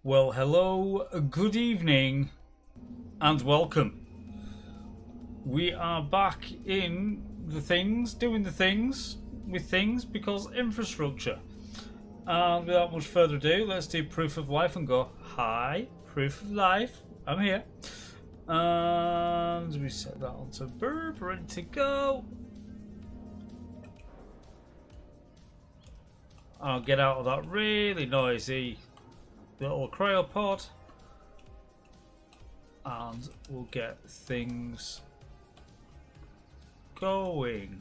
Well, hello, good evening, and welcome. We are back in the things, doing the things with things because infrastructure. And without much further ado, let's do proof of life and go, hi, proof of life, I'm here. And we set that onto burp, ready to go. I'll get out of that really noisy little cryopod and we'll get things going.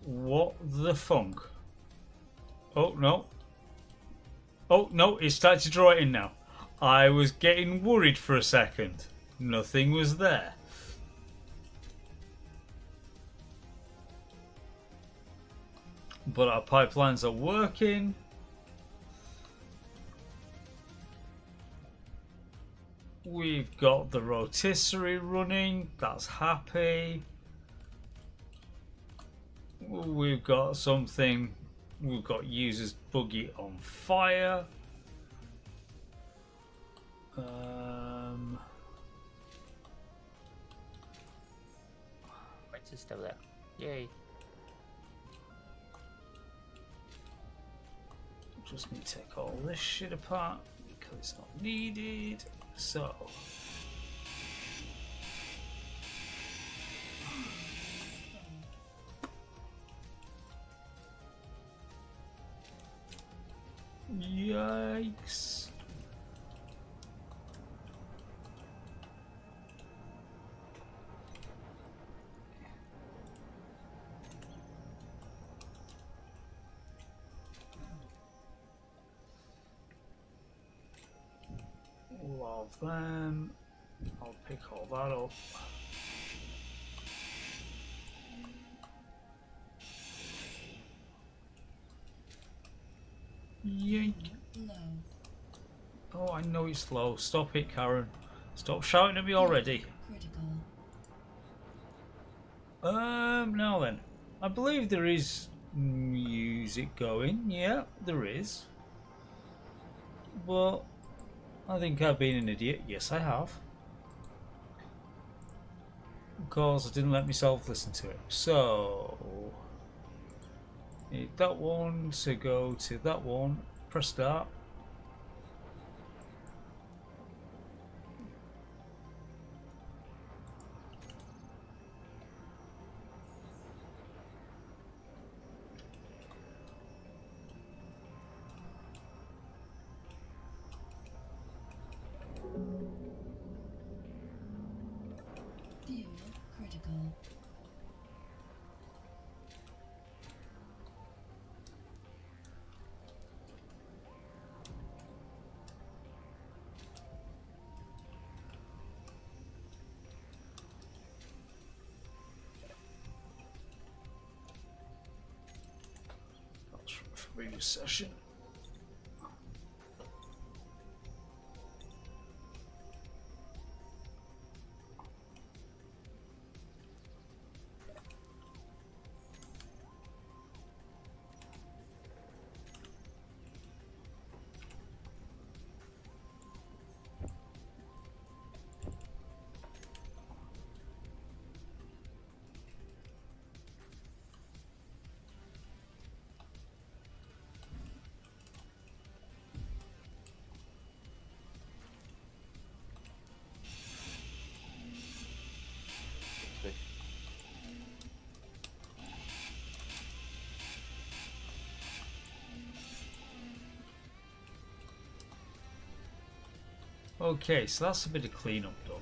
What the funk? Oh no. Oh no, it's started to draw it in now. I was getting worried for a second. Nothing was there. But our pipelines are working. We've got the rotisserie running. That's happy. We've got something. We've got users buggy on fire. It's still there. Yay. Just need to take all this shit apart because it's not needed. So yikes. All of them. I'll pick all that up. Yank. Oh, I know it's slow. Stop it, Karen. Stop shouting at me already. Now then. I believe there is music going. Yeah, there is. But I think I've been an idiot. Yes, I have. Because I didn't let myself listen to it. So need that one to go to that one. Press start. previous session. Okay, so that's a bit of cleanup done.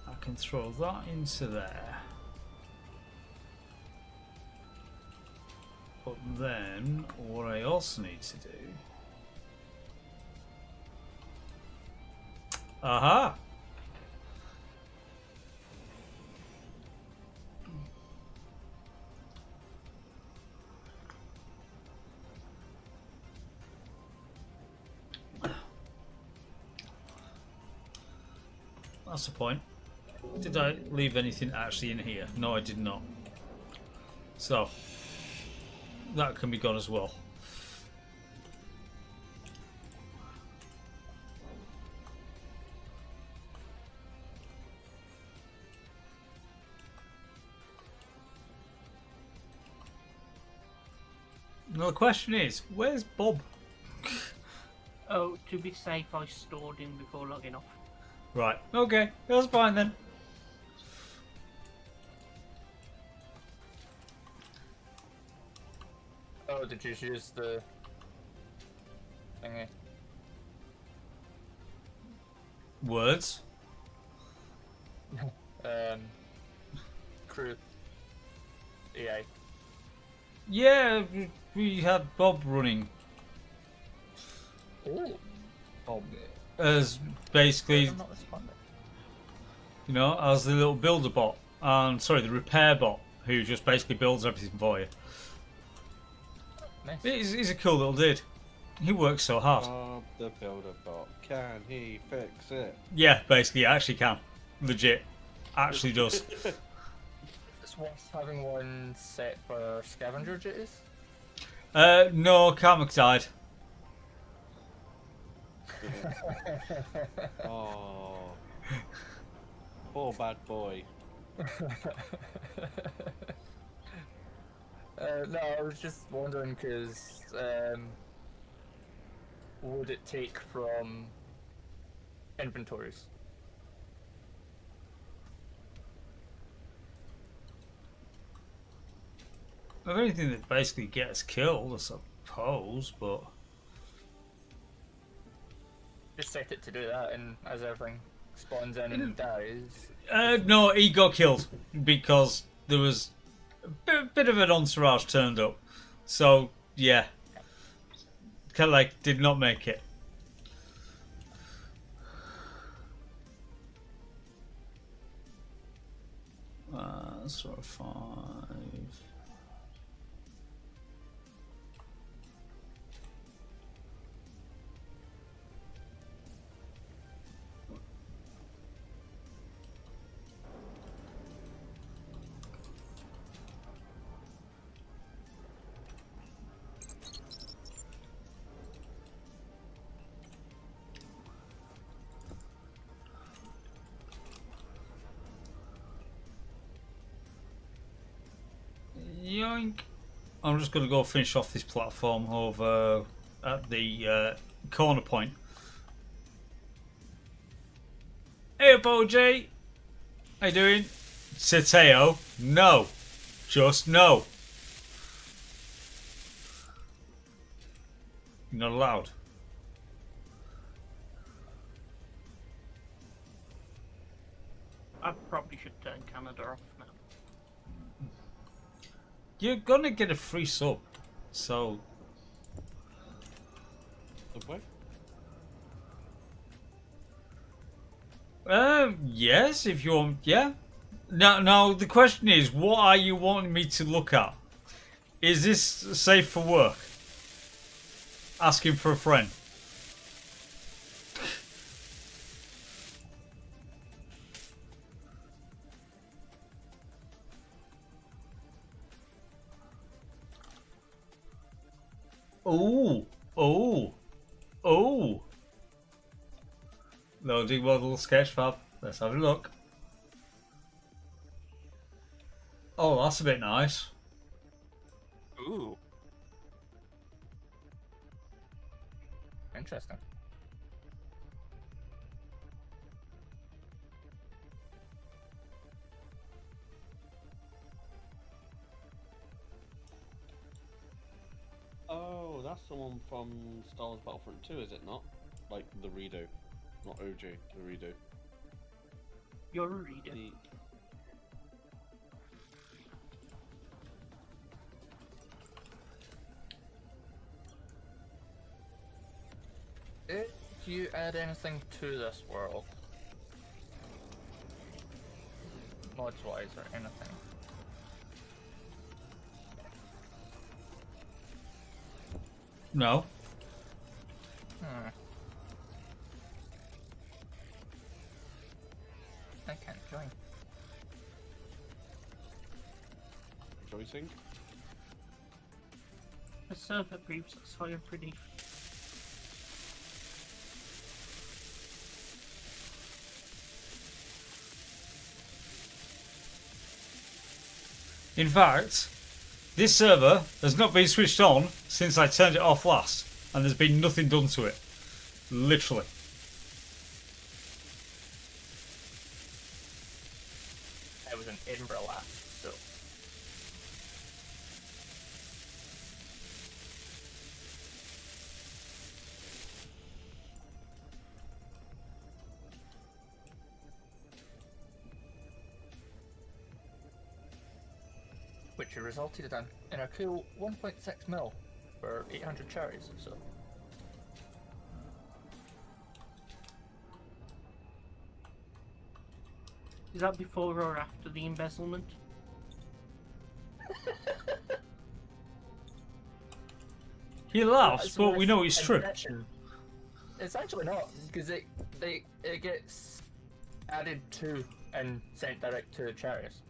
I can throw that into there. But then, what I also need to do... Aha! That's the point. Did I leave anything actually in here? No, I did not. So, that can be gone as well. Now the question is, where's Bob? Oh, to be safe, I stored him before logging off. Right, okay, that's fine then. Oh, did you use the thingy? Words? Crew. EA. Yeah, we had Bob running. Ooh. Bob. As basically, I'm not responding. you know, as the little builder bot. And, sorry, the repair bot, who just basically builds everything for you. Nice. He's a cool little dude. He works so hard. Bob the builder bot. Can he fix it? Yeah, basically, he actually can. Legit. Actually does. It's worth having one set for scavenger duties. No, Carmack died. Oh. Poor bad boy. No, I was just wondering because would it take from inventories? Of anything that basically gets killed, I suppose, but... Just set it to do that, and as everything spawns in and dies. No, he got killed because there was a bit of an entourage turned up. So, yeah. Kind of like, did not make it. Sort of 5. Yoink. I'm just going to go finish off this platform over at the corner point. Hey up, OJ. How you doing? Sateo? No. Just no. You're not allowed. I probably should turn Canada off now. You're going to get a free sub. So, The what? yes, if you want, yeah. Now the question is, what are you wanting me to look at? Is this safe for work? Asking for a friend. Oh, oh, oh. Loading model sketchfab. Let's have a look. Oh, that's a bit nice. Ooh. Interesting. Oh, that's the one from Star Wars Battlefront 2, is it not? Like the redo, not OG, the redo. You're a reader. If you add anything to this world, mods wise or anything, No. I can't join. Joycing? The server proves that's higher pretty. In fact, this server has not been switched on since I turned it off last, and there's been nothing done to it. Literally. I was in Edinburgh last, so. Which resulted in a cool 1.6 mil for 800 cherries, so. Is that before or after the embezzlement? He laughs, but we know it's true. It's actually not, because it gets added to and sent direct to charities.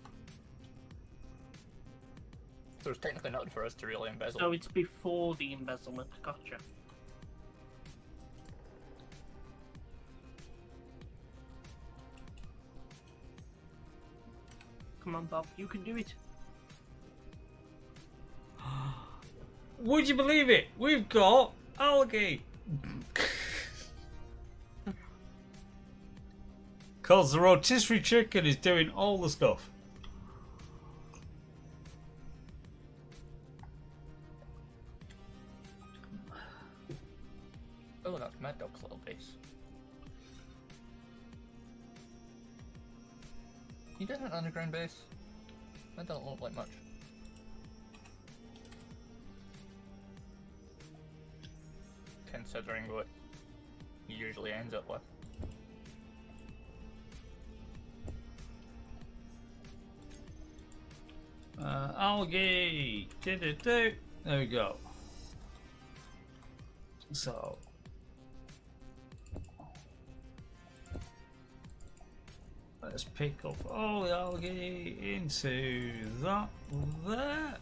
So it's technically not for us to really embezzle. So it's before the embezzlement, gotcha. Come on, Bob, you can do it. Would you believe it? We've got algae. Cause the rotisserie chicken is doing all the stuff. Oh, that's Mad Dog's little base. He did an underground base. That doesn't look like much. Considering what he usually ends up with. Algae. There we go. So. Let's pick up all the algae into that there.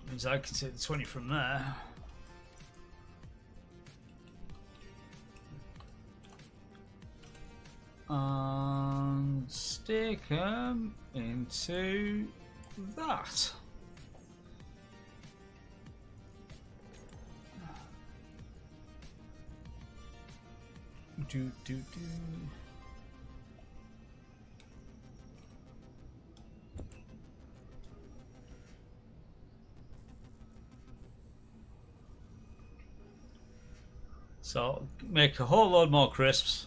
Means I can take the 20 from there. And stick them into that. Do. So make a whole load more crisps.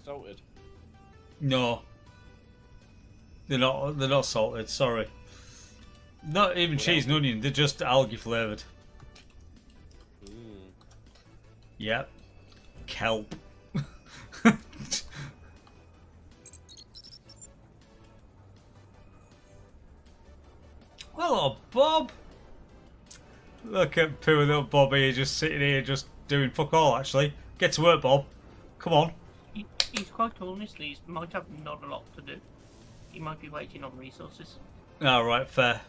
Salted. No. They're not salted, sorry. Not even cheese and onion, they're just algae flavoured. Ooh. Yep. Kelp. Hello, Bob. Look at poor little Bob here, just sitting here, just doing fuck all. Actually, get to work, Bob. Come on. He's quite honestly, he might have not a lot to do. He might be waiting on resources. All right, fair.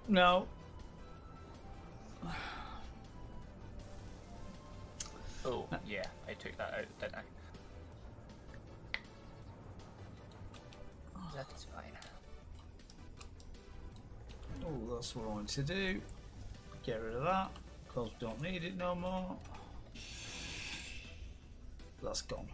No. Oh, yeah, I took that out, didn't I? That's fine. Oh, that's what I want to do. Get rid of that, because we don't need it no more. That's gone.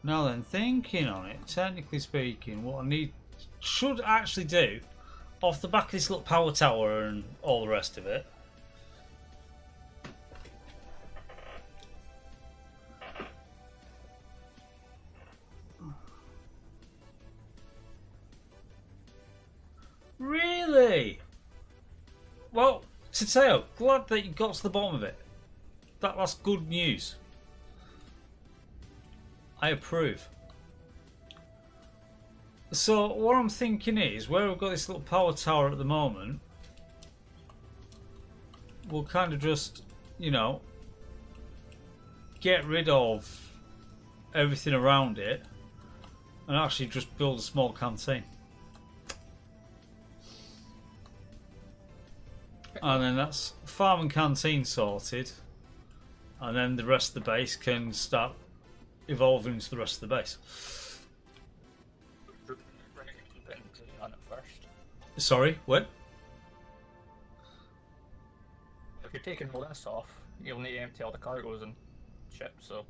Now then, thinking on it, technically speaking, what I should actually do, off the back of this little power tower and all the rest of it, really? Well, Tateo, glad that you got to the bottom of it. That's good news. I approve. So what I'm thinking is, where we've got this little power tower at the moment, we'll kind of just, you know, get rid of everything around it and actually just build a small canteen. And then that's farm and canteen sorted, and then the rest of the base can start evolving into the rest of the base. On it first. Sorry, what? If you're taking all this off, you'll need to empty all the cargoes and ship, so...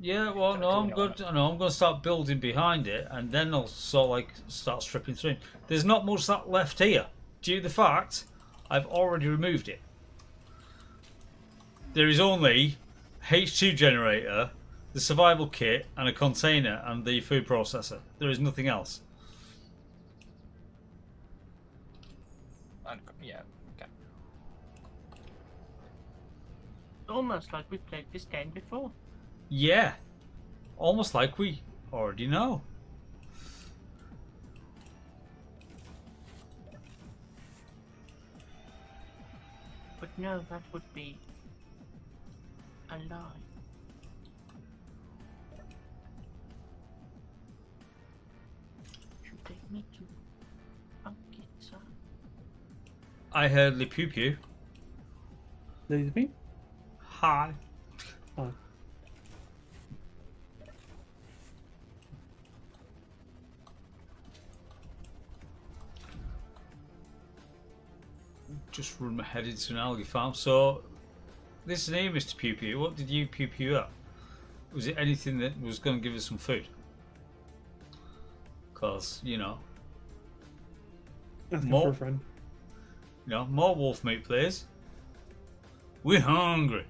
Yeah, well, no, I'm good. No, I'm going to start building behind it, and then I'll sort of like start stripping through. There's not much that left here, due to the fact I've already removed it. There is only H2 generator, the survival kit, and a container, and the food processor. There is nothing else. And, yeah, okay. Almost like we played this game before. Yeah, almost like we already know. But no, that would be a lie. You take me to pumpkin side. I heard Le Pew Pew. Ladies and Hi. Hi. Just run my head into an algae farm. So, listen here, Mr. Pew Pew. What did you pew pew up? Was it anything that was going to give us some food? Because, you know, Asking More? for a friend. more wolf meat, please. We're hungry.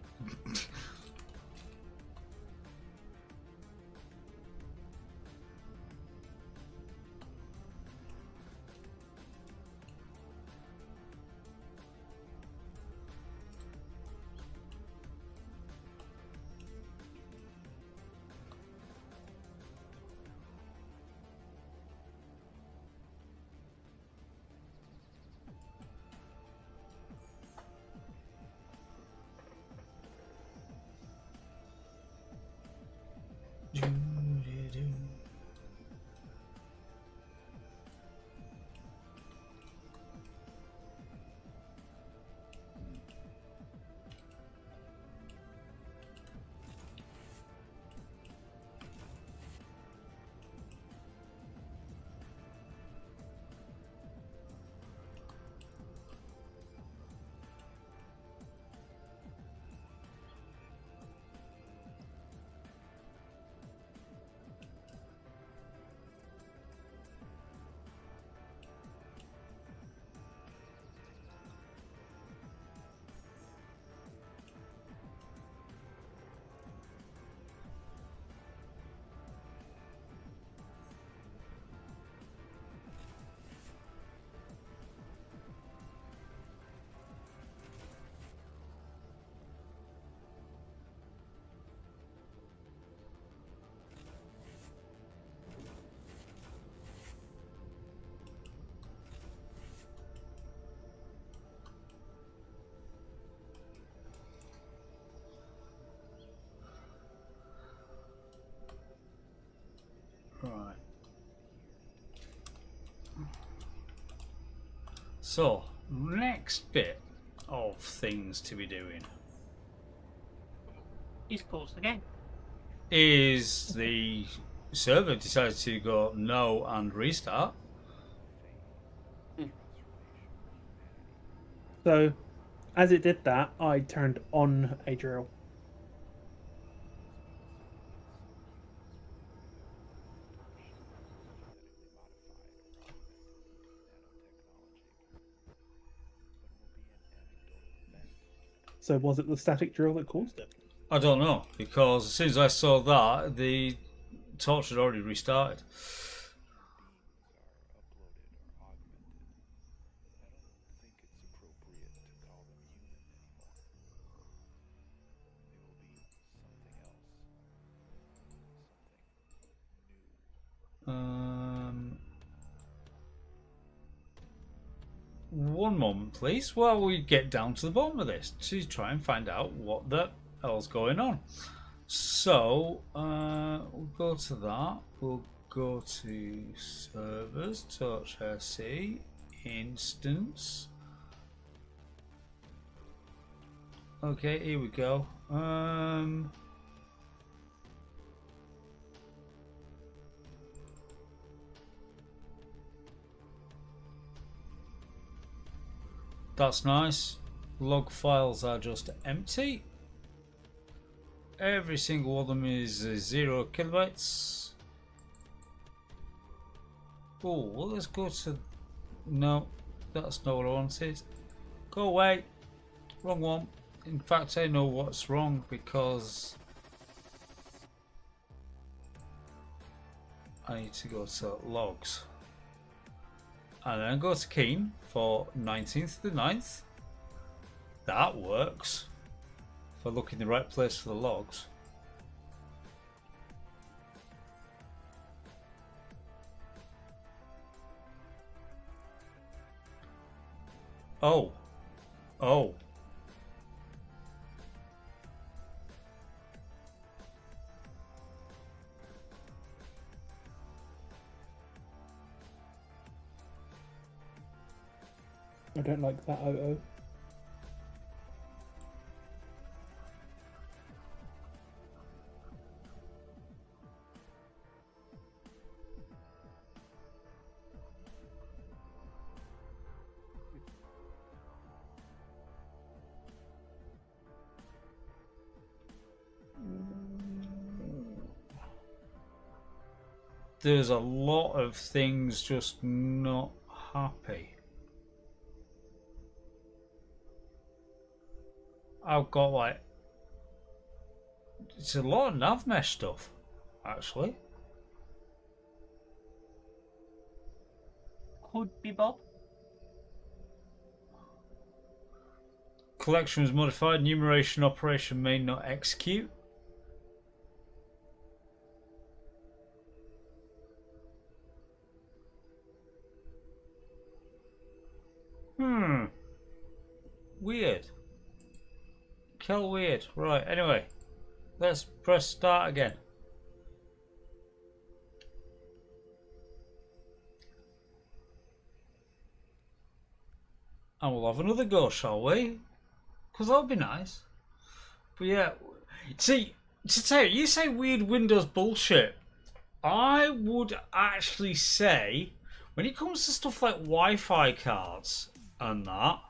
So, next bit of things to be doing He's paused the game. is the server decided to go no and restart. So, as it did that, I turned on a drill. So, was it the static drill that caused it? I don't know, because as soon as I saw that, the torch had already restarted. One moment, please, while we get down to the bottom of this to try and find out what the hell's going on. So, we'll go to that. We'll go to servers, torch RC, instance. Okay, here we go. That's nice. Log files are just empty. Every single one of them is 0 kilobytes. Oh, well, let's go to... No, that's not what I wanted. Go away. Wrong one. In fact, I know what's wrong because I need to go to logs. And then go to Keen for 19th to the 9th. That works. If I look in the right place for the logs. Oh. Oh. I don't like that OO. There's a lot of things just not happy. I've got like... It's a lot of nav mesh stuff, actually. Could be Bob. Collection was modified. Numeration operation may not execute. Weird. Kill weird. Right, anyway. Let's press start again. And we'll have another go, shall we? Because that'll be nice. But yeah, see, to tell you, you say weird Windows bullshit. I would actually say, when it comes to stuff like Wi-Fi cards and that,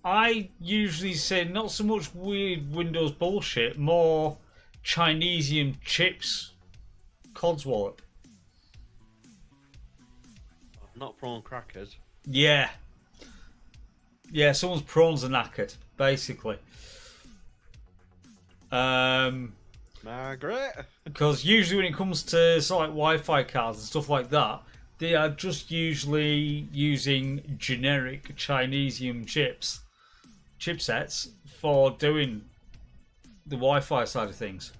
I usually say not so much weird Windows bullshit, more Chinesium chips codswallop. Not prawn crackers. Yeah. Yeah, someone's prawns are knackered, basically. Margaret? Because usually when it comes to sort of like Wi-Fi cards and stuff like that, they are just usually using generic Chinesium chipsets for doing the Wi-Fi side of things.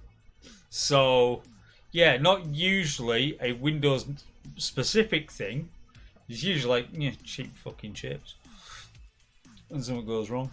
So, yeah, not usually a Windows specific thing. It's usually like, yeah, cheap fucking chips. And something goes wrong.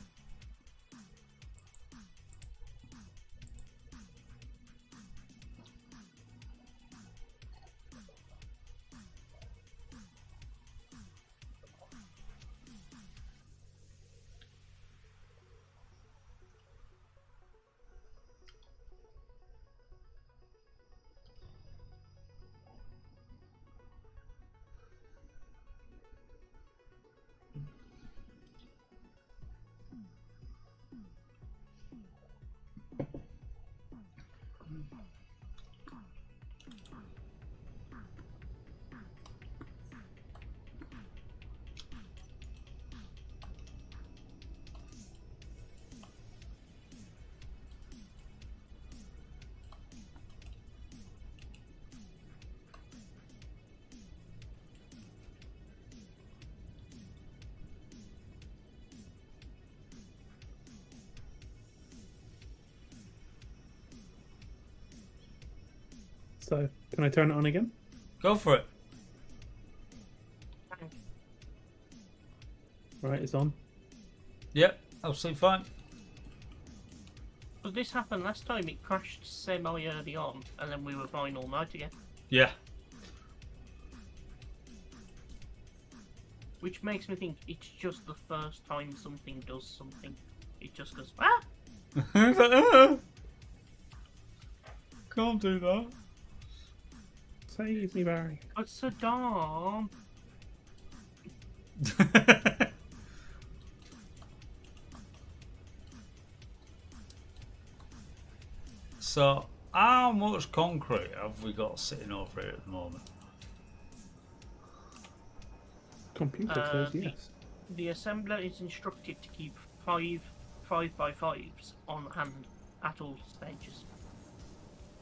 So, can I turn it on again? Go for it. Right, it's on. Yep, absolutely fine. Well, this happened last time. It crashed semi early on, and then we were fine all night again. Yeah. Which makes me think it's just the first time something does something. It just goes, ah! It's like, "Ah, can't do that." Save me, Barry. But Saddam! So, how much concrete have we got sitting over here at the moment? Computer says yes. The assembler is instructed to keep five 5x5s on hand at all stages.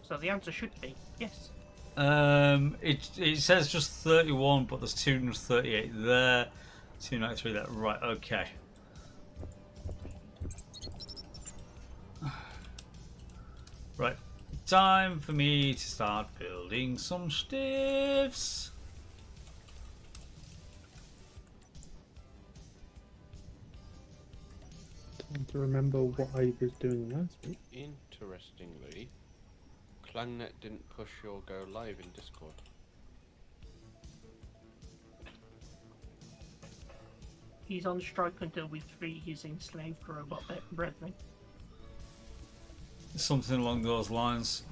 So the answer should be yes. It says just 31, but there's 238 there, 293 there. Right, okay. Right, time for me to start building some stiffs. Time to remember what I was doing last week. Interestingly, Clangnet didn't push your go live in Discord. He's on strike until we free his enslaved robot brethren. Something along those lines.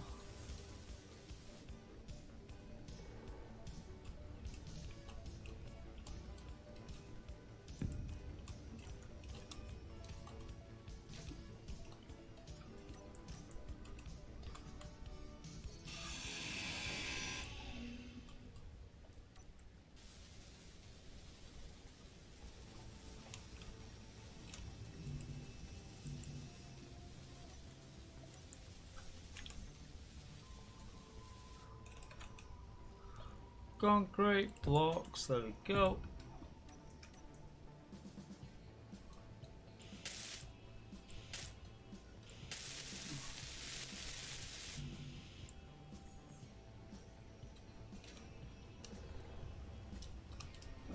Concrete blocks, there we go.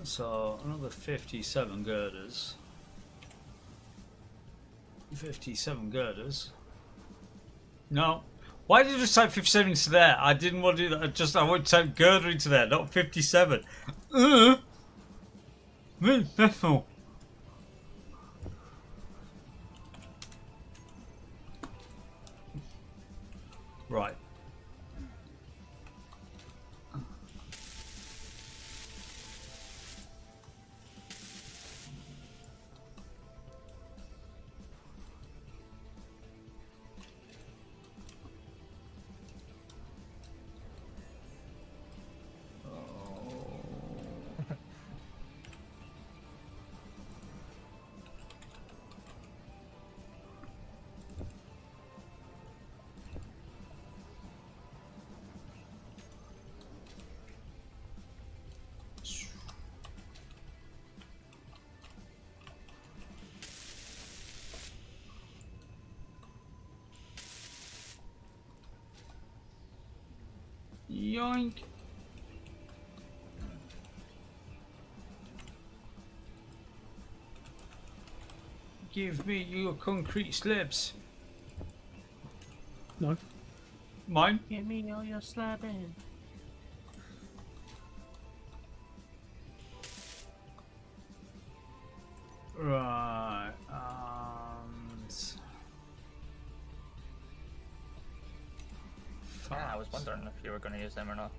So another 57 girders. 57 girders. No. Why did you just type 57 into there? I didn't want to do that. I want to type girder into there, not 57. Bethel. Right. Yoink. Give me your concrete slabs. No. Mine? Give me all your slabbing. Right. I was wondering if you were going to use them or not.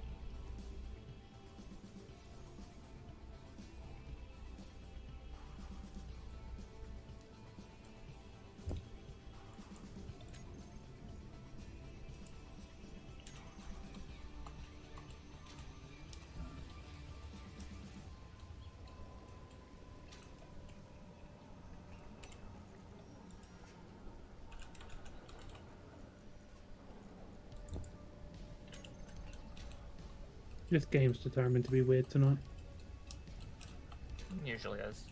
This game's determined to be weird tonight. Usually is.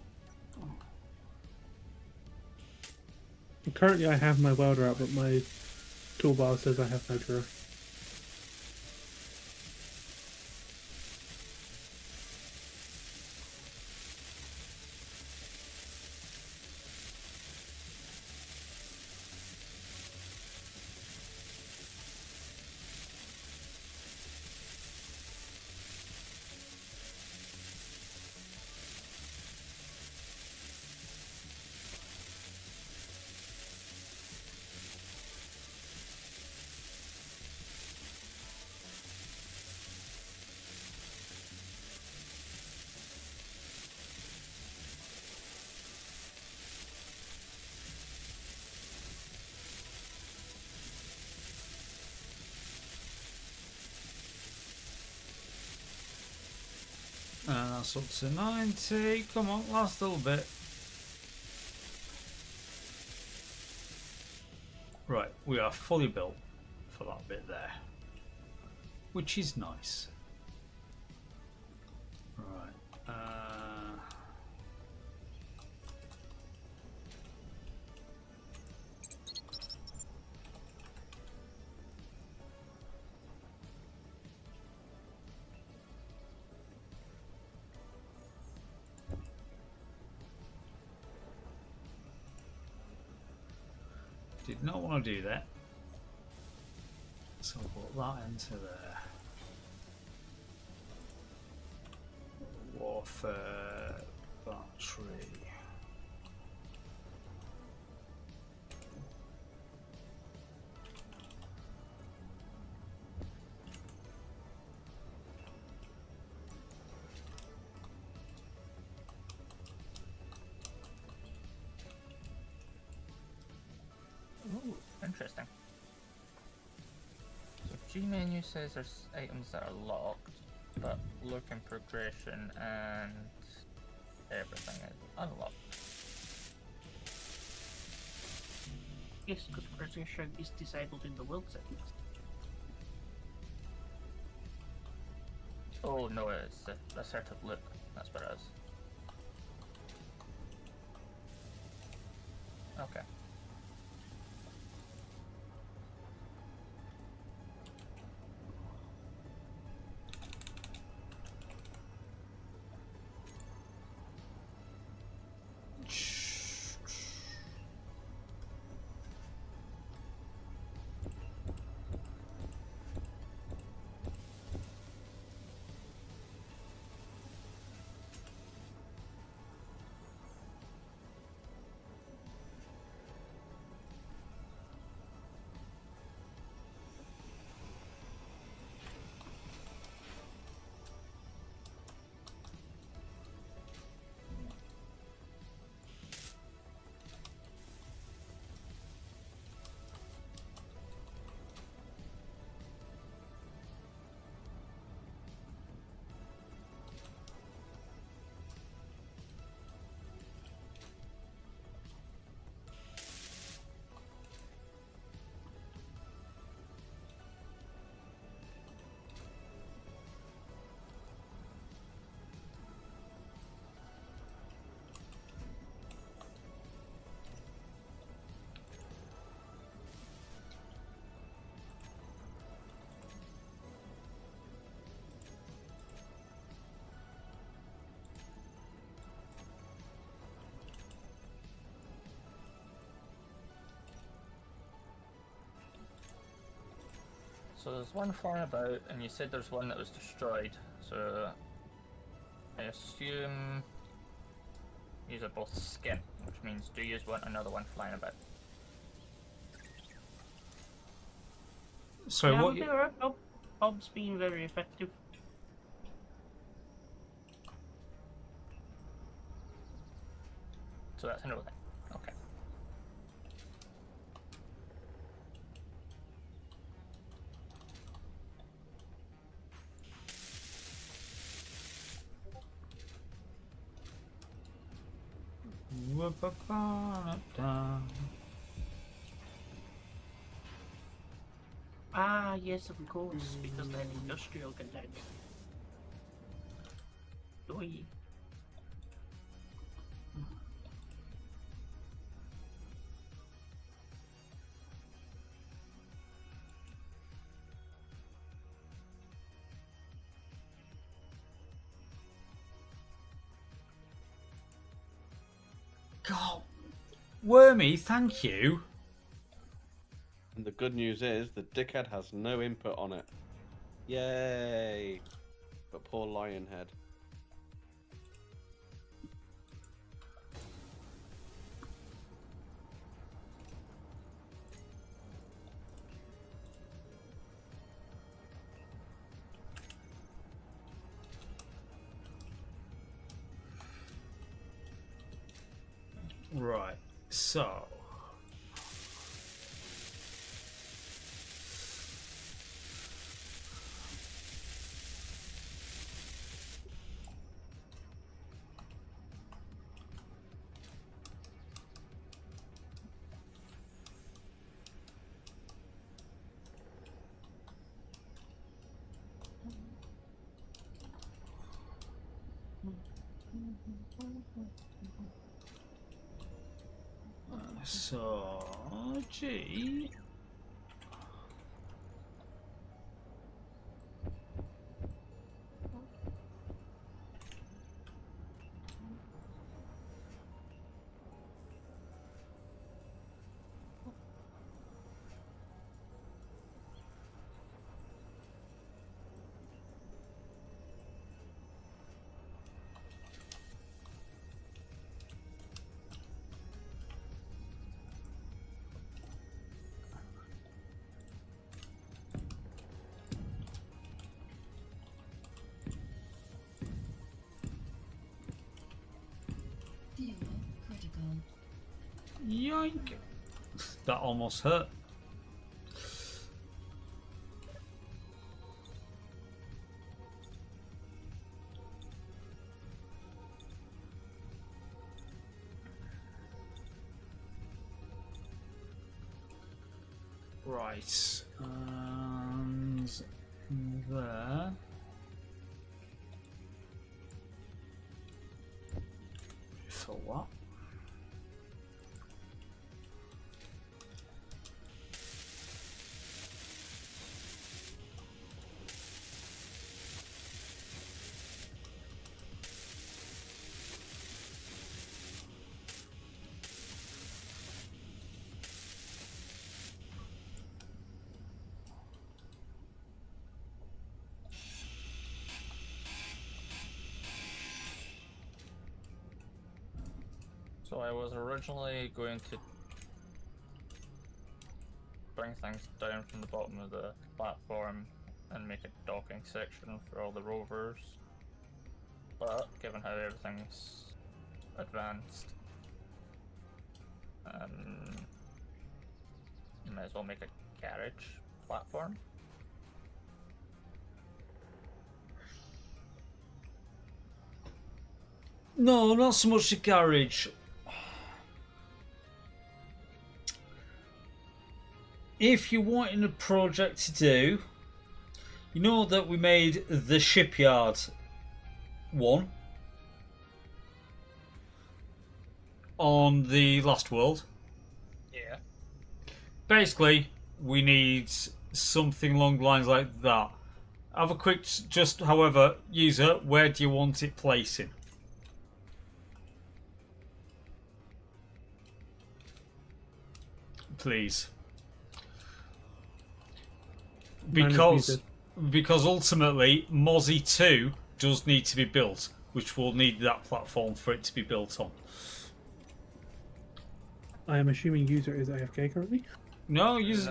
Currently I have my welder out, but my toolbar says I have no drawer. And that's up to 90. Come on, last little bit. Right, we are fully built for that bit there, which is nice. Right. Did not want to do that. So put that into there. Warfare battery. Ooh, interesting. So G menu says there's items that are locked, but look in progression and everything is unlocked. Yes, because progression is disabled in the world settings. Oh no, it's assertive look. That's what it is. Okay. So there's one flying about, and you said there's one that was destroyed. So I assume these are both skin, which means do you want another one flying about? So Yeah, what? they're alright. Bob's been very effective. So that's another thing. Okay. Ah, yes, of course, because they're industrial containers. Oi. God, Wormy, thank you. And the good news is the dickhead has no input on it. Yay! But poor Lionhead. Right, so. So G. Yoink! That almost hurt. Right, and there. For what? So I was originally going to bring things down from the bottom of the platform and make a docking section for all the rovers, but given how everything's advanced, you might as well make a garage platform. No, not so much the garage. If you're wanting a project to do, you know that we made the shipyard one on the last world. Yeah. Basically, we need something along the lines like that. Have a quick, just however, user, where do you want it placing? Please. Because ultimately Mozzie 2 does need to be built, which will need that platform for it to be built on. I am assuming user is AFK currently. No, he's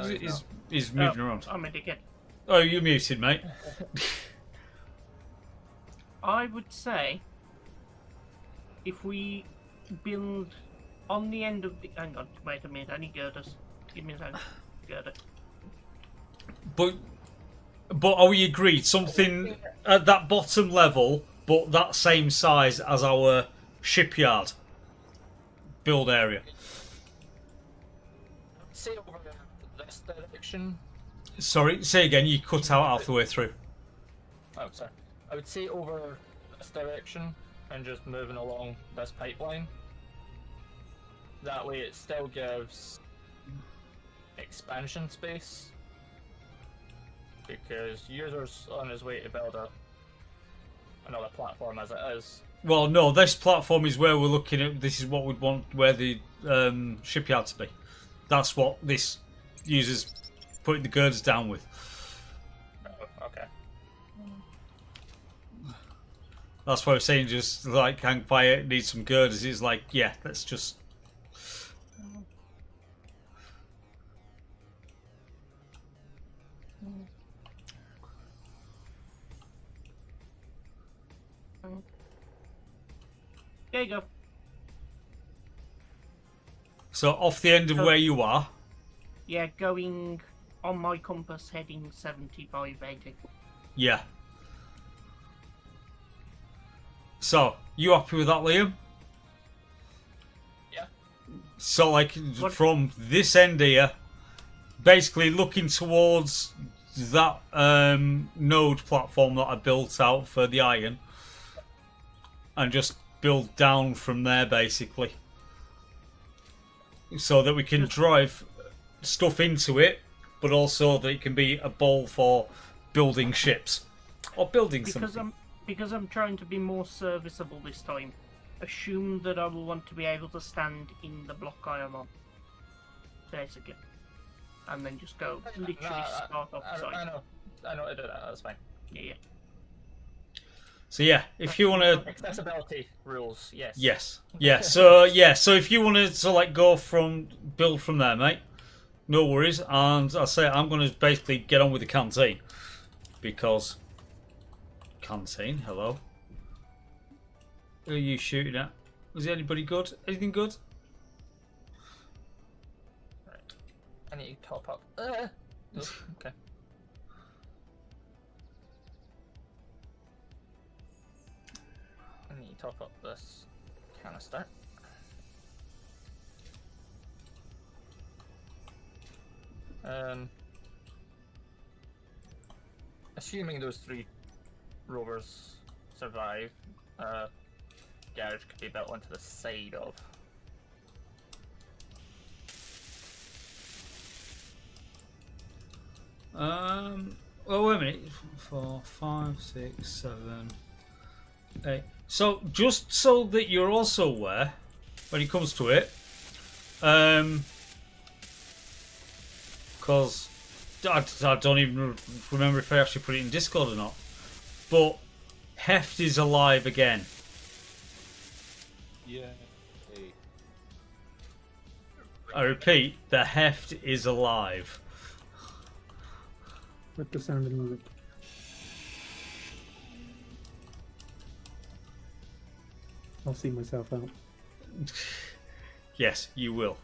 moving around. I'm in again. Oh, you're muted, mate. I would say if we build on the end of the... Hang on, wait a minute, I need girders. Give me a second. Girder. But are we agreed? Something at that bottom level, but that same size as our shipyard build area. Say over this direction. Sorry, say again. You cut out half the way through. Oh, sorry. I would say over this direction and just moving along this pipeline. That way it still gives expansion space. Because user's on his way to build another platform as it is. Well, no, this platform is where we're looking at. This is what we'd want where the shipyard to be. That's what this user's putting the girders down with. Oh, okay. That's why I was saying just like hang fire, need some girders. It's like, yeah, let's just... There you go. So off the end of where you are. Yeah, going on my compass, heading 7580. Yeah. So, you happy with that, Liam? Yeah. So, like, What? from this end here, basically looking towards that node platform that I built out for the iron, and just build down from there, basically, so that we can drive stuff into it, but also that it can be a bowl for building ships or building something. Because I'm trying to be more serviceable this time. Assume that I will want to be able to stand in the block I am on, basically, and then just go literally start off the side. I know. I do that. That's fine. Yeah. So yeah, if you want to accessibility rules, yes. Yes. Yeah. So yeah. So if you want to go from build from there, mate, no worries. And I say I'm going to basically get on with the canteen because canteen. Hello. Who are you shooting at? Was anybody good? Anything good? Right. I need to top up. Okay. I need to top up this canister. Assuming those 3 rovers survive, garage could be built onto the side of. Well, wait a minute. 4, 5, 6, 7, 8. So just so that you're also aware, when it comes to it, because I don't even remember if I actually put it in Discord or not, but Heft is alive again. Yeah. I repeat, the Heft is alive. With the sound of music. I'll see myself out. Yes, you will.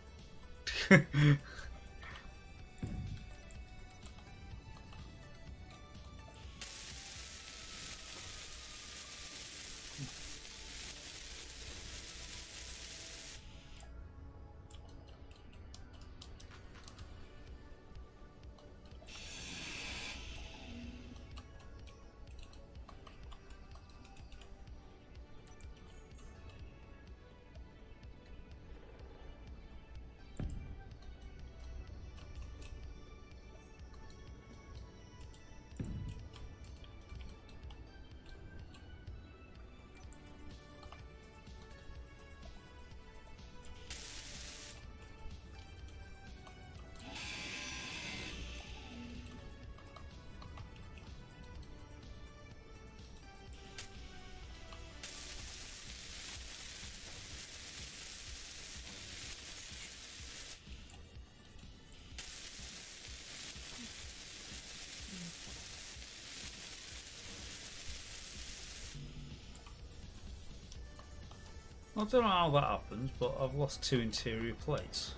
I don't know how that happens, but I've lost 2 interior plates.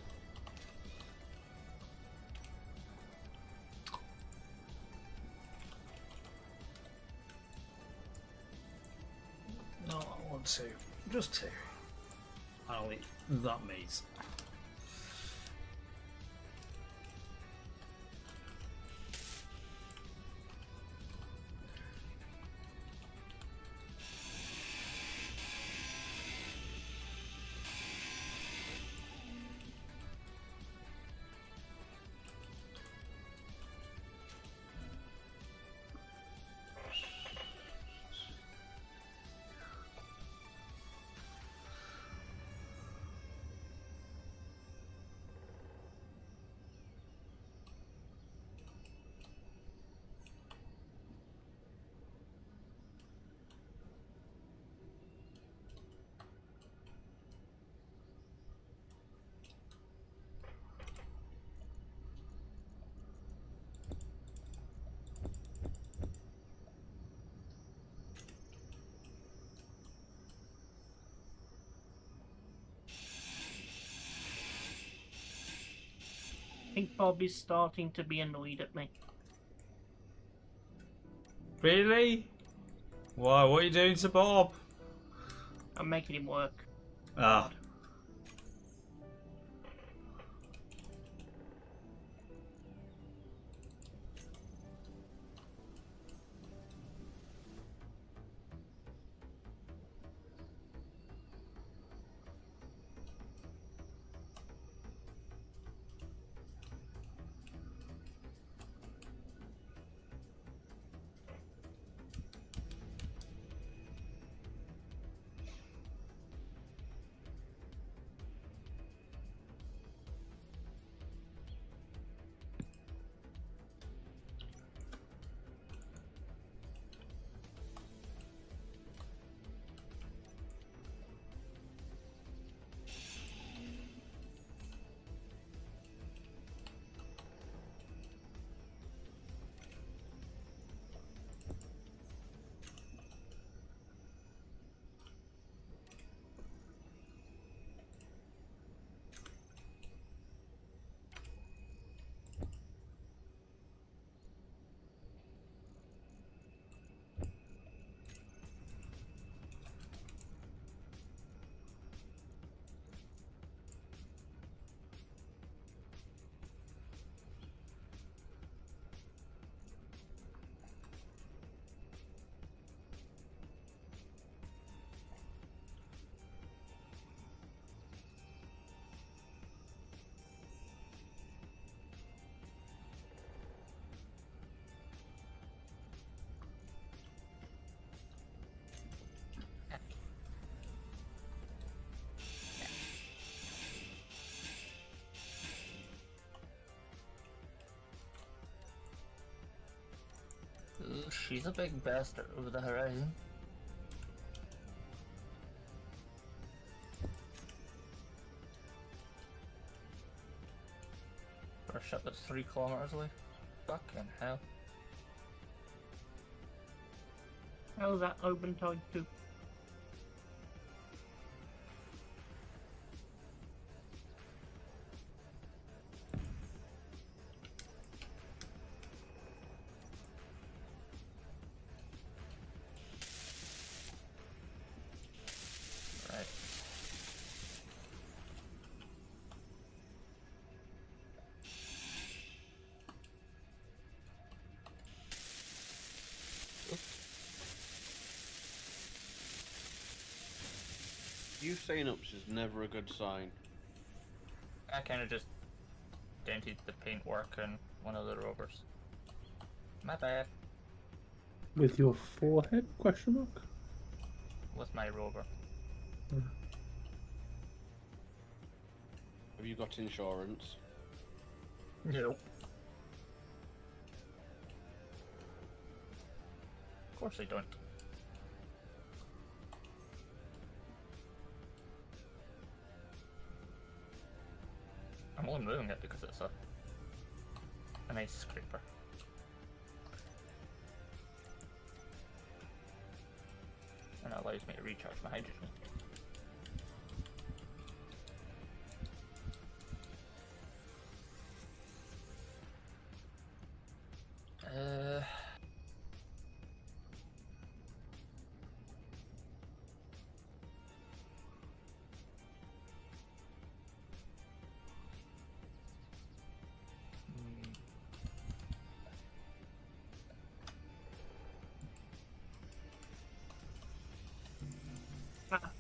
No, I want 2. Just 2. I'll eat that meat. I think Bob is starting to be annoyed at me. Really? Why? What are you doing to Bob? I'm making him work. Ah. She's a big bastard over the horizon. For a ship that's 3 kilometers away. Fucking hell. How's that open tide too? Right. You saying ups is never a good sign. I kind of just dented the paintwork on one of the rovers. My bad. With your forehead? Question mark. With my rover. Have you got insurance? Nope. Of course I don't. I'm only moving it because it's a nice scraper. And it allows me to recharge my hydrogen.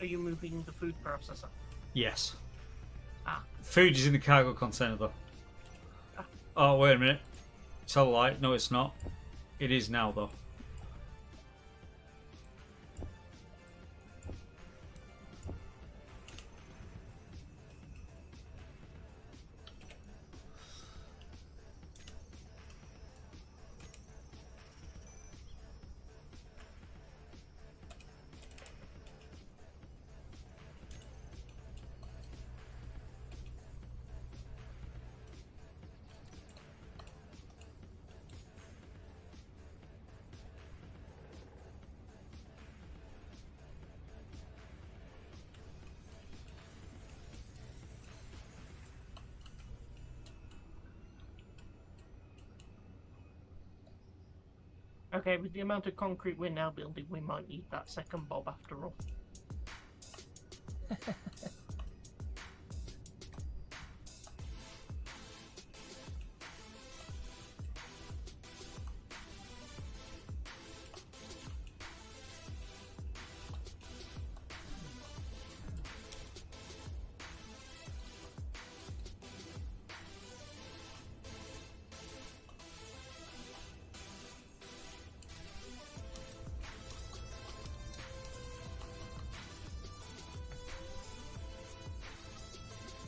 Are you moving the food processor? Yes. Ah. Food is in the cargo container though. Oh, wait a minute. Tell a lie. No, it's not. It is now though. Okay, with the amount of concrete we're now building, we might need that second bob after all.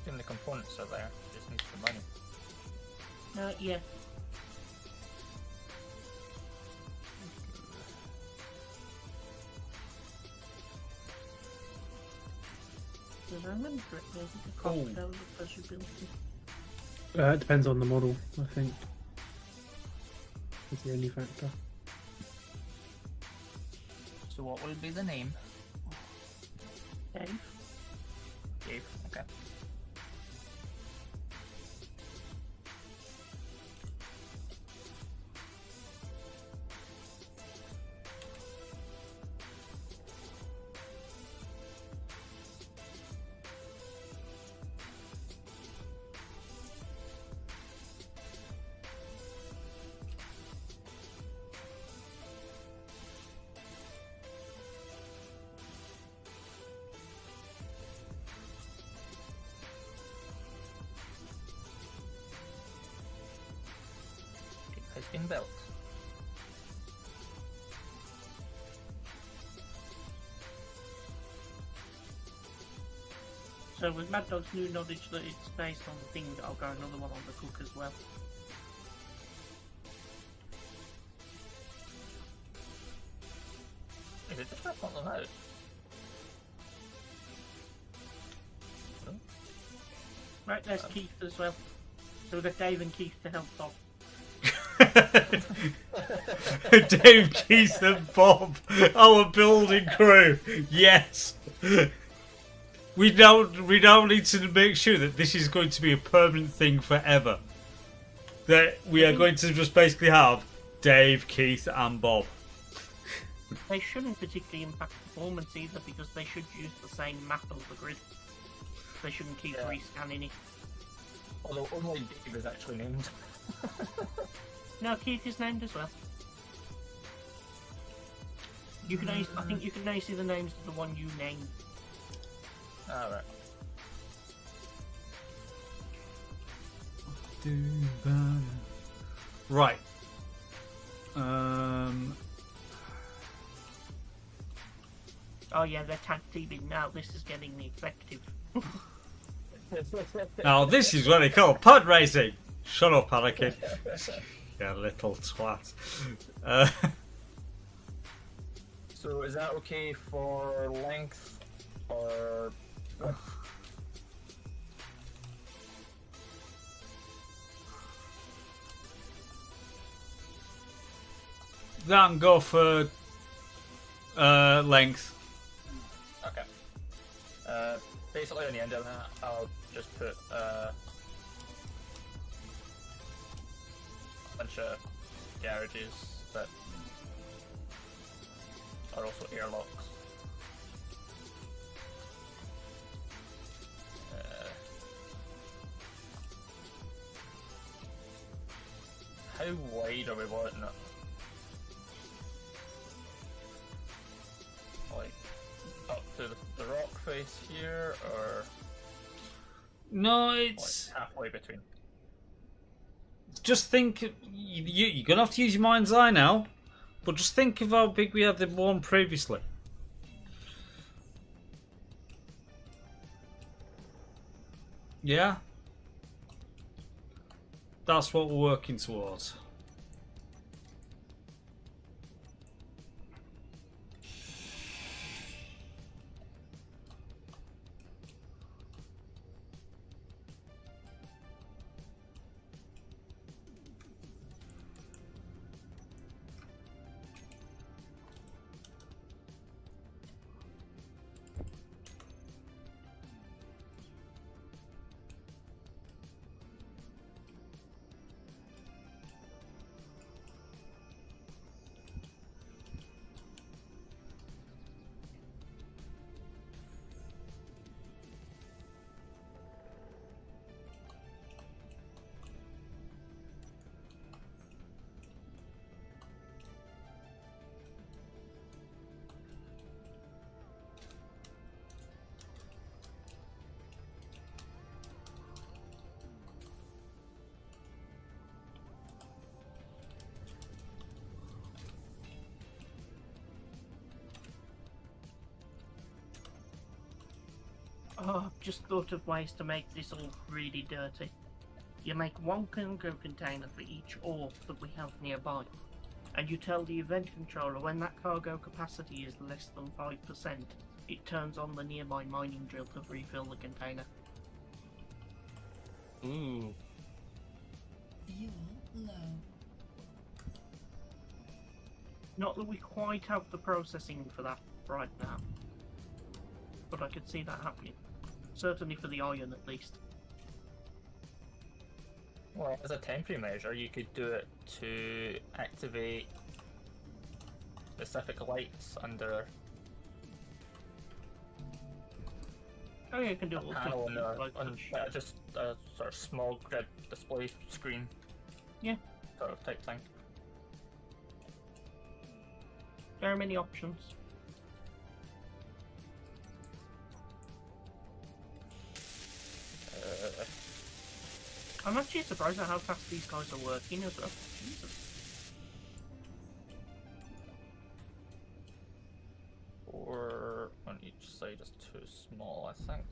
And the components are there, just need the money. Yeah. Did I remember correctly? I think the cost Oh. that was the first you built it. It depends on the model, I think. It's the only factor. So what will be the name? Dave? Dave, okay. Has been built. So with Mad Dog's new knowledge that it's based on the thing, I'll go another one on the cook as well. Is it just not them out? Right, there's Keith as well. So we've got Dave and Keith to help Bob. Dave, Keith, and Bob, our building crew. Yes. We now need to make sure that this is going to be a permanent thing forever. That we are going to just basically have Dave, Keith, and Bob. They shouldn't particularly impact performance either because they should use the same map of the grid. They shouldn't keep rescanning it. Although only Dave is actually named. No, Keith is named as well. You can only, I think you can only see the names of the one you named. Alright. Right. Oh yeah, they're tag teaming now. This is getting effective. Now this is what they call pod racing. Shut up, Anakin. You little twat. So is that okay for length or? Then go for length. Okay. Basically on the end of that, I'll just put a bunch of garages that are also airlocks. How wide are we wanting it? Like up to the rock face here, or No, like it's halfway between? just think. You're gonna have to use your mind's eye now, but just think of how big we had the one previously. Yeah, that's what we're working towards. Oh, I've just thought of ways to make this all really dirty. You make one cargo container for each ore that we have nearby, and you tell the event controller when that cargo capacity is less than 5%, it turns on the nearby mining drill to refill the container. Ooh. Fuel low. Not that we quite have the processing for that right now, but I could see that happening. Certainly for the iron, at least. Well, as a temporary measure, you could do it to activate specific lights under Oh yeah, you can do a all panel sorts on of just a sort of small grid display screen. Yeah. Sort of type thing. There are many options. I'm actually surprised at how fast these guys are working as well. Jesus. Or on each side is too small, I think.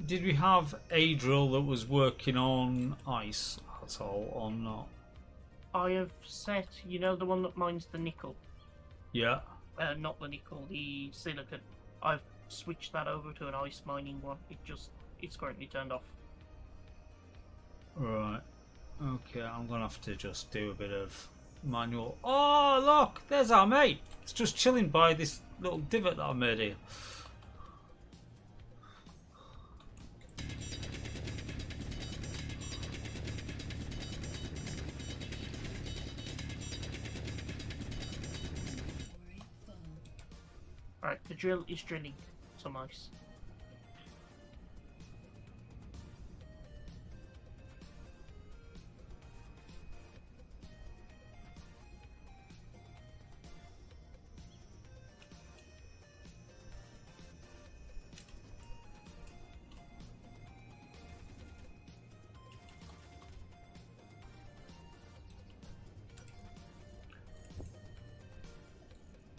did we have a drill that was working on ice at all or not? I have set, you know, the one that mines the nickel. Yeah. Not the nickel, the silicon. I've switched that over to an ice mining one. It's currently turned off. Right. Okay, I'm gonna have to just do a bit of manual. Oh, look! There's our mate! It's just chilling by this little divot that I made here. Right, the drill is drilling some ice.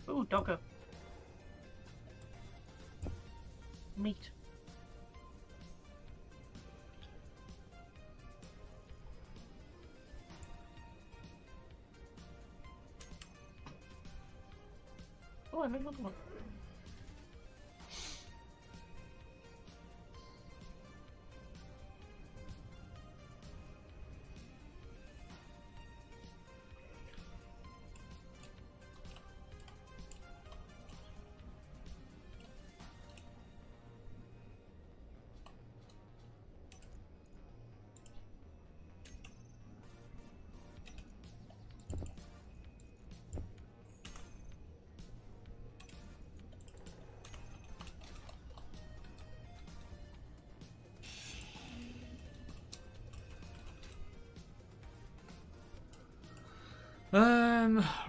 Ooh, doggo. Meat. Oh, I made another one.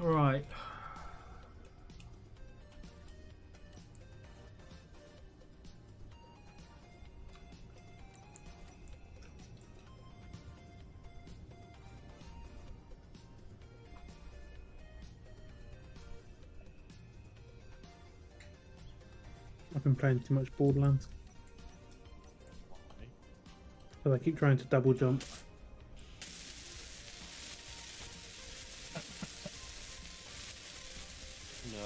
Right. I've been playing too much Borderlands. So I keep trying to double jump. No.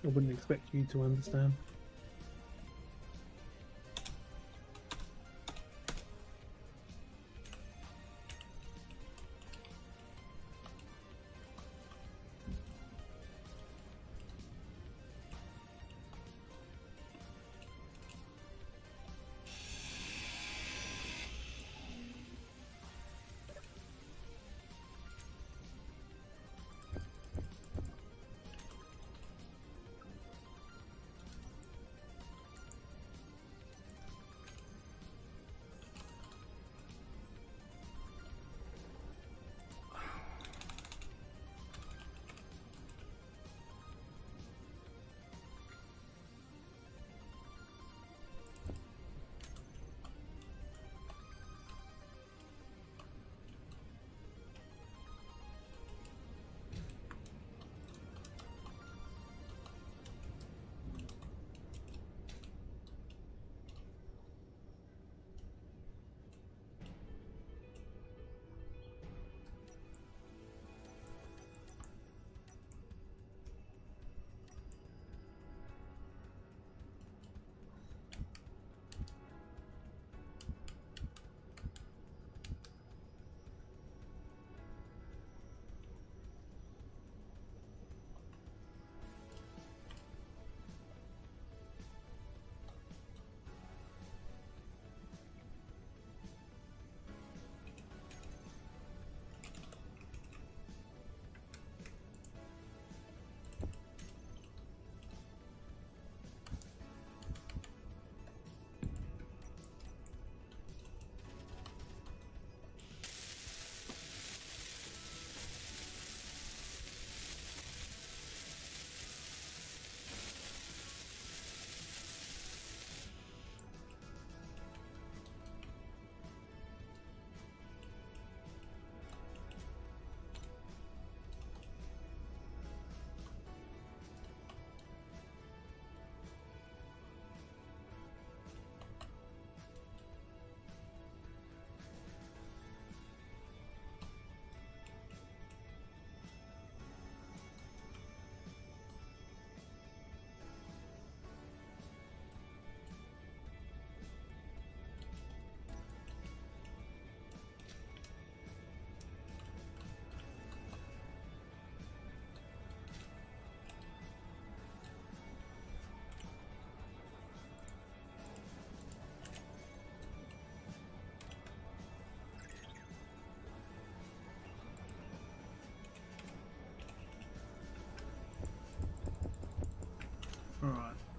I wouldn't expect you to understand.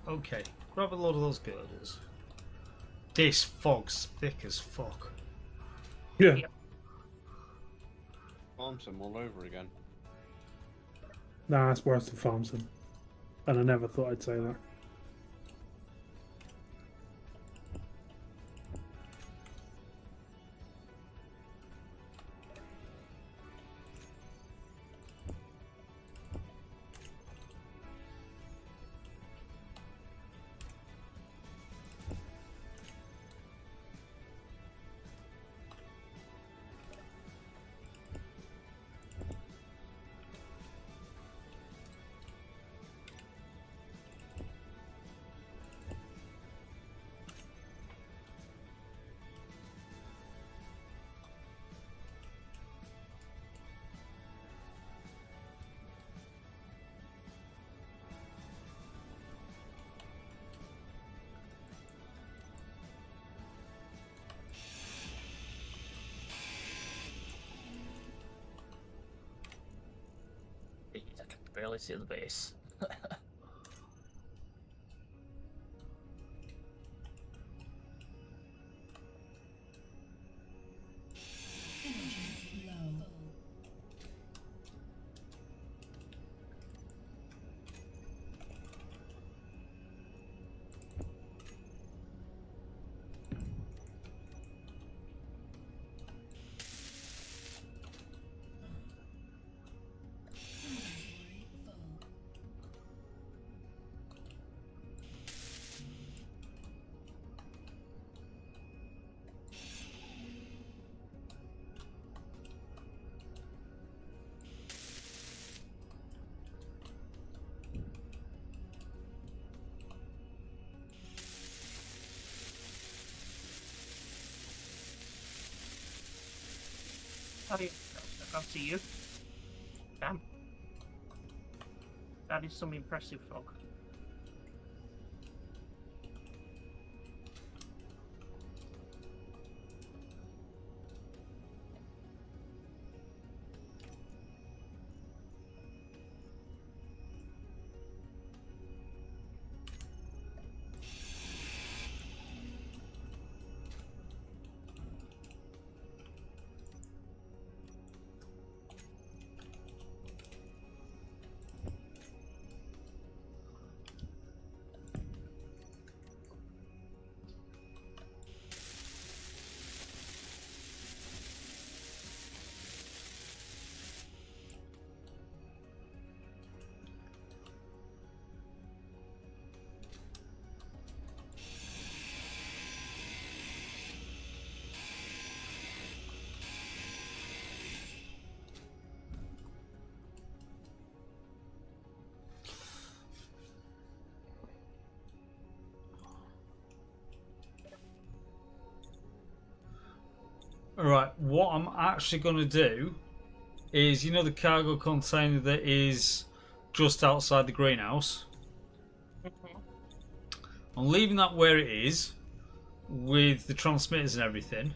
Okay, grab a load of those girders. This fog's thick as fuck. Yeah. Yep. Farm sim all over again. Nah, it's worse than Farmson. And I never thought I'd say that. Jeez, I can barely see the base. Energy low. Inventory full. How do you? I can't see you. Damn. That is some impressive fog. Right, what I'm actually going to do is, you know, the cargo container that is just outside the greenhouse. I'm leaving that where it is with the transmitters and everything,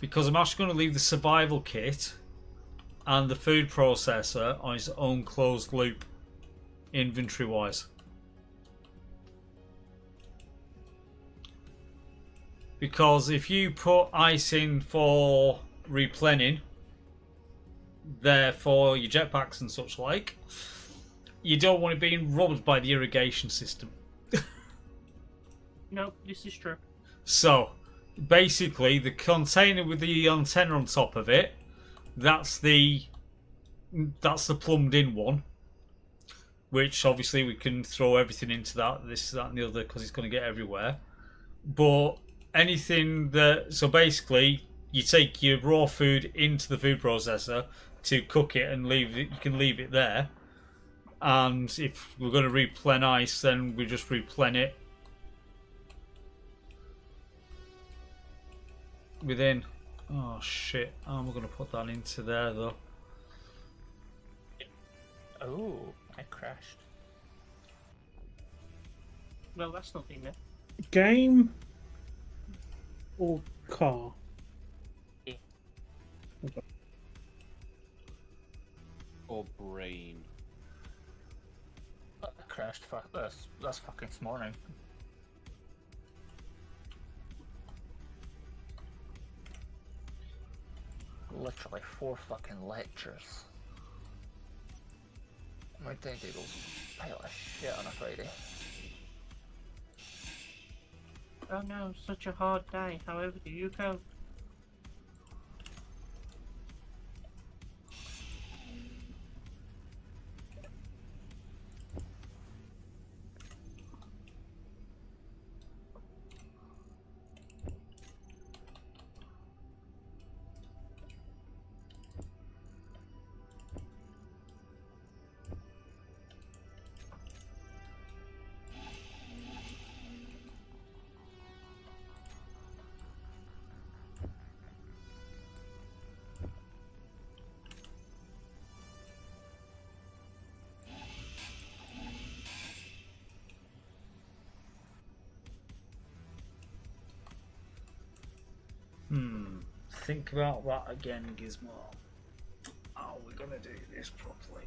because I'm actually going to leave the survival kit and the food processor on its own closed loop, inventory wise. Because if you put ice in for replenning, there for your jetpacks and such like, you don't want it being robbed by the irrigation system. No, this is true. So, basically, the container with the antenna on top of it, that's the plumbed in one. Which obviously we can throw everything into that, this, that, and the other, because it's going to get everywhere. But anything that, so basically, you take your raw food into the food processor to cook it and leave it. You can leave it there. And if we're going to replen ice, then we just replen it within. Oh shit! How am I going to put that into there though? Oh, I crashed. Well, that's nothing then. Game or car? Yeah. Okay. Or brain. I crashed this fucking morning. Literally 4 fucking lectures. My timetable's a pile of shit on a Friday. Oh no, such a hard day. However do you cope? Think about that again, Gizmo. How are we gonna do this properly?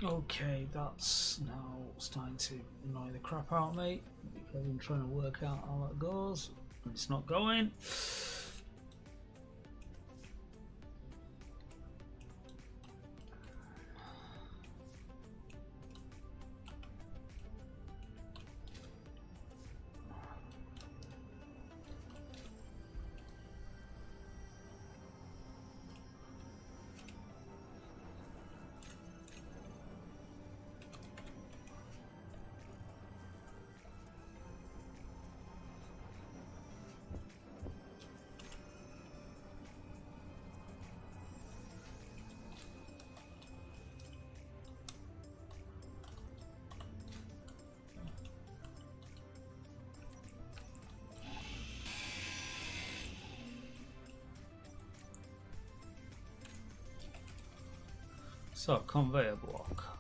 Okay, that's now starting to annoy the crap out of me because I'm trying to work out how that goes and it's not going. So, conveyor block.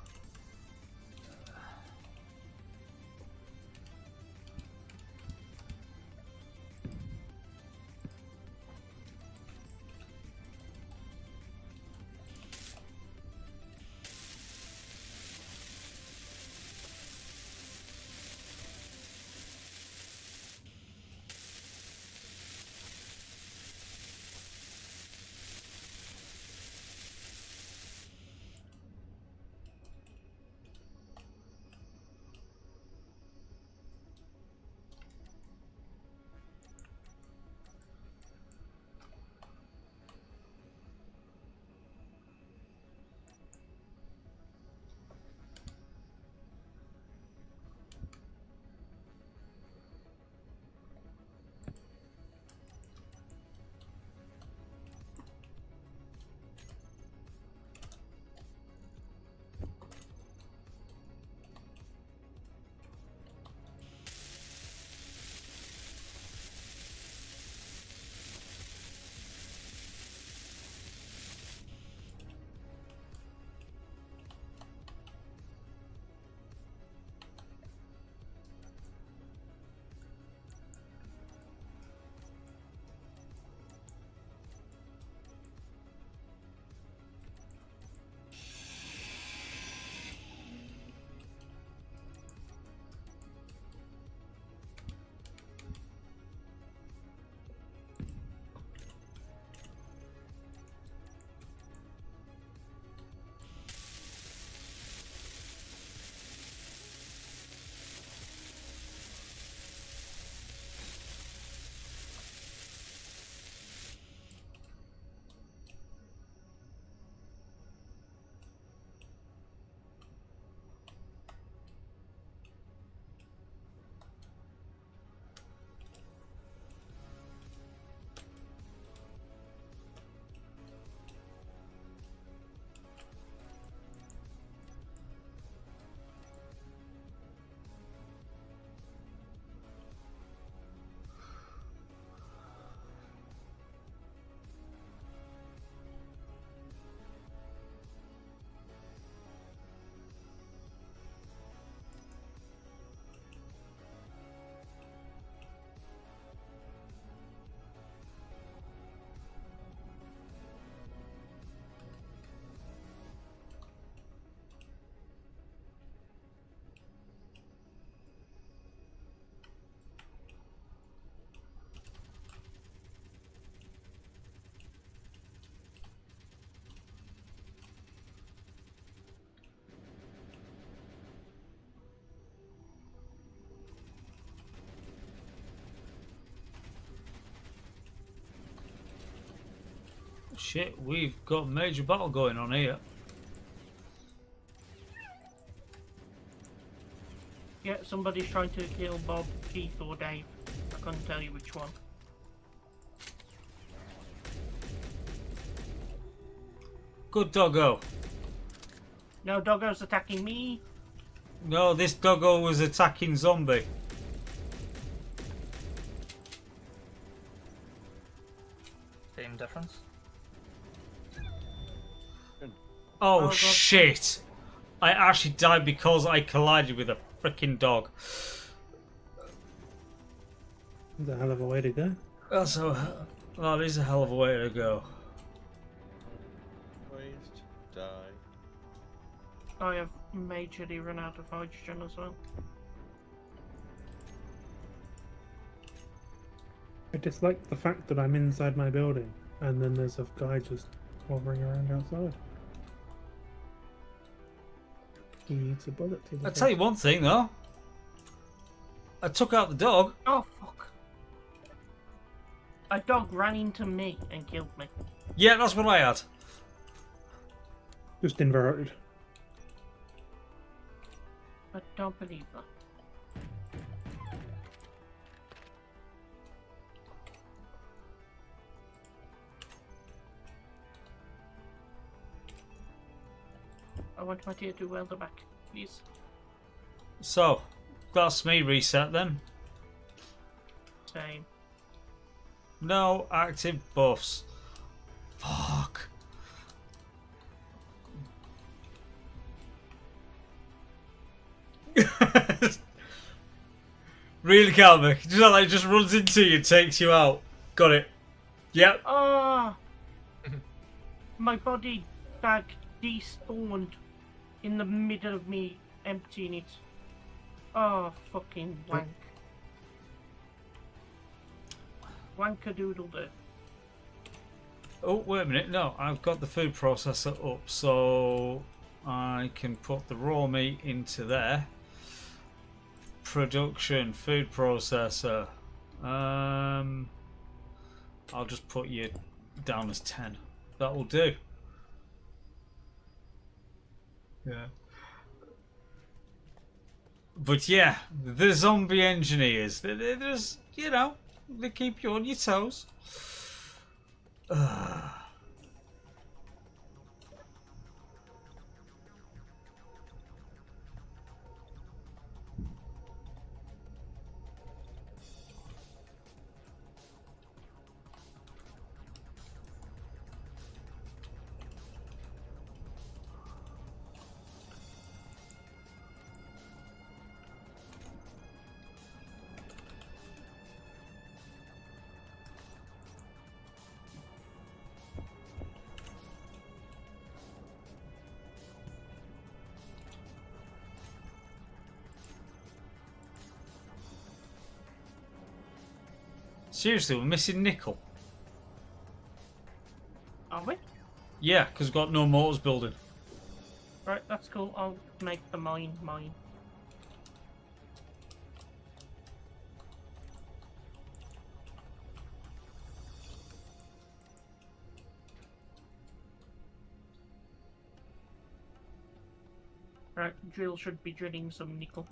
Shit, we've got a major battle going on here. Yeah, somebody's trying to kill Bob, Keith, or Dave. I couldn't tell you which one. Good doggo. No, Doggo's attacking me. No, this doggo was attacking zombie. Same difference. Oh, God. shit! I actually died because I collided with a freaking dog. That's a hell of a way to go. That is a hell of a way to go. Ways to die. I have majorly run out of hydrogen as well. I dislike the fact that I'm inside my building and then there's a guy just hovering around outside. He needs a bullet to the I'll tell you one thing though. I took out the dog. Oh, fuck. A dog ran into me and killed me. Yeah, that's what I had. Just inverted. I don't believe that. I want my tier 2 welder back, please. So, that's me reset then. Same. No active buffs. Fuck. Really, Calvin? Just like just runs into you, takes you out. Got it. Yep. Ah! My body bag despawned in the middle of me emptying it. Oh, fucking wank. Wankadoodle do. Oh, wait a minute. No, I've got the food processor up, so I can put the raw meat into there. Production, food processor. I'll just put you down as 10. That will do. Yeah. But yeah, the zombie engineers, they're just, you know, they keep you on your toes. Seriously, we're missing nickel. Are we? Yeah, because we've got no motors building. Right, that's cool. I'll make the mine mine. Right, drill should be drilling some nickel.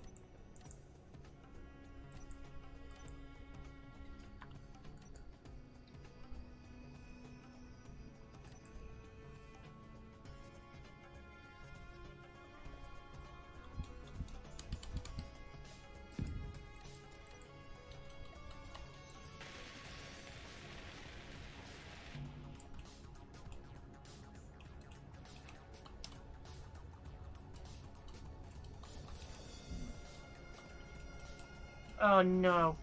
Oh no.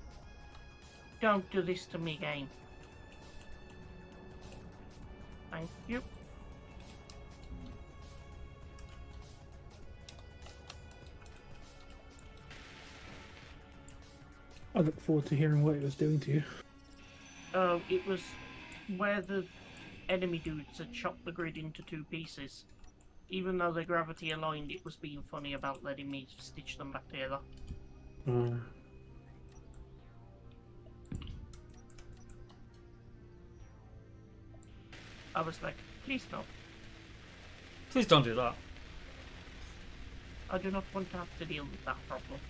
Don't do this to me, game. Thank you. I look forward to hearing what it was doing to you. Oh, it was where the enemy dudes had chopped the grid into 2 pieces. Even though they're gravity aligned, it was being funny about letting me stitch them back together. I was like, please no. Please don't do that. I do not want to have to deal with that problem.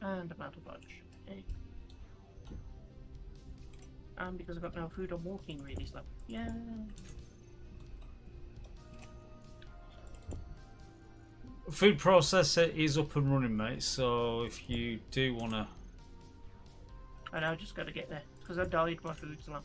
And I'm out of fudge. Okay. And because I've got no food, I'm walking really slow. Yeah. Food processor is up and running, mate. So if you do want to, I know, just gotta get there because I died my food's low.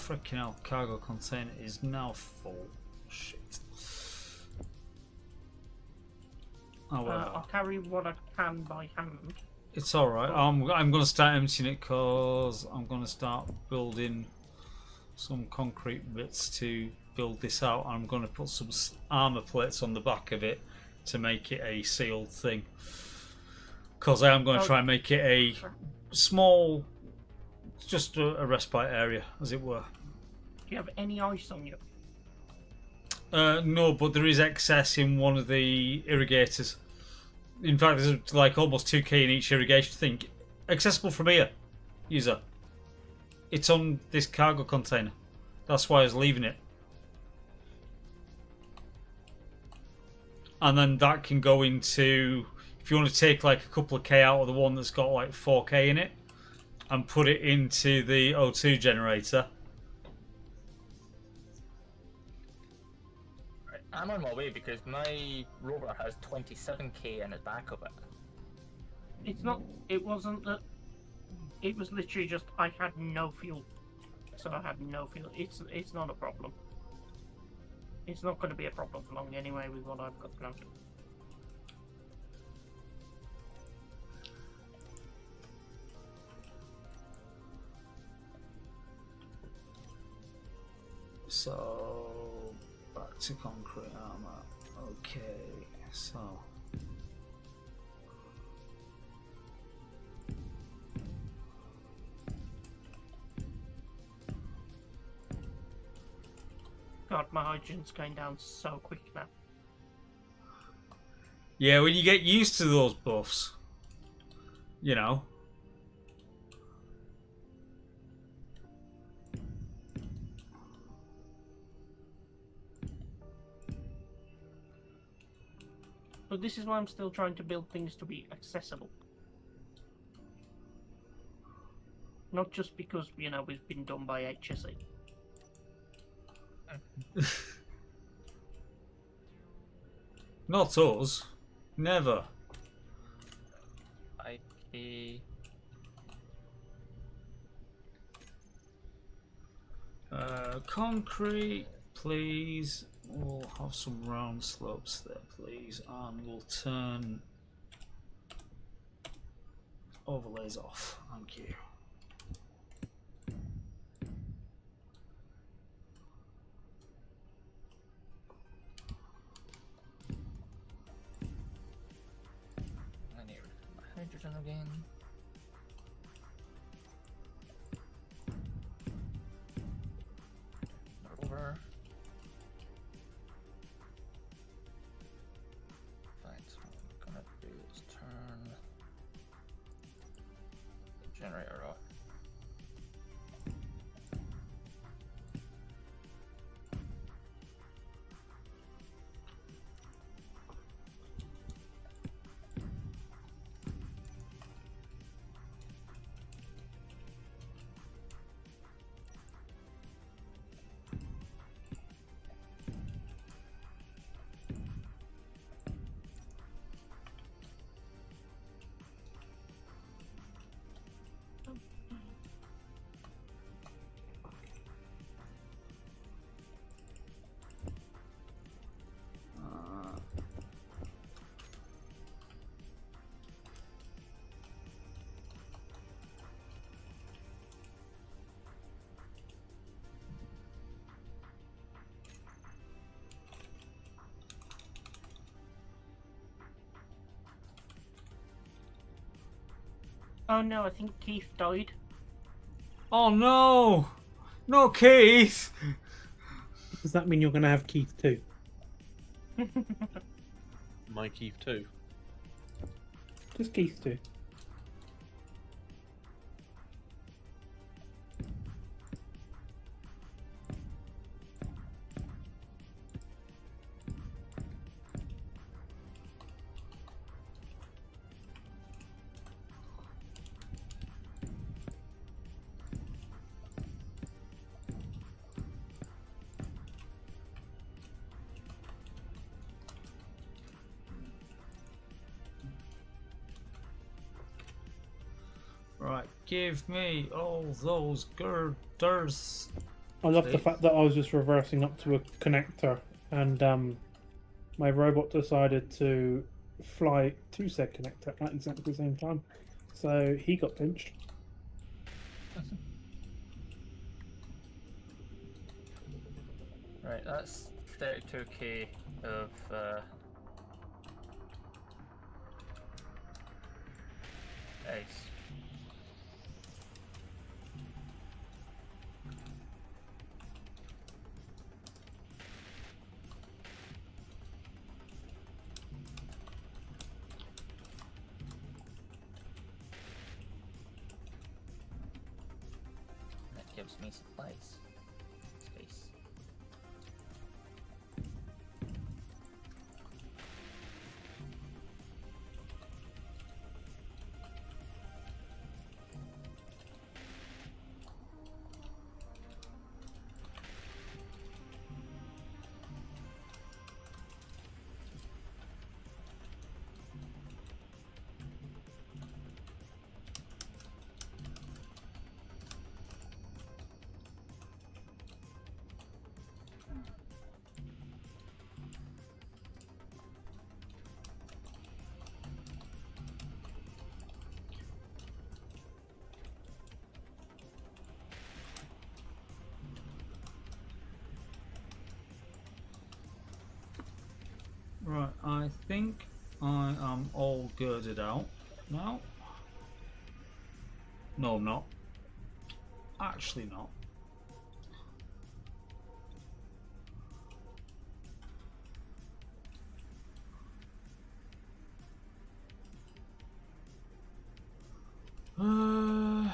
freaking hell, cargo container is now full. Shit. Oh well. I'll carry what I can by hand. It's alright. I'm going to start emptying it because I'm going to start building some concrete bits to build this out. I'm going to put some armor plates on the back of it to make it a sealed thing. Because I am going to try and make it a small, just a respite area, as it were. Do you have any ice on you? No, but there is excess in one of the irrigators. In fact, there's like almost 2k in each irrigation thing. Accessible from here, user. It's on this cargo container. That's why I was leaving it. And then that can go into, if you want to take like a couple of K out of the one that's got like 4k in it, and put it into the O2 generator. I'm on my way because my rover has 27k in the back of it. It's not. It wasn't that. It was literally just I had no fuel, so I had no fuel. It's not a problem. It's not going to be a problem for long anyway with what I've got planned. So back to concrete armor. Okay, so God, my hydrogen's going down so quick now. yeah, when you get used to those buffs, you know. But this is why I'm still trying to build things to be accessible. Not just because, you know, we've been done by HSE. Not us. Never. IP. Concrete, please. We'll have some round slopes there, please, and we'll turn overlays off. Thank you. I need hydrogen again. Rover. Generator off. Oh no, I think Keith died. Oh no! No, Keith! Does that mean you're going to have Keith too? My Keith too. Just Keith too. Right, give me all those girders. I love the See? fact that I was just reversing up to a connector, and my robot decided to fly to said connector at exactly the same time. So he got pinched. Right, that's 32k of ice. That gives me supplies. Space. Right, I think I am all girded out now. No, I'm not. Actually not. Uh...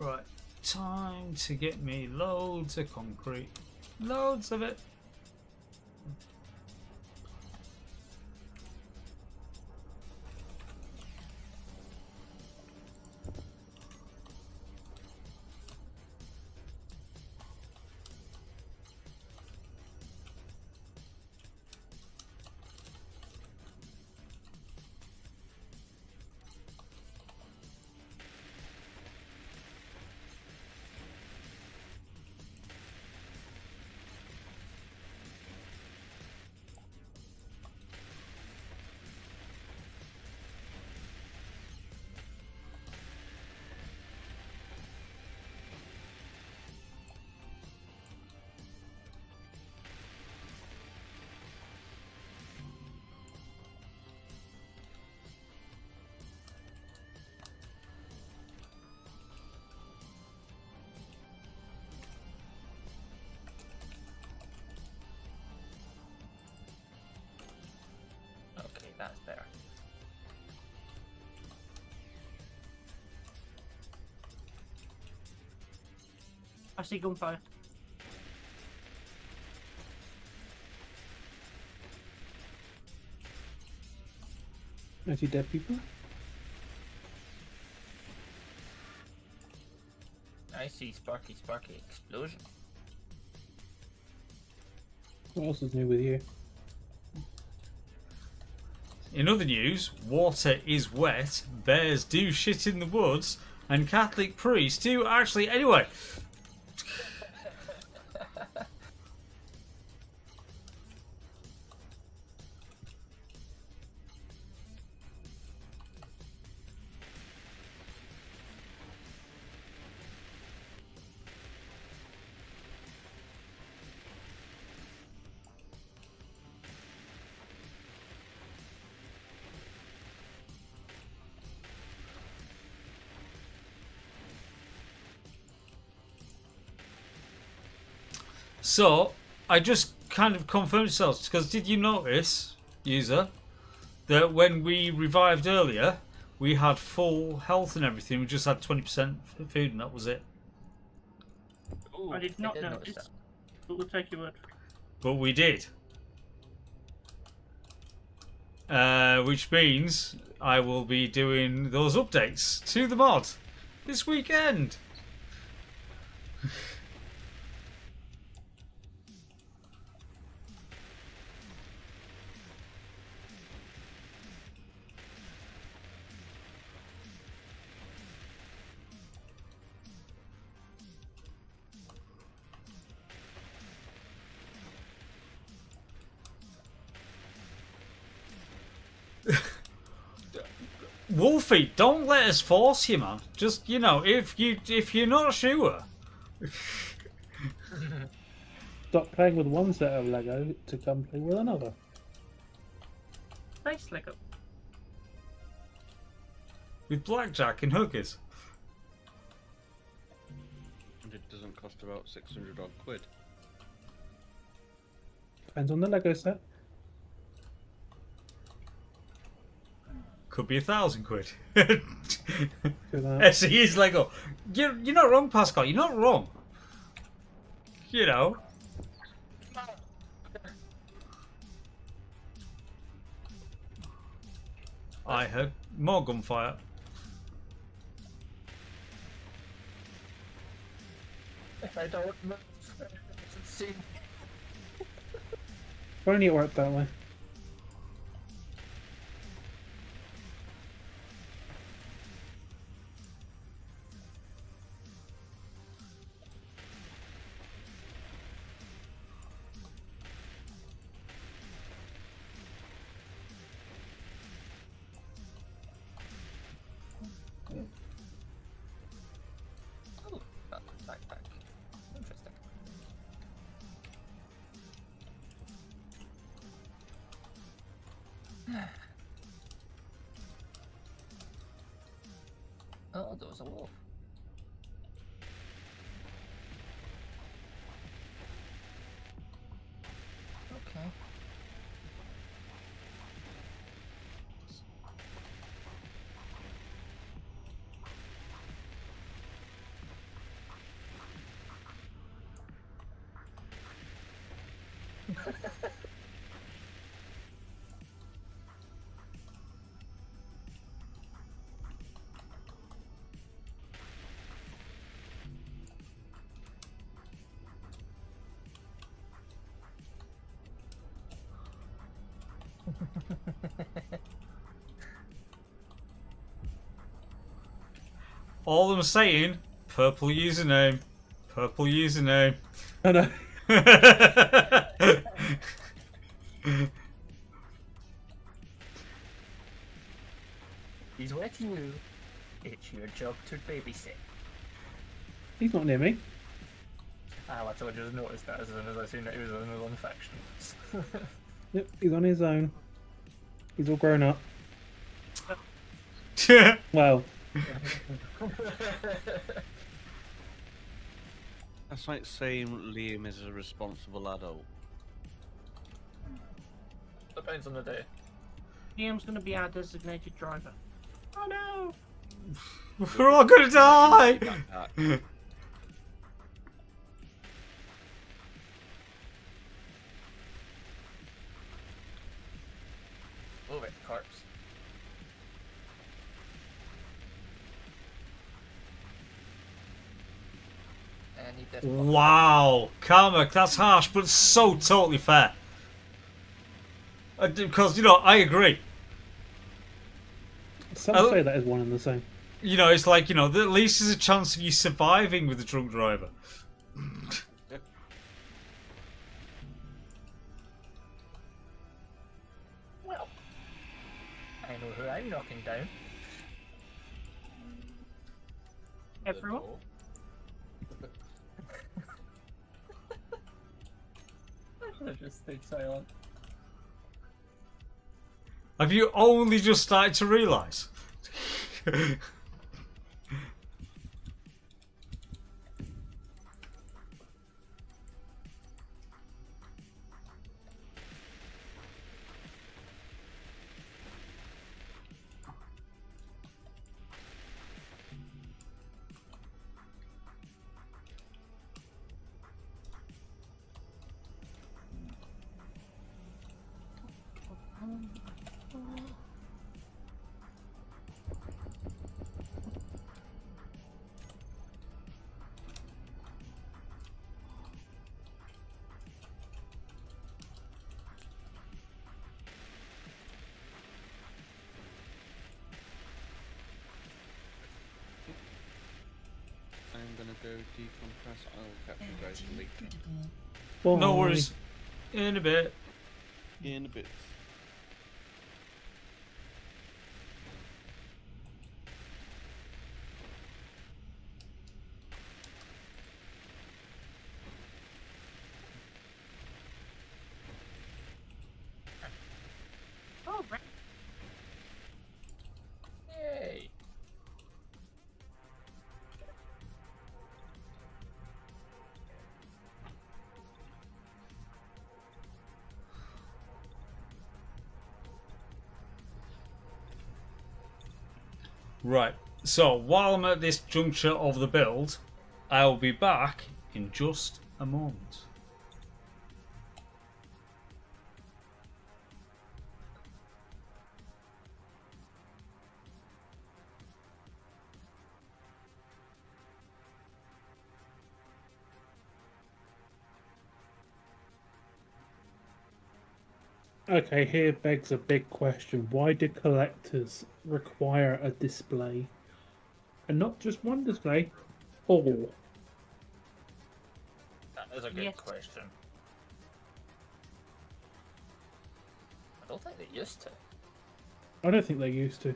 Right, time to get me loads of concrete. Loads of it. Okay, that's better. I see gunfire. I see dead people. I see sparky explosion. What else is new with you? In other news, water is wet, bears do shit in the woods, and Catholic priests do actually. Anyway. So I just kind of confirmed yourselves because did you notice, user, that when we revived earlier, we had full health and everything. We just had 20% food, and that was it. Ooh, I did not notice notice. that. But we'll take your word for it. But we did. Which means I will be doing those updates to the mod this weekend. Wolfie, don't let us force you, man. Just if you're not sure. Stop playing with one set of Lego to come play with another. Nice Lego. With blackjack and hookers. And it doesn't cost about 600 odd quid. Depends on the Lego set. Could be 1,000 quid. Do that. SE is Lego. You're not wrong, Pascal. You're not wrong. You know. I heard more gunfire. If I don't move, see. If only it worked that way. Oh, backpack. Interesting. Oh, there was a wolf. Okay. All I'm saying, purple username. Purple username. I know. He's with you. It's your job to babysit. He's not near me. I told you to notice that as soon as I seen that he was in another one faction. Yep, he's on his own. He's all grown up. Well, That's like saying Liam is a responsible adult. Depends on the day. Liam's going to be our designated driver. Oh no! We're all gonna die. Backpack. Move it, corpse. And he death block. Wow, Karma, that's harsh, but so totally fair. Because I agree. some Oh. say that is one and the same. It's like at least there's a chance of you surviving with a drunk driver. Well, I know who I'm knocking down. Everyone? I just stayed silent. Have you only just started to realise? decompress. I'll catch you guys Energy later. critical. No Bye. worries. In a bit. In a bit. Oh, right. Yay! Right. So while I'm at this juncture of the build, I'll be back in just a moment. Okay, here begs a big question. Why do collectors require a display? And not just one display, all. That is a good Yes. question. I don't think they used to. I don't think they used to.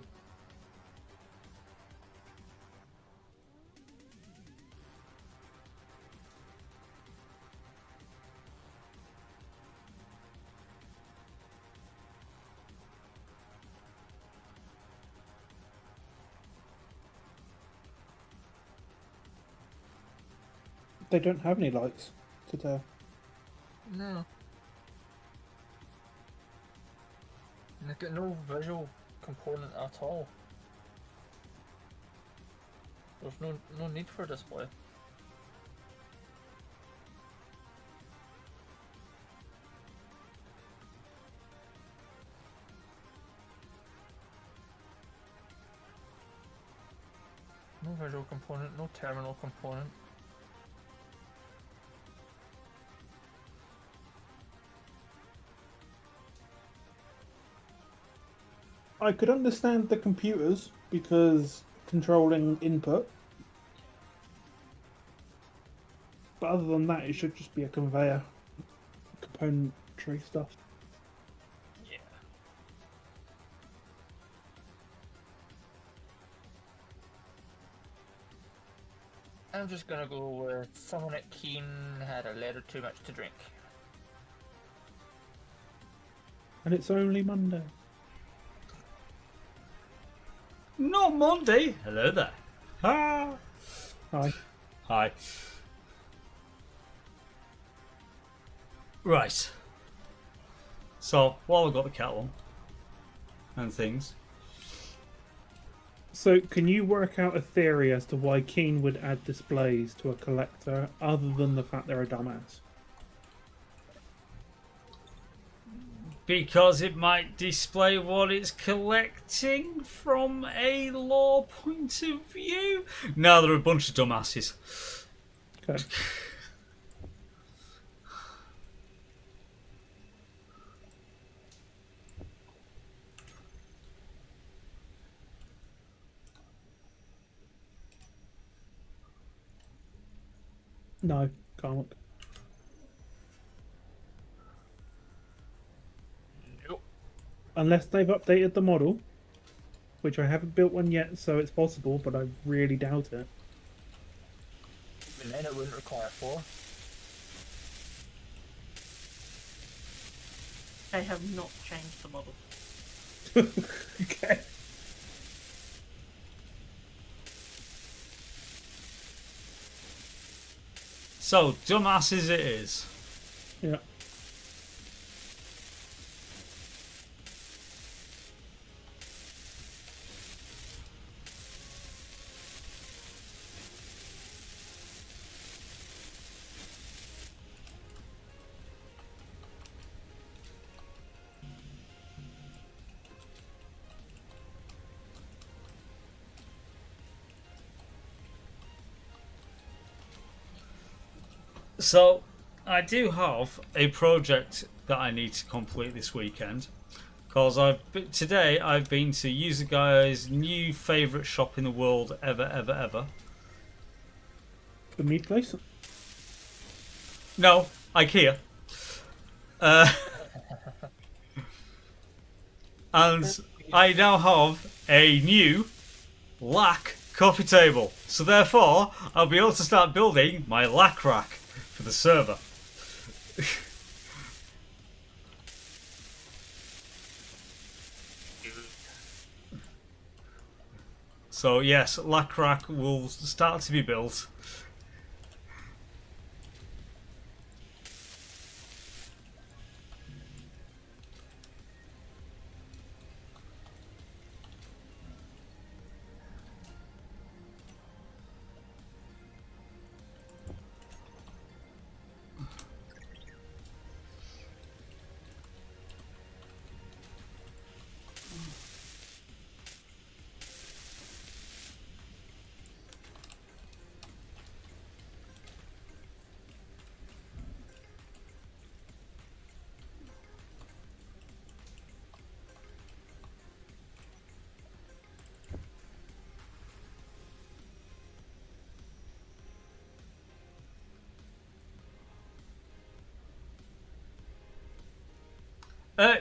They don't have any lights to tell. No. They've got no visual component at all. There's no need for a display. No visual component, no terminal component. I could understand the computers because controlling input. But other than that, it should just be a conveyor. Componentry stuff. Yeah. I'm just gonna go with someone at Keen had a little too much to drink. And it's only Monday. Not Monday. Hello there. Ah. Hi. Hi. Right. So while I've got the kettle on and things, So, can you work out a theory as to why Keen would add displays to a collector other than the fact they're a dumbass? because it might display what it's collecting from a lore point of view. No, they're a bunch of dumbasses. Okay. No, can't. Nope. Unless they've updated the model, which I haven't built one yet, so it's possible, but I really doubt it. Even then it wouldn't require 4. They have not changed the model. Okay. So dumbasses it is. Yeah. So I do have a project that I need to complete this weekend, because today I've been to User Guy's new favourite shop in the world ever. The meat place? No, IKEA. Uh, and I now have a new lac coffee table. So therefore, I'll be able to start building my lac rack for the server. So yes, lac rack will start to be built.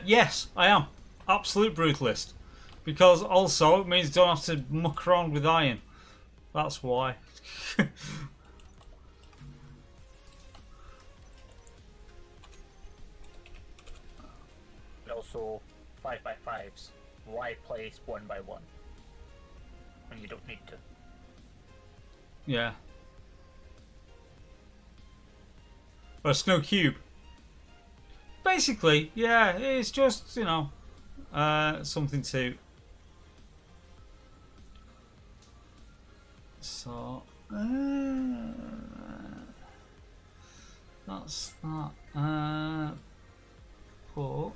Yes, I am. Absolute brutalist. Because also it means don't have to muck around with iron. That's why. Also, 5x5s. Why place 1x1 when you don't need to? Yeah. Or a snow cube. Basically, yeah, it's just, you know, something to... So... that's that. Put...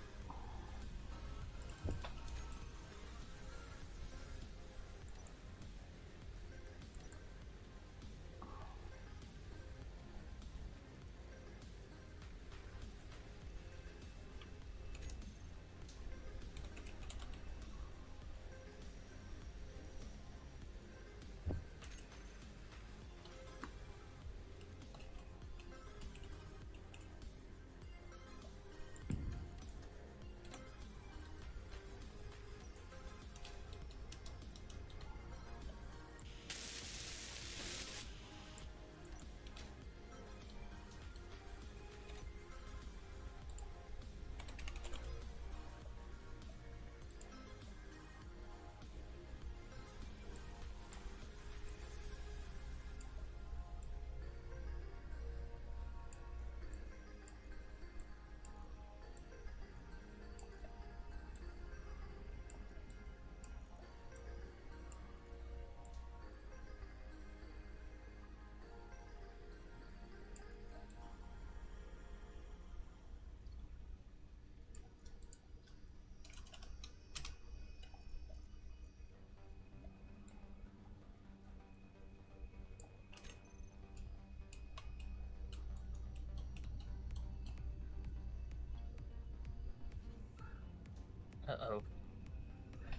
Uh-oh.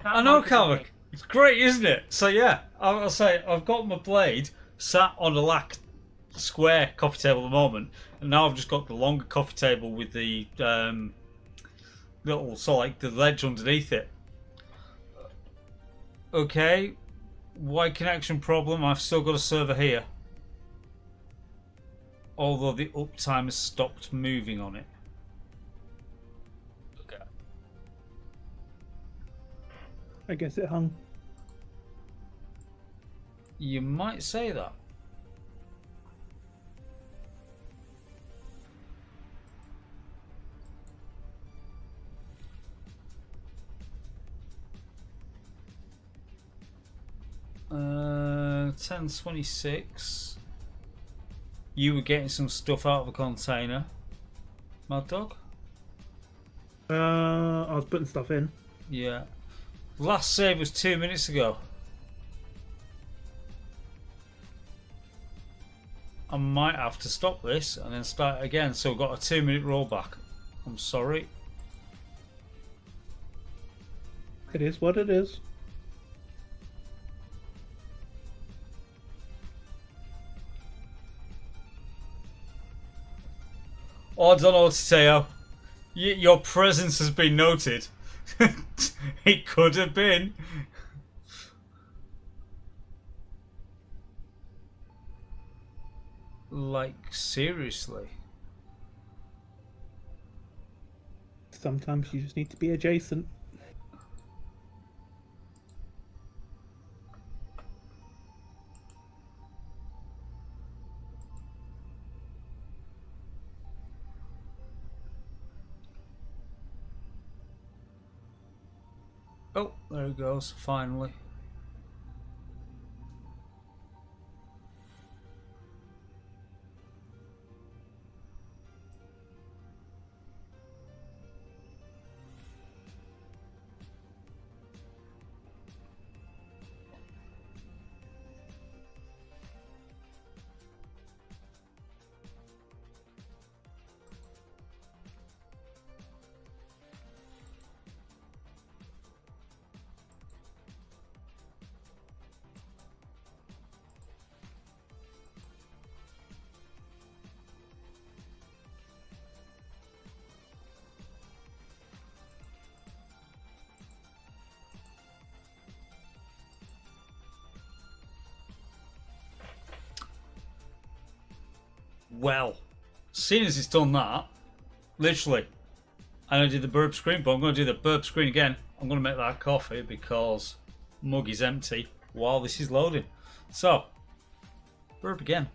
I know, Calvin. It's great, isn't it? So yeah, I'll say I've got my blade sat on a lac square coffee table at the moment, and now I've just got the longer coffee table with the little, so like the ledge underneath it. Okay, wide connection problem. I've still got a server here, although the uptime has stopped moving on it. Okay. I guess it hung. You might say that. Uh, 10:26. You were getting some stuff out of a container, Mad Dog. I was putting stuff in. Yeah. Last save was 2 minutes ago. I might have to stop this and then start again. So we've got a 2-minute rollback. I'm sorry. It is what it is. Oh, I don't know what to say. Your presence has been noted. It could have been. Like, seriously. Sometimes you just need to be adjacent. Oh, there he goes, finally. Well, seeing as it's done that, literally, and I did the burp screen, but I'm going to do the burp screen again. I'm going to make that coffee because mug is empty while this is loading. So, burp again.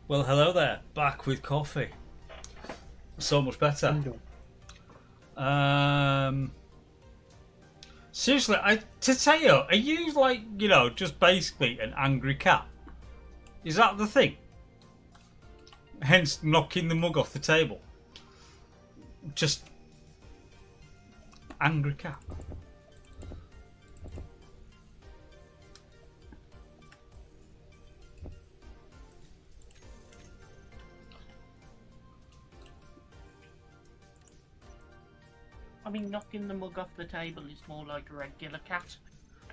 Well, hello there. Back with coffee. So much better. Seriously, Tateo, are you like, just basically an angry cat? Is that the thing? Hence knocking the mug off the table. Just angry cat. I mean, knocking the mug off the table is more like a regular cat.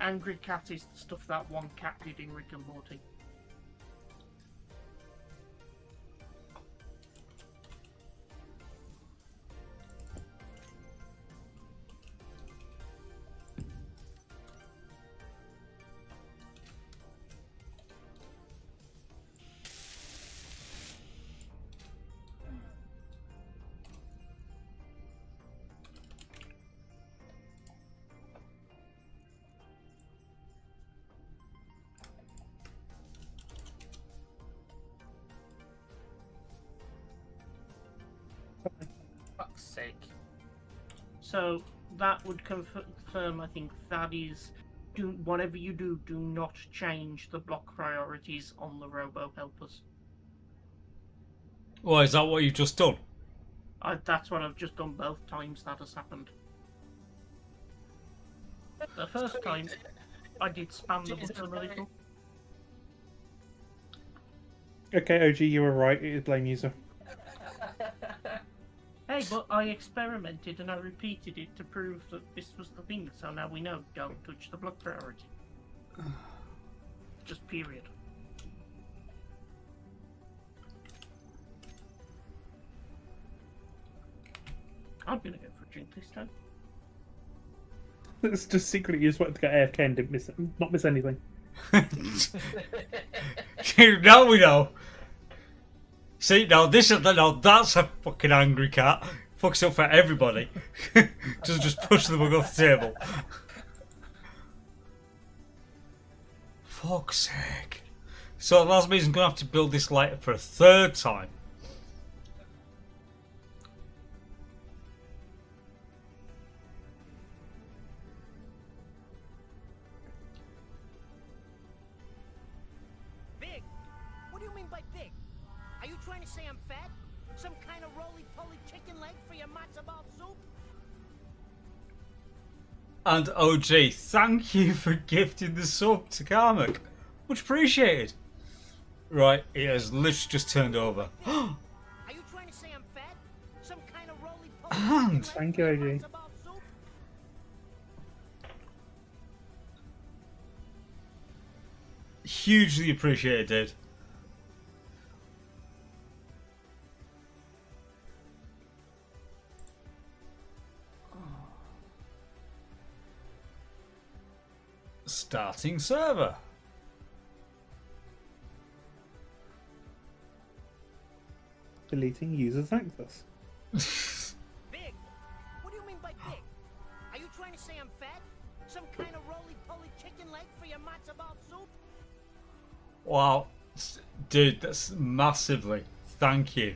Angry cat is the stuff that one cat did in Rick and Morty. Fuck's sake. So that would confirm, I think, that is, whatever you do not change the block priorities on the robo helpers. Well, is that what you've just done? That's what I've just done both times that has happened. The first time, I did spam the button a little. Okay, OG, you were right. It is blame user. Hey, but I experimented and I repeated it to prove that this was the thing, so now we know, don't touch the block priority. Just period. I'm gonna go for a drink this time. It's just secretly you just wanted to get AFK and didn't not miss anything. Now we know. See, now that's a fucking angry cat. Fucks up for everybody. Just push the bug off the table. Fuck's sake. So that means I'm gonna have to build this lighter for a third time. Big? What do you mean by big? Are you trying to say I'm fat? Some kind of roly-poly chicken leg for your matzo ball soup? And OG, thank you for gifting the sub to Karmak. Much appreciated. Right, it has literally just turned over. Are you trying to say I'm fat? Some kind of roly-poly And Thank you, OG. matzo ball soup? hugely appreciated. Starting server. Deleting user's access. Big? What do you mean by big? Are you trying to say I'm fat? Some kind of roly-poly chicken leg for your matzo ball soup? Wow. Dude, that's massively. Thank you.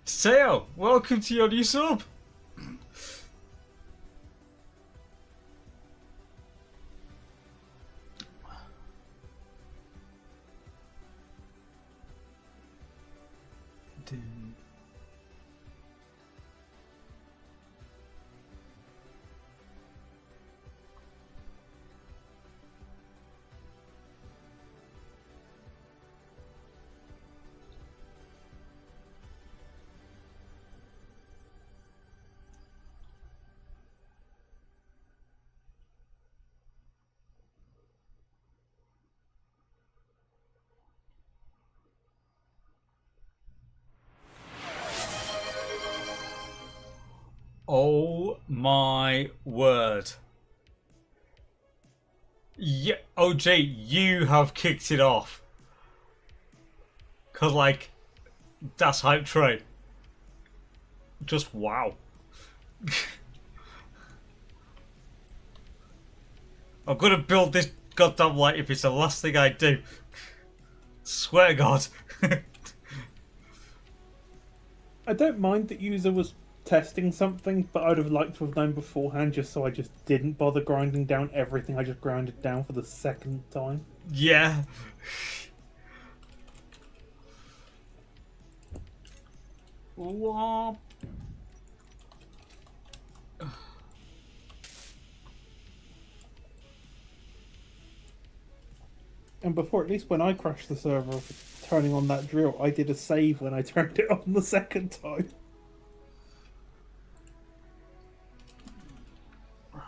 Teo, welcome to your new sub. Oh my word. Yeah, OJ, you have kicked it off. Cause like, that's hype train. Just wow. I'm gonna build this goddamn light if it's the last thing I do. Swear to God. I don't mind that user was testing something, but I'd have liked to have known beforehand just so I just didn't bother grinding down everything I just grounded down for the second time. Yeah. Womp. And before, at least when I crashed the server for turning on that drill, I did a save when I turned it on the second time.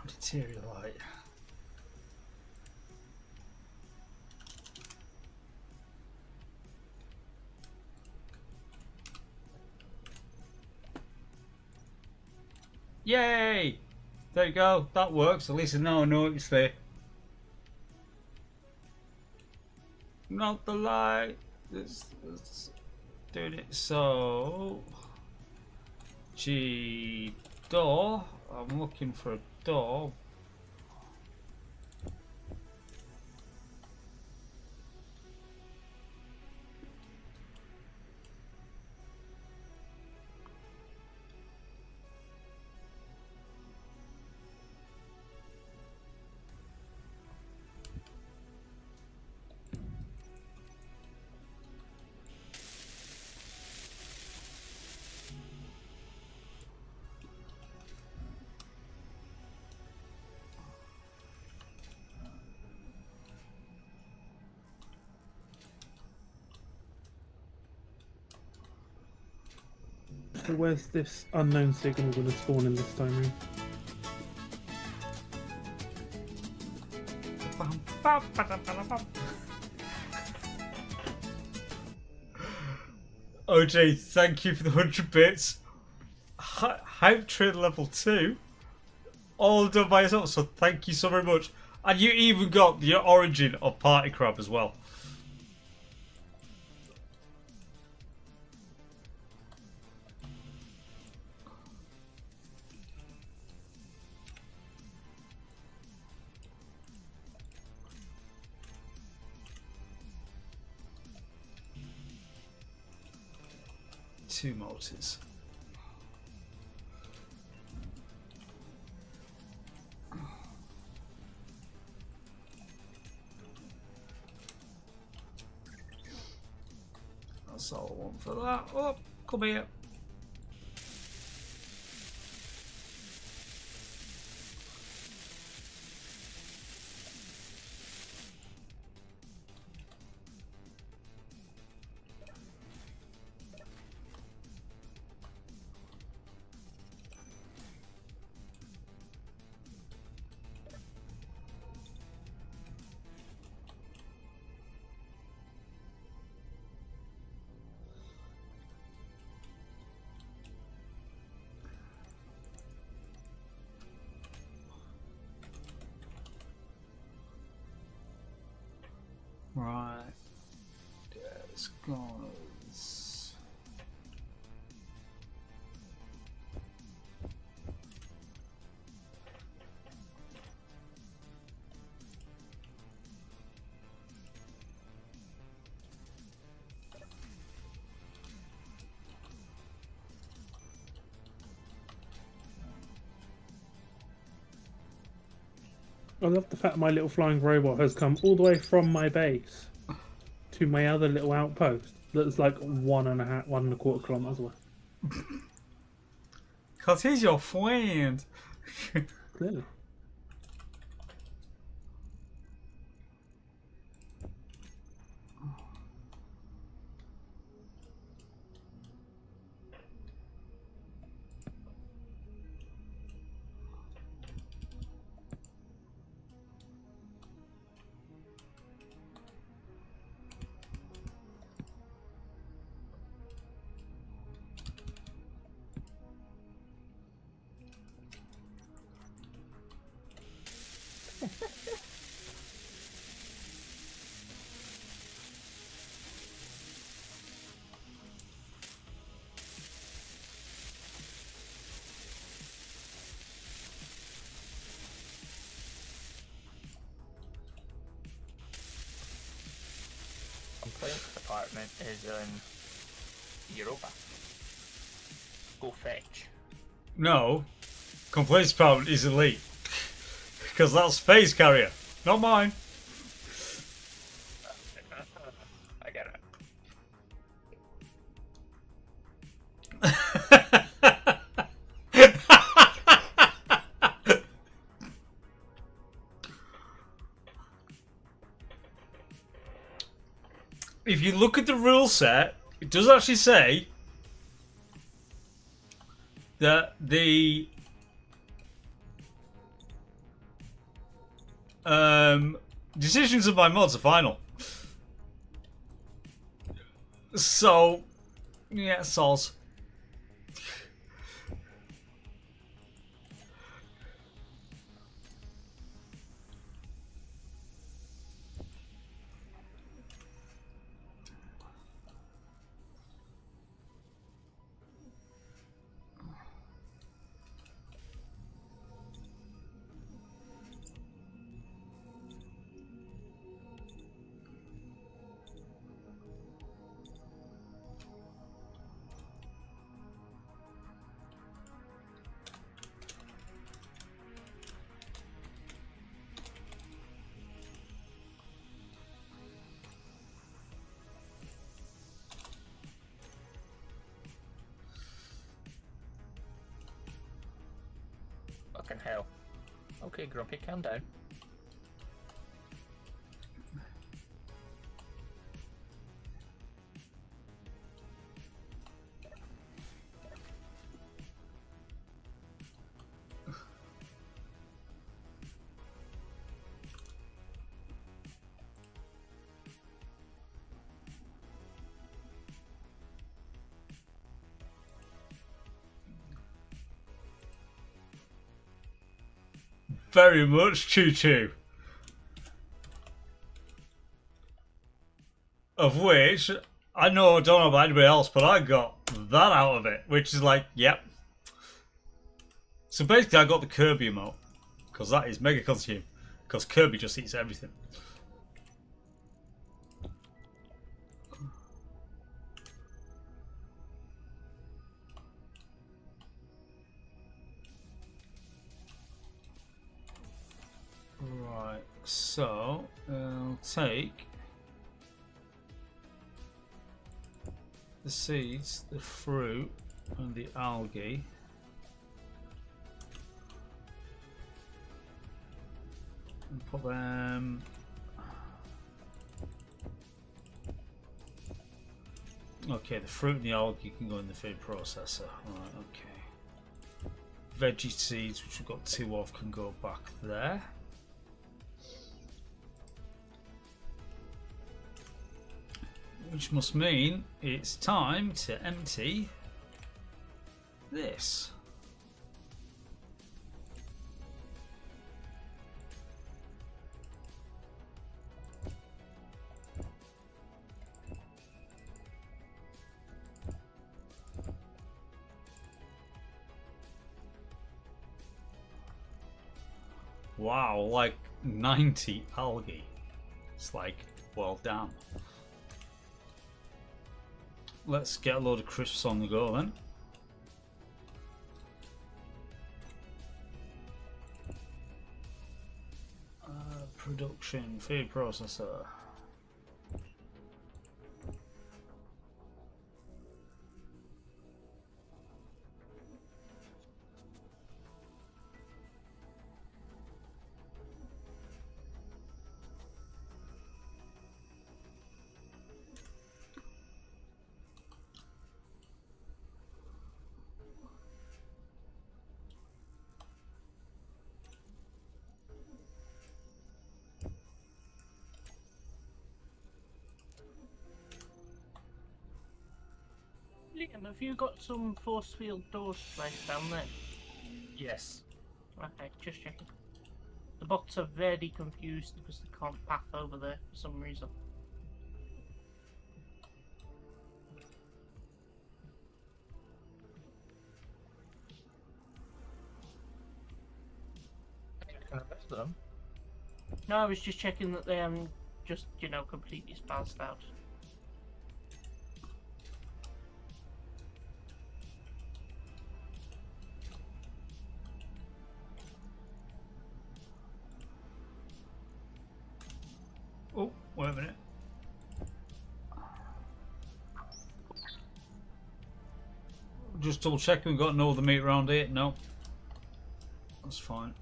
Materialite. Yay! There you go. That works. At least I know it's there. Not the light. It's doing it so. G door. I'm looking for a door. So where's this unknown signal going to spawn in this time round? OJ, thank you for the 100 bits. Hype train level 2. All done by yourself, so thank you so very much. And you even got the origin of Party Crab as well. Two motors. That's all I want for that. Oh, come here. Right. There's goes. I love the fact my little flying robot has come all the way from my base to my other little outpost that's like 1.25 kilometers away. Cause he's your friend. Clearly. Complaints department is in Europa. Go fetch. No. Complaints department is elite. Because that's Space Carrier, not mine. I get it. If you look at the rule set, it does actually say that the decisions of my mods are final. So, yeah, soz. Fucking hell. Okay, Grumpy, calm down. very much, Choo Choo. Of which, I don't know about anybody else, but I got that out of it, which is like, yep. So basically I got the Kirby emote, because that is mega consume, because Kirby just eats everything. Right, so I'll take the seeds, the fruit, and the algae. And put them. Okay, the fruit and the algae can go in the food processor. Right, okay. Veggie seeds, which we've got 2 of, can go back there. Which must mean it's time to empty this. Wow, like 90 algae. It's like, well damn. Let's get a load of crisps on the go then. Production, food processor. Liam, have you got some force field doors placed down there? Yes. Okay, just checking. The bots are very confused because they can't path over there for some reason. Can I rest them? No, I was just checking that they haven't just, completely spazzed out. Oh, wait a minute. Just double checking we've got no other meat around here. No. That's fine.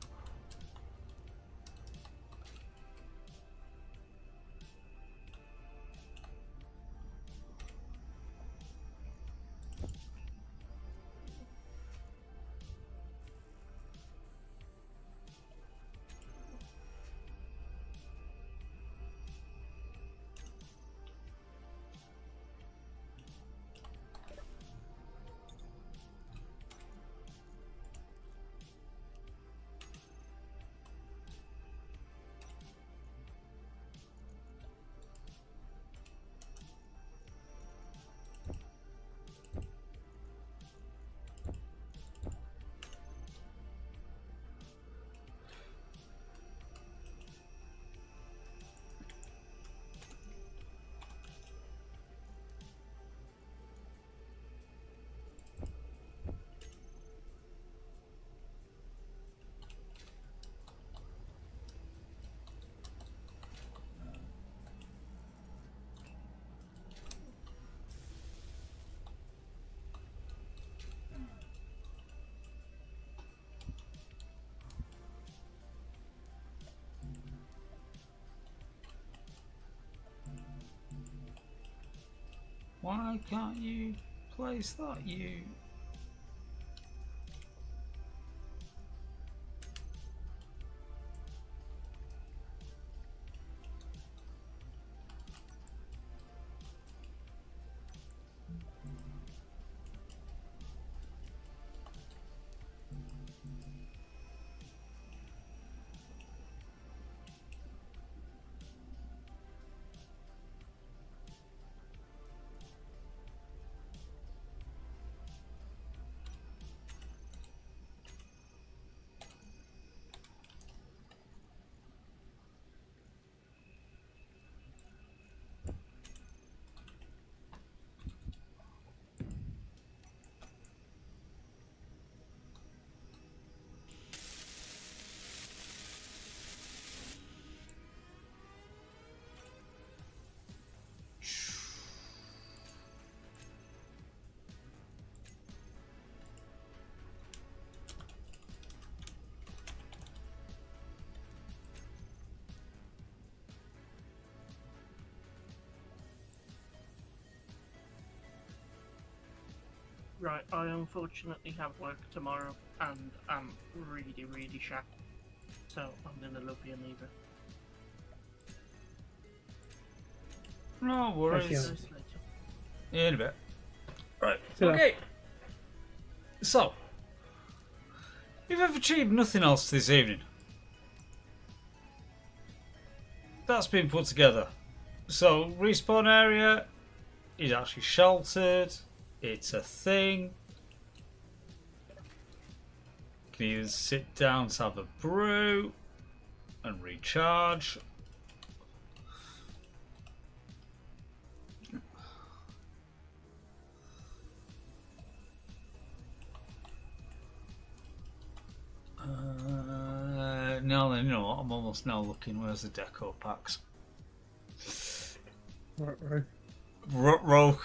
Why can't you place that, you? Right, I unfortunately have work tomorrow, and I'm really, really shattered. So I'm gonna love you and leave it. No worries. Yeah. See you later. Yeah, in a bit. Right. So- Okay. So, if I've achieved nothing else this evening, that's been put together. So, respawn area is actually sheltered. It's a thing. You can either sit down to have a brew and recharge. No, then, you know what? I'm almost now looking. Where's the deco packs? Right. Row.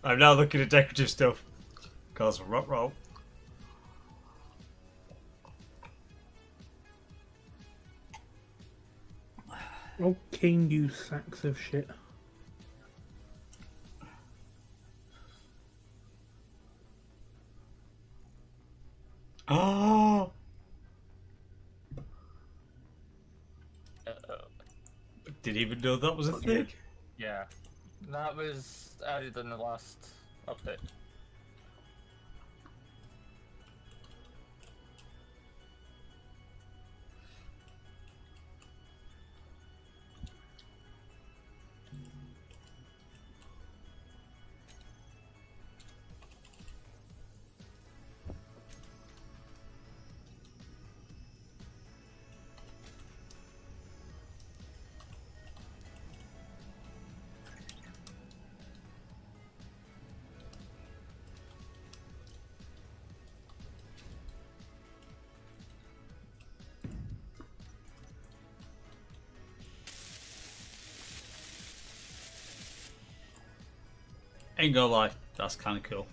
I'm now looking at decorative stuff. Cause row. Oh, King, you sacks of shit. Oh! Didn't even know that was a thing. Yeah, that was added in the last update. Ain't gonna lie, that's kind of cool.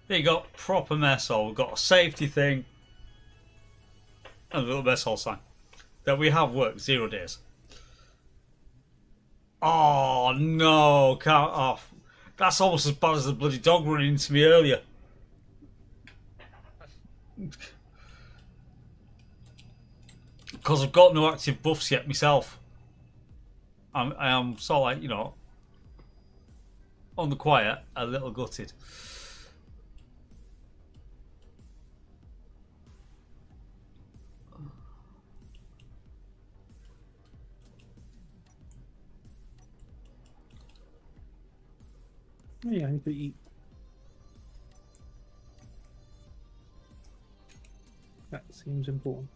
There you go, proper mess hall. We've got a safety thing and a little mess hall sign that we have worked 0 days. Oh no, can't off. That's almost as bad as the bloody dog running into me earlier. Because I've got no active buffs yet myself. I am so like, you know, on the quiet, a little gutted. Yeah, I need to eat. That seems important.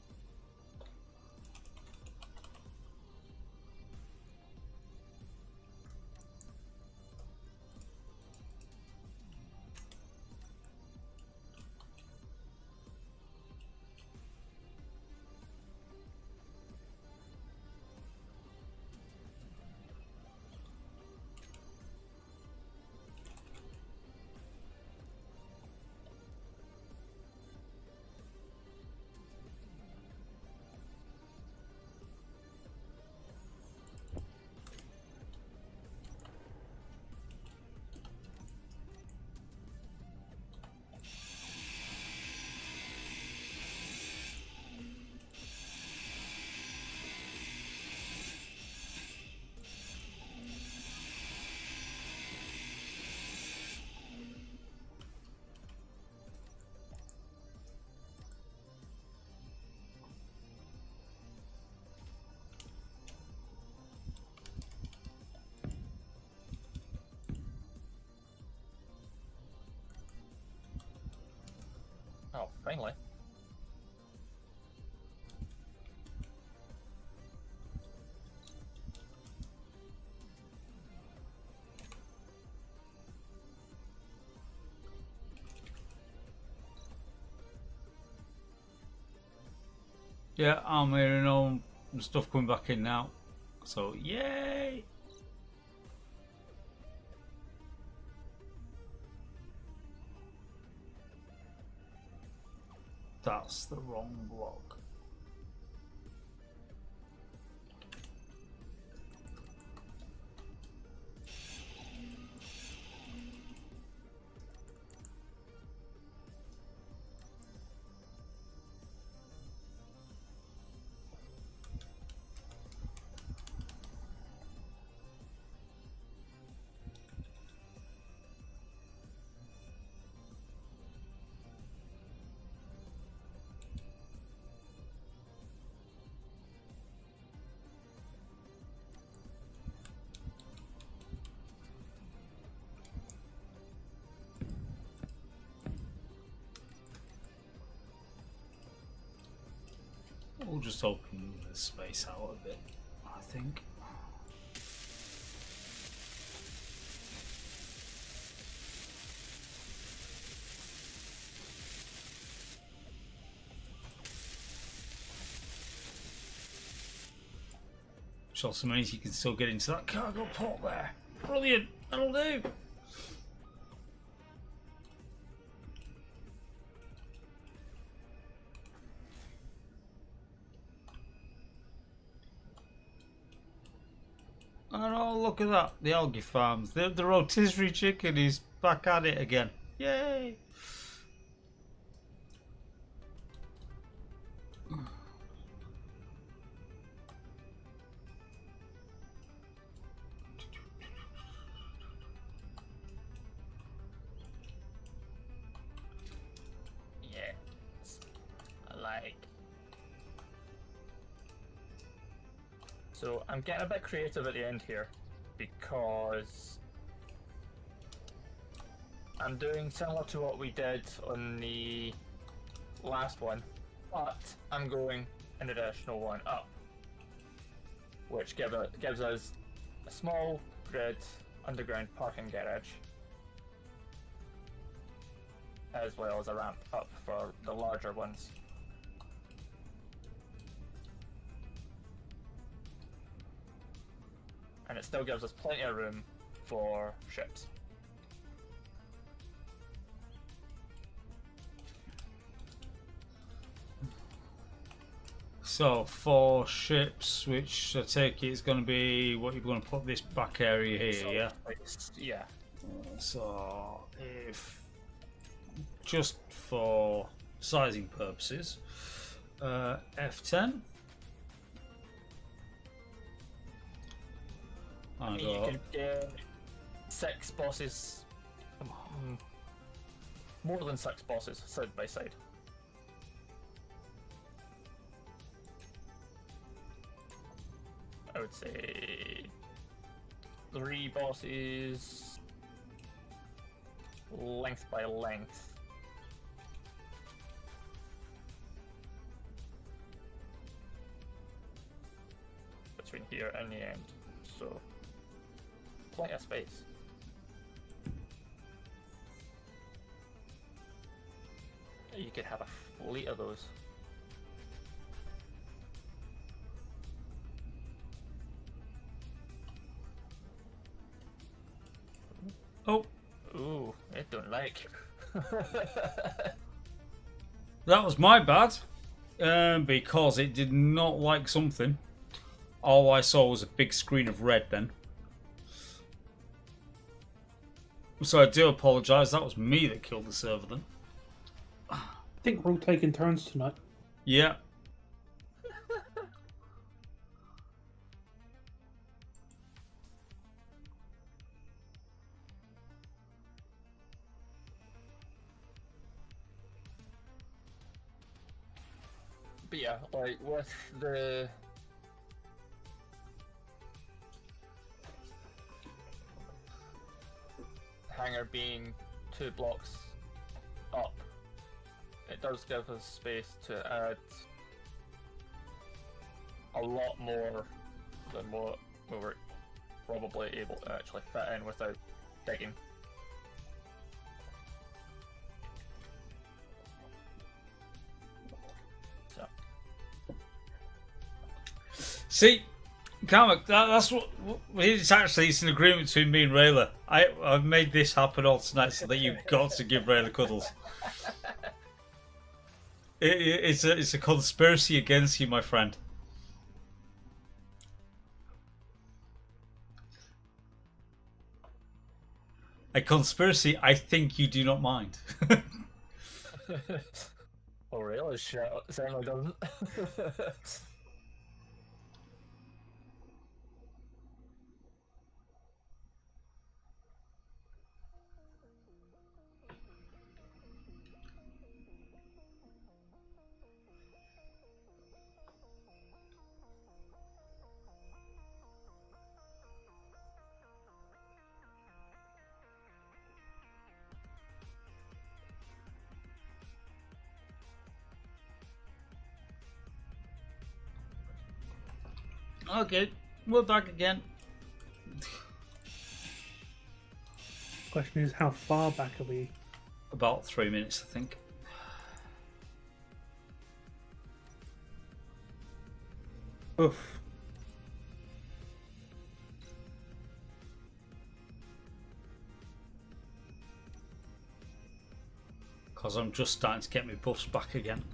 Oh, finally. Yeah, I'm hearing all the stuff coming back in now. So, yay! That's the wrong block. We'll just open the space out a bit, I think. Which also means you can still get into that cargo port there. Brilliant! That'll do! And oh, look at that, the algae farms. The rotisserie chicken is back at it again. Yay! Yes. I like. So I'm getting a bit creative at the end here because I'm doing similar to what we did on the last one, but I'm going an additional one up, which gives us a small grid underground parking garage, as well as a ramp up for the larger ones. And it still gives us plenty of room for ships. So, 4 ships, which I take it is going to be what you're going to put this back area here, So, yeah? Yeah. So, if just for sizing purposes, F10. I mean, you could get 6 bosses, more than 6 bosses side by side. I would say 3 bosses, length by length. Between here and the end, so plenty of space. You could have a fleet of those. Oh, Ooh, I don't like. that was my bad. Because it did not like something. All I saw was a big screen of red then. So I do apologise, that was me that killed the server then. I think we're all taking turns tonight. Yeah. But yeah, like with the hangar being 2 blocks up, it it does give us space to add a lot more than what we were probably able to actually fit in without digging. So. See, Carmack, that's what it's an agreement between me and Rayla. I've made this happen all tonight so that you've got to give Rayla cuddles. It's a conspiracy against you, my friend. A conspiracy I think you do not mind. Oh really? Shit, certainly doesn't. Okay, we're back again. Question is, how far back are we? About 3 minutes, I think. Oof. Because I'm just starting to get my buffs back again.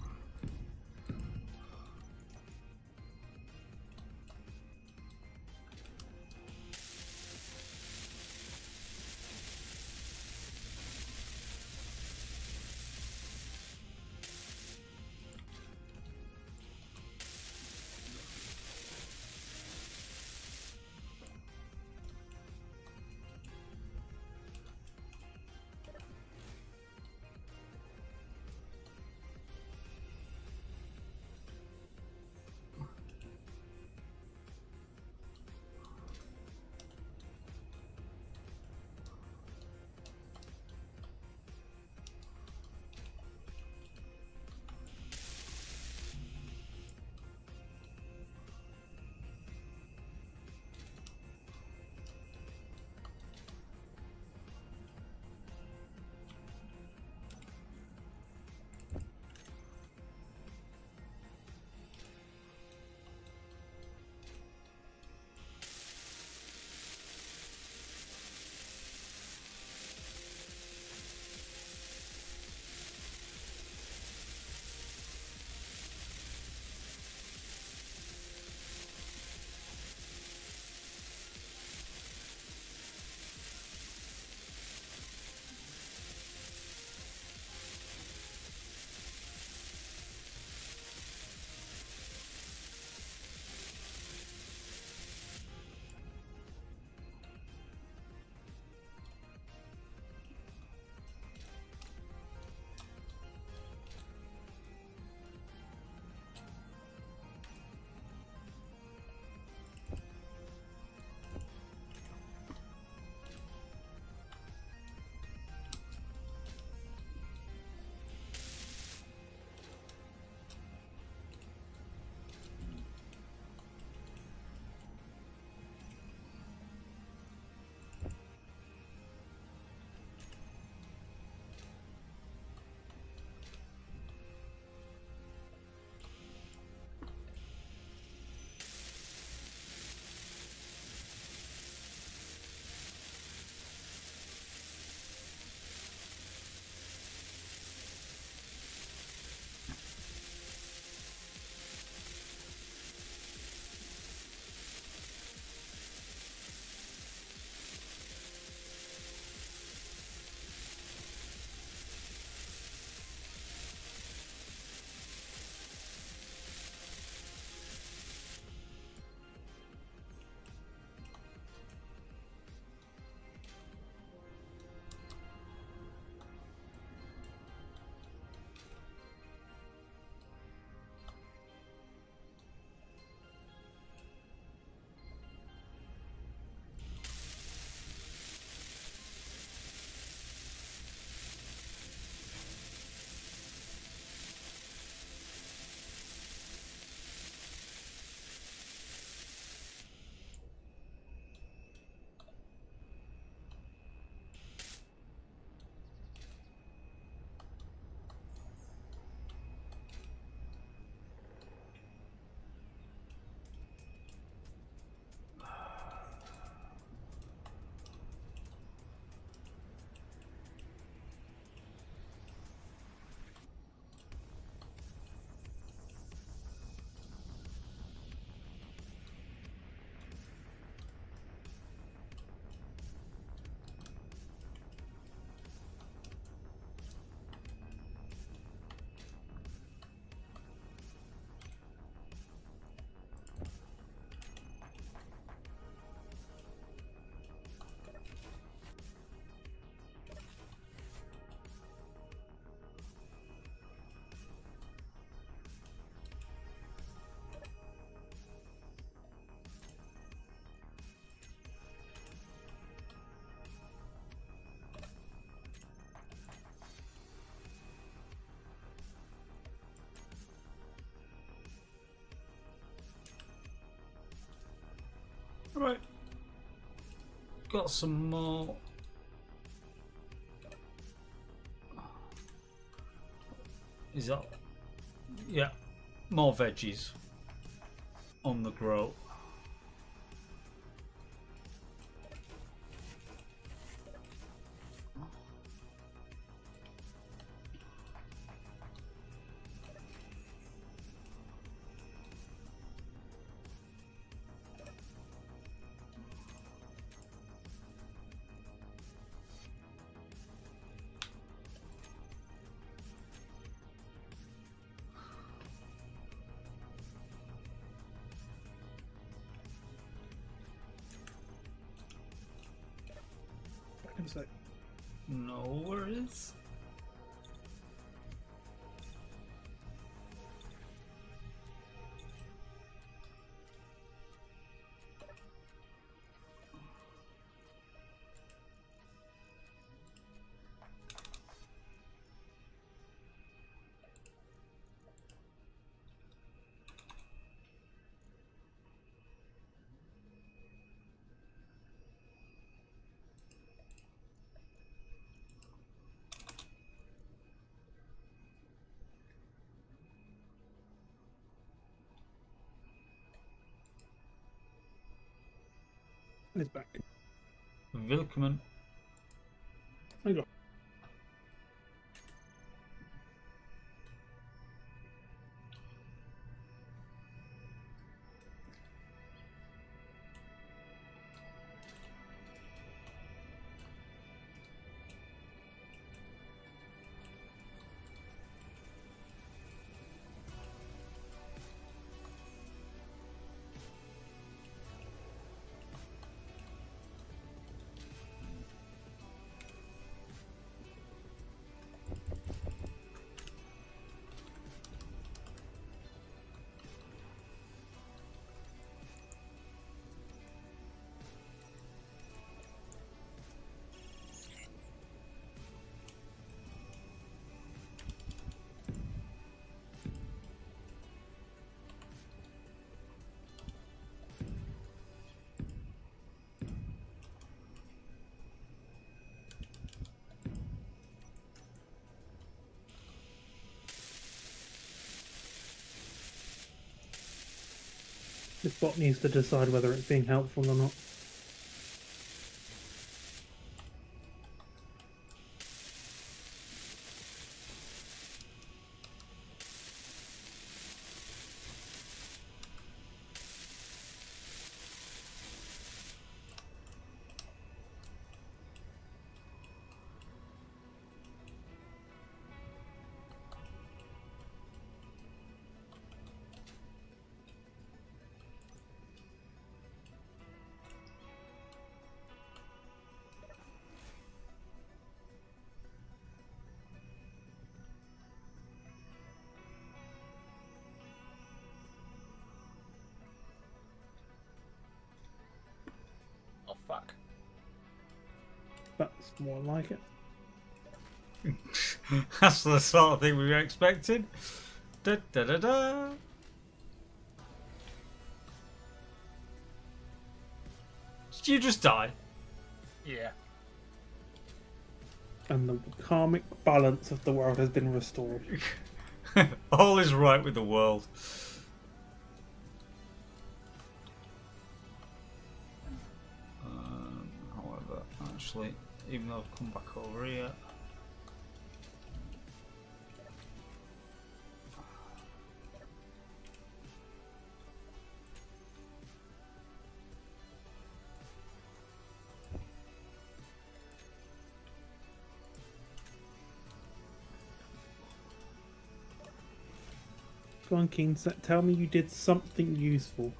Right. Got some more. Is that? Yeah. More veggies on the grill. Back in a sec. No worries. It's back. Willkommen. There you go. This bot needs to decide whether it's being helpful or not. Oh fuck. That's more like it. That's the sort of thing we were expecting. Da da da da. Did you just die? Yeah. And the karmic balance of the world has been restored. All is right with the world. However, actually, even though I've come back over here. Go on, Keen, tell me you did something useful.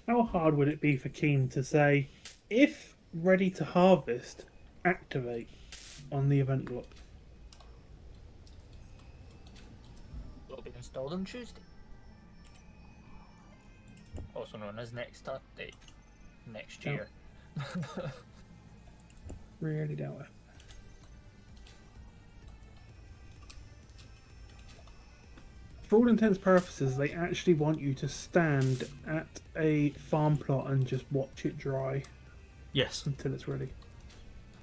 How hard would it be for Keen to say, if ready to harvest, activate on the event block? Will be installed on Tuesday. Also known as next update. Next Yeah. year. Really doubt it. For all intents and purposes, they actually want you to stand at a farm plot and just watch it dry Yes. until it's ready,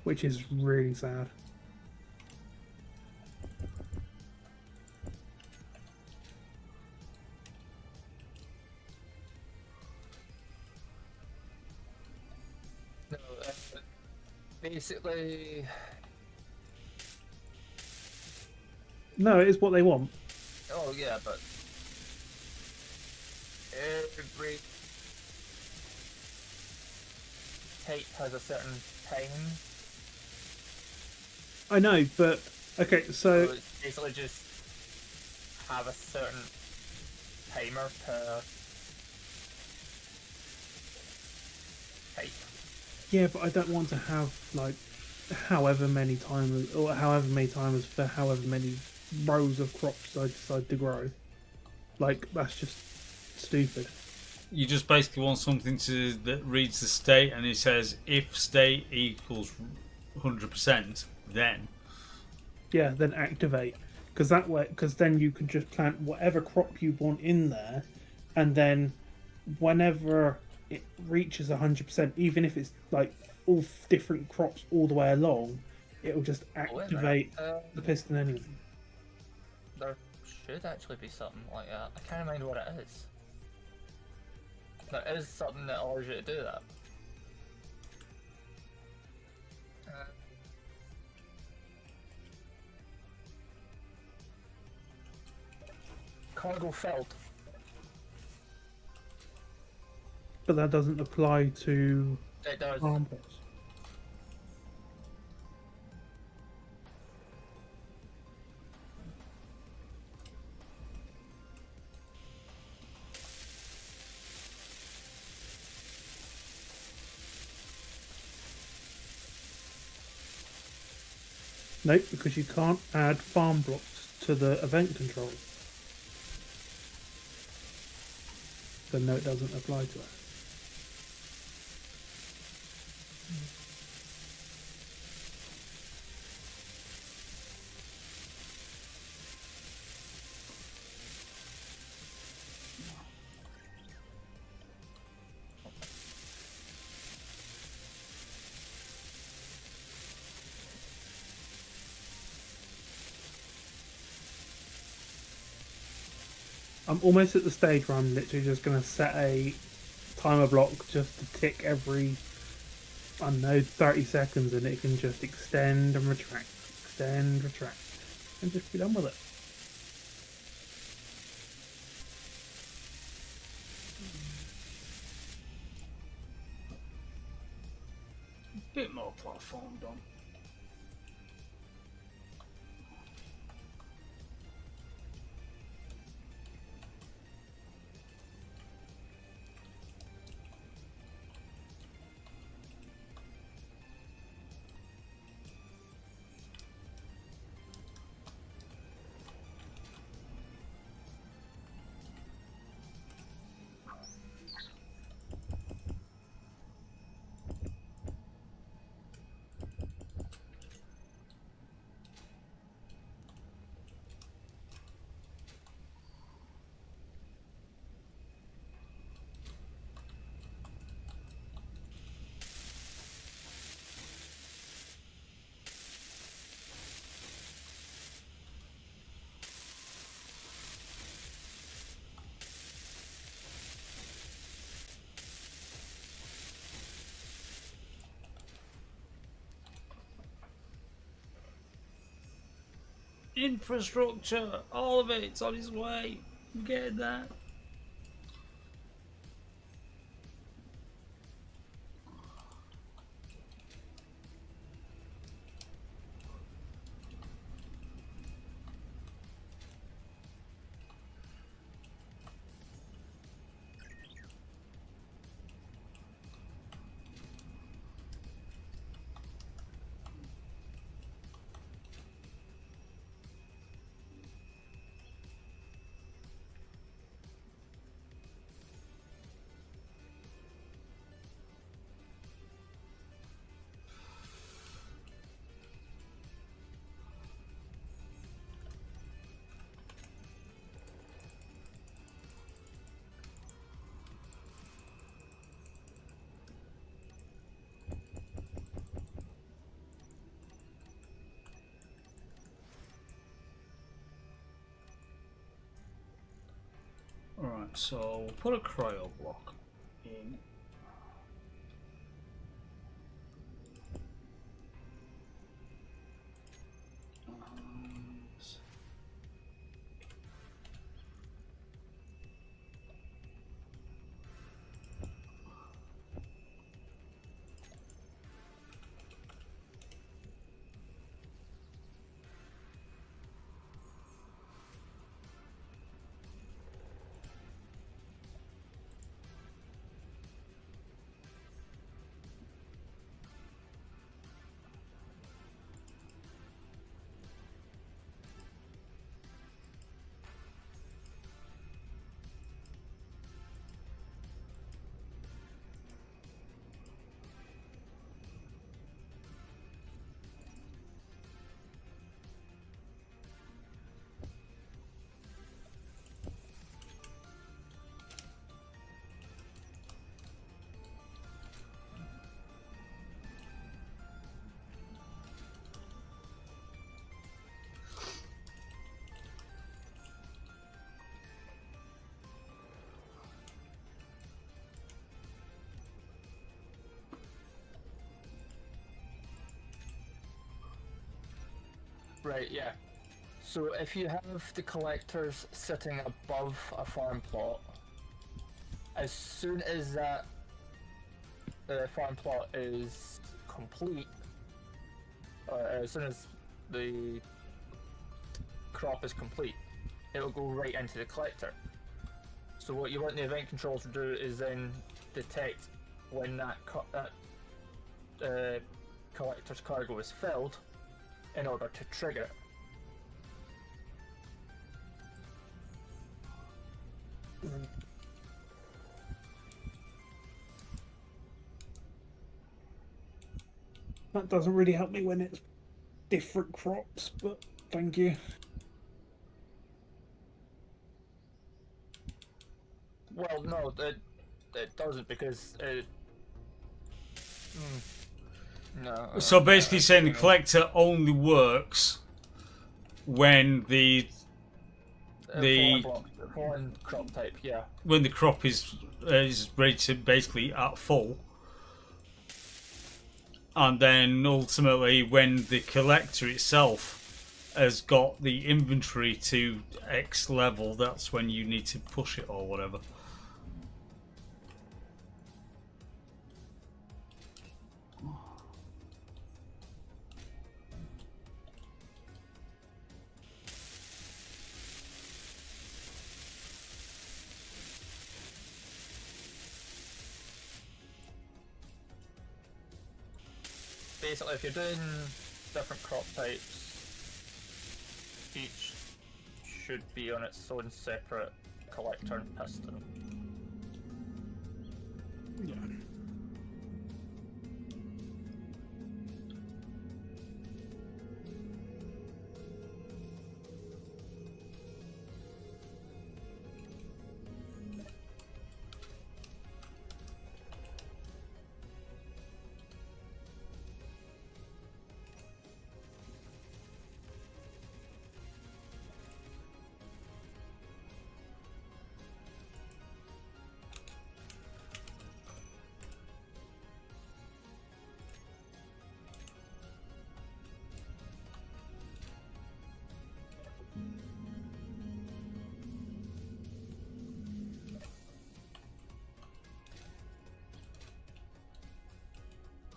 which is really sad. No, basically, No, it is what they want. oh yeah, but every tape has a certain time, I know, but okay, so so it's basically just have a certain timer per tape. yeah, but I don't want to have like however many timers or however many timers for however many rows of crops I decide to grow. Like that's just stupid. You just basically want something that reads the state and it says if state equals 100%, then Yeah, then activate because that way, because then you can just plant whatever crop you want in there, and then whenever it reaches 100%, even if it's like all different crops all the way along, it will just Wait a minute, activate the piston anyway. there should actually be something like that. I can't remember what it is. There is something that allows you to do that. Cargo filled. But that doesn't apply to It does. farm plots. Nope, because you can't add farm blocks to the event control. So no, it doesn't apply to it. I'm almost at the stage where I'm literally just going to set a timer block just to tick every, I don't know, 30 seconds, and it can just extend and retract, and just be done with it. bit more platform done. Infrastructure, all of it's on its way. You getting that? Right, so we'll put a cryo block in. Right, yeah. So if you have the collectors sitting above a farm plot, as soon as that farm plot is complete, or as soon as the crop is complete, it'll go right into the collector. So what you want the event controls to do is then detect when that collector's cargo is filled in order to trigger it. That doesn't really help me when it's different crops, but thank you. Well, no, it doesn't because no. So basically saying the collector only works when the foreign crop type, yeah. when the crop is ready to basically at full, and then ultimately when the collector itself has got the inventory to X level, that's when you need to push it or whatever. Basically, if you're doing different crop types, each should be on its own separate collector and piston. Yeah.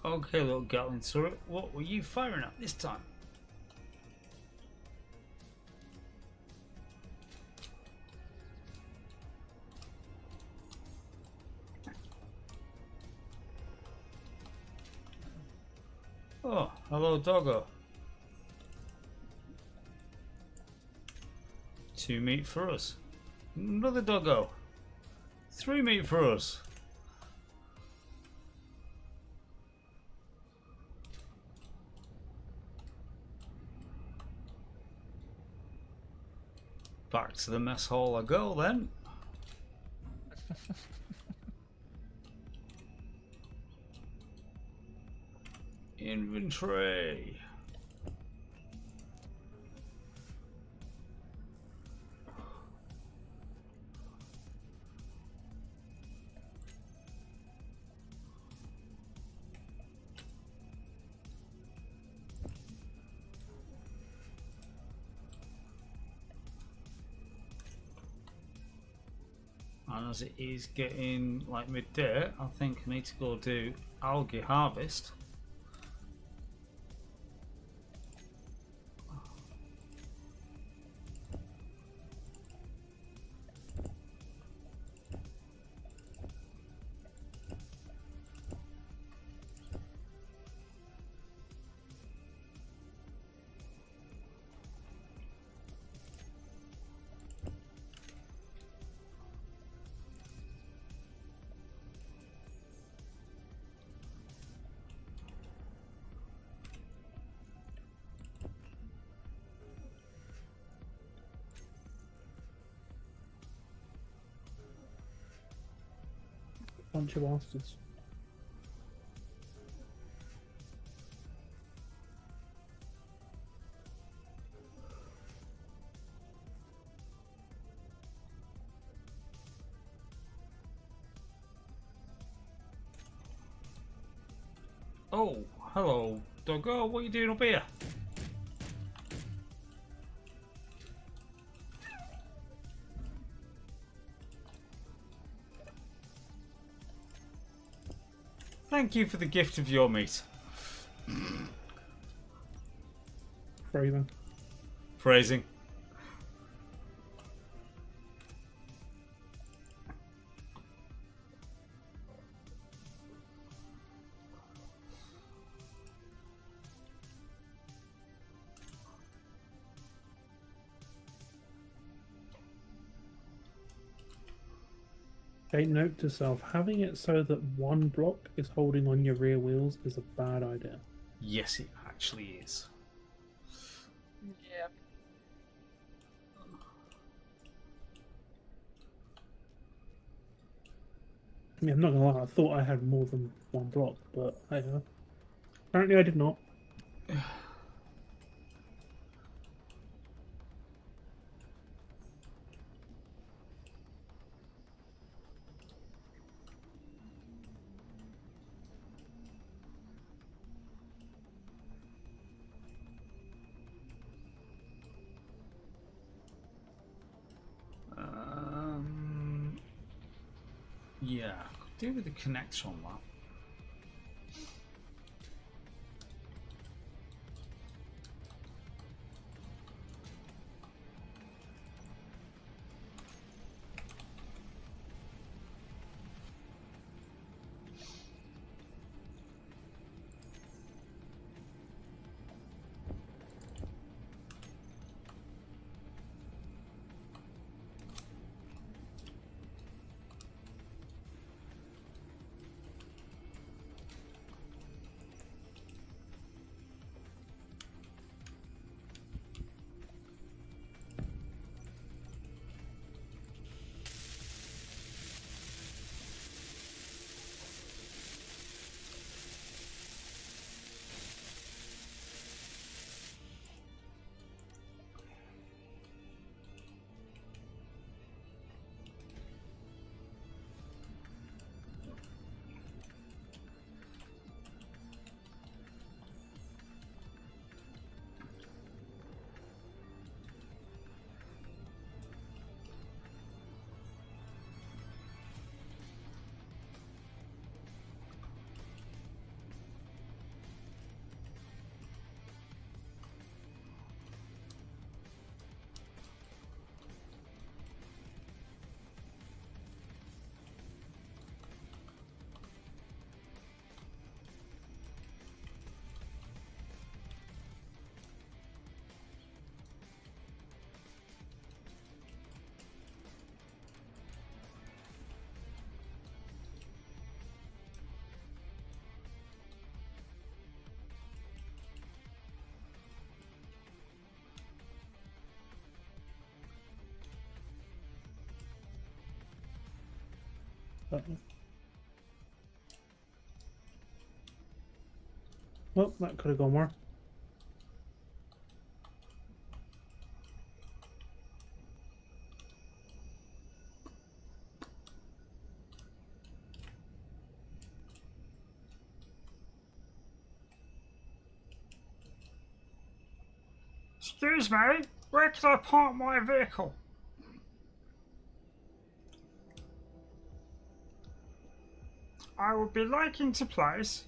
Okay, little Gatling turret, what were you firing at this time? Oh, hello, doggo. 2 meat for us. Another doggo. 3 meat for us. Back to the mess hall I go then. Inventory. And as it is getting like midday, I think I need to go do algae harvest. Bunch of bastards. Oh, hello, Doggo. What are you doing up here? Thank you for the gift of your meat. Phrasing. Phrasing. Okay, note to self, having it so that one block is holding on your rear wheels is a bad idea. Yes, it actually is. Yeah. I mean, I'm not gonna lie, I thought I had more than one block, but hey, apparently I did not. Yeah, could do with the connector on that. Well, that could have gone more. Excuse me, where can I park my vehicle? I would be liking to place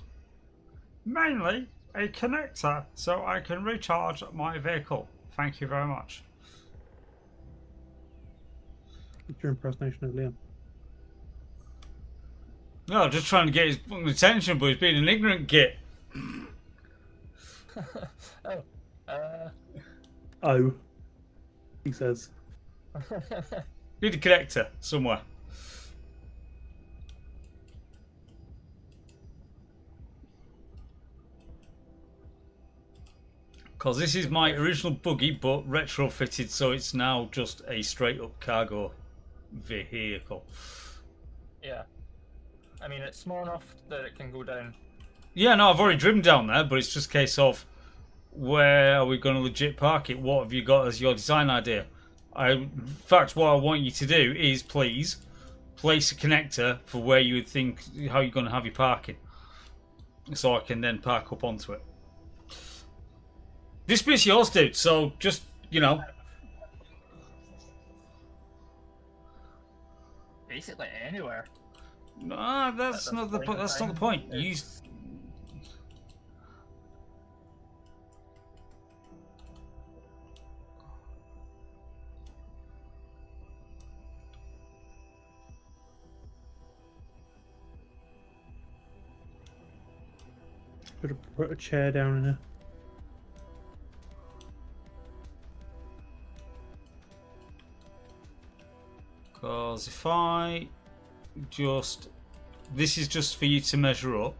mainly a connector so I can recharge my vehicle. Thank you very much. It's your impersonation of Liam. No, just trying to get his attention, but he's being an ignorant git. Oh. Oh, he says. Need a connector somewhere. Because this is my original buggy, but retrofitted, so it's now just a straight up cargo vehicle. Yeah. I mean, it's small enough that it can go down. Yeah, no, I've already driven down there, but it's just a case of where are we going to legit park it? What have you got as your design idea? In fact, what I want you to do is please place a connector for where you would think how you're going to have your parking, so I can then park up onto it. This bit's yours, dude. So just Basically anywhere. Nah, that's not the point. That's not the point. You. Put a chair down in here. Because if I just... This is just for you to measure up.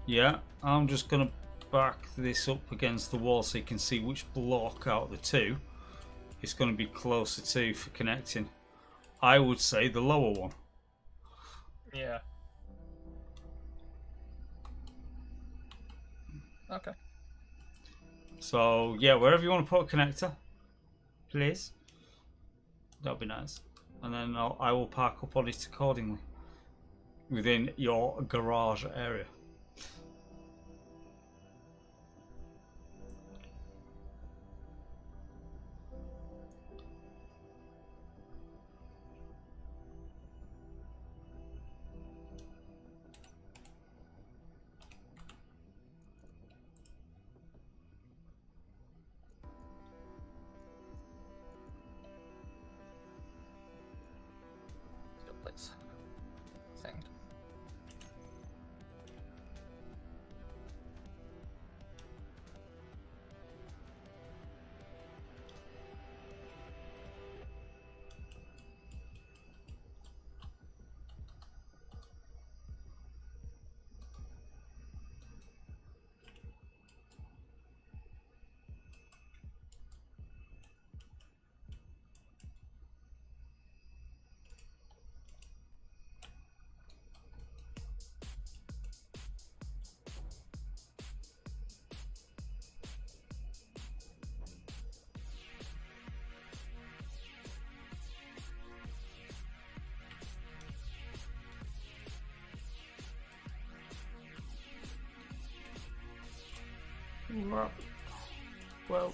Yeah, I'm just going to back this up against the wall so you can see which block out of the two it's going to be closer to for connecting. I would say the lower one. Yeah. Okay. So, yeah, wherever you want to put a connector, please. That'd be nice. And then I will park up on it accordingly within your garage area. Still place. Thing. Well,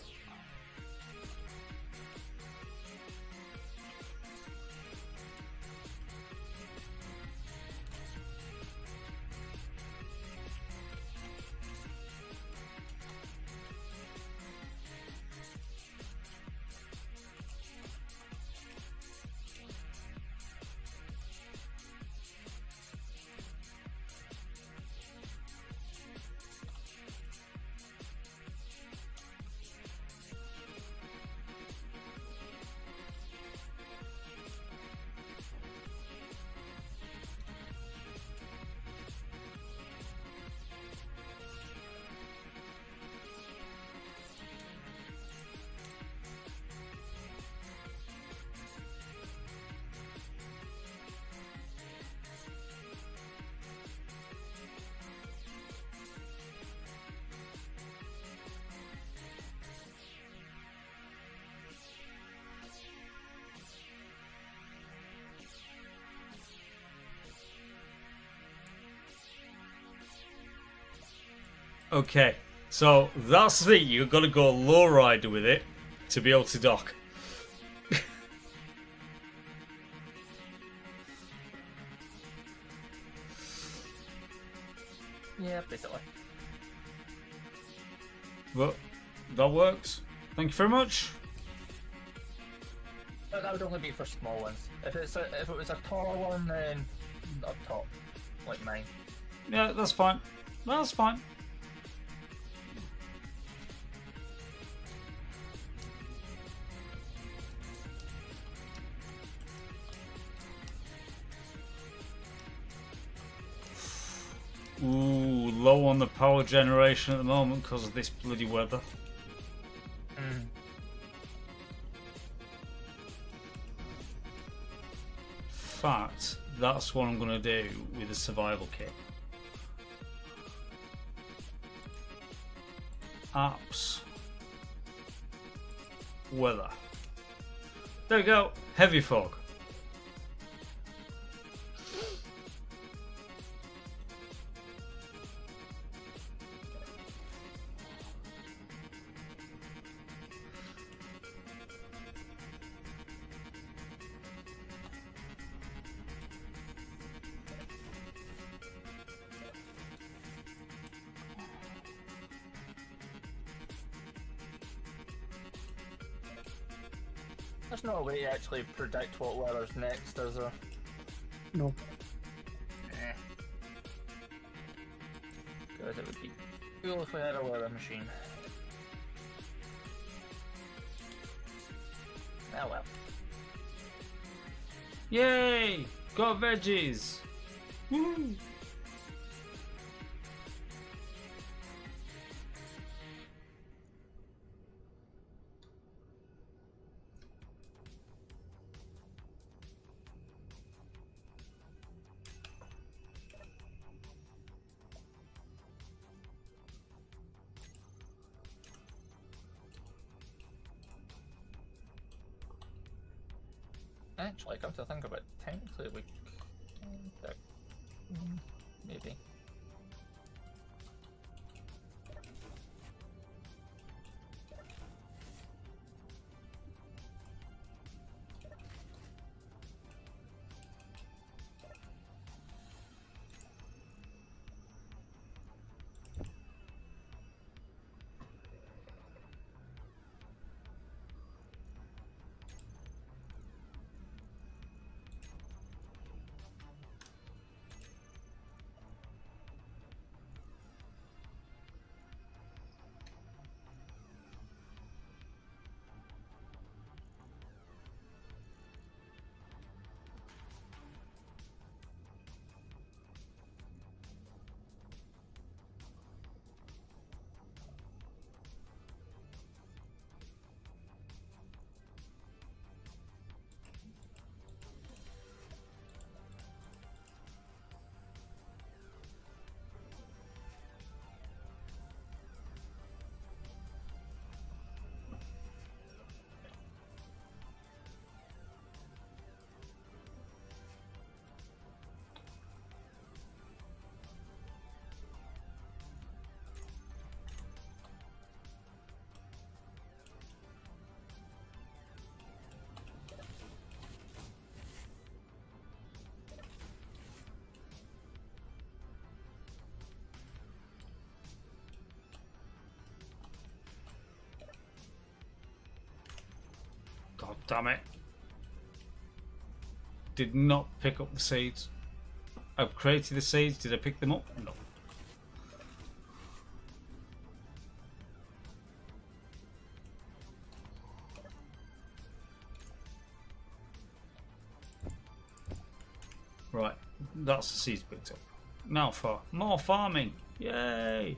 okay, so that's the thing. You've got to go lowrider with it to be able to dock. Yeah, basically. But that works. Thank you very much. But that would only be for small ones. If it was a tall one, then up top, like mine. Yeah, that's fine. That's fine. Ooh, low on the power generation at the moment because of this bloody weather. Mm. Fact, that's what I'm going to do with the survival kit. Apps. Weather. There we go. Heavy fog. There's no way to actually predict what weather's next, is there? No. Because it would be cool if we had a weather machine. Oh well. Yay! Got veggies! Woo! Actually, come to think of it, technically we can maybe. God damn it. Did not pick up the seeds. I've created the seeds. Did I pick them up? No. Right. That's the seeds picked up. Now for more farming. Yay!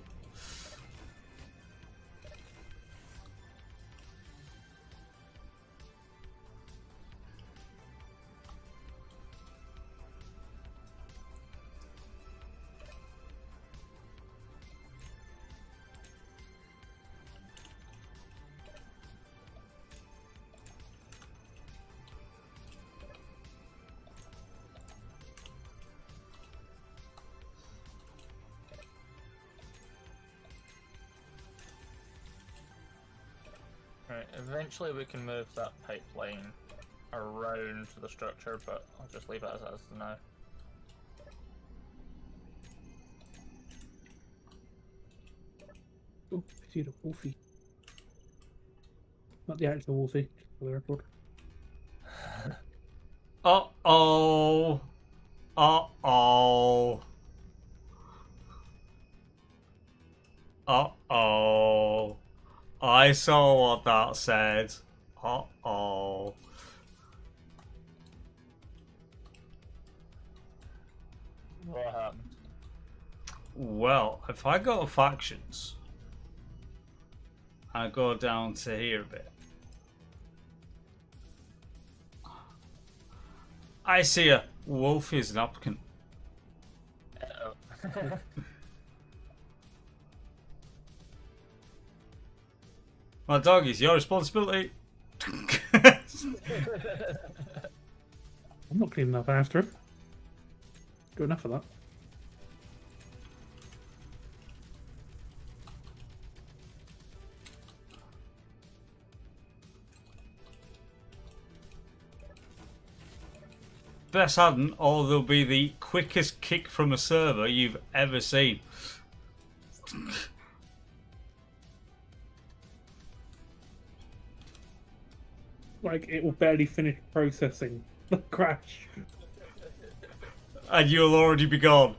Right, eventually we can move that pipeline around the structure, but I'll just leave it as it is now. Oh, I see the wolfie. Not the actual wolfie, just for the record. Uh-oh. Uh-oh. Uh-oh. I saw what that said. Uh-oh. What happened? Well, if I go to factions, I go down to here a bit. I see a wolf is an applicant. Uh-oh. My dog is your responsibility. I'm not cleaning up after him. Good enough of that. Best hadn't, or there'll be the quickest kick from a server you've ever seen. Like, it will barely finish processing the crash. And you'll already be gone.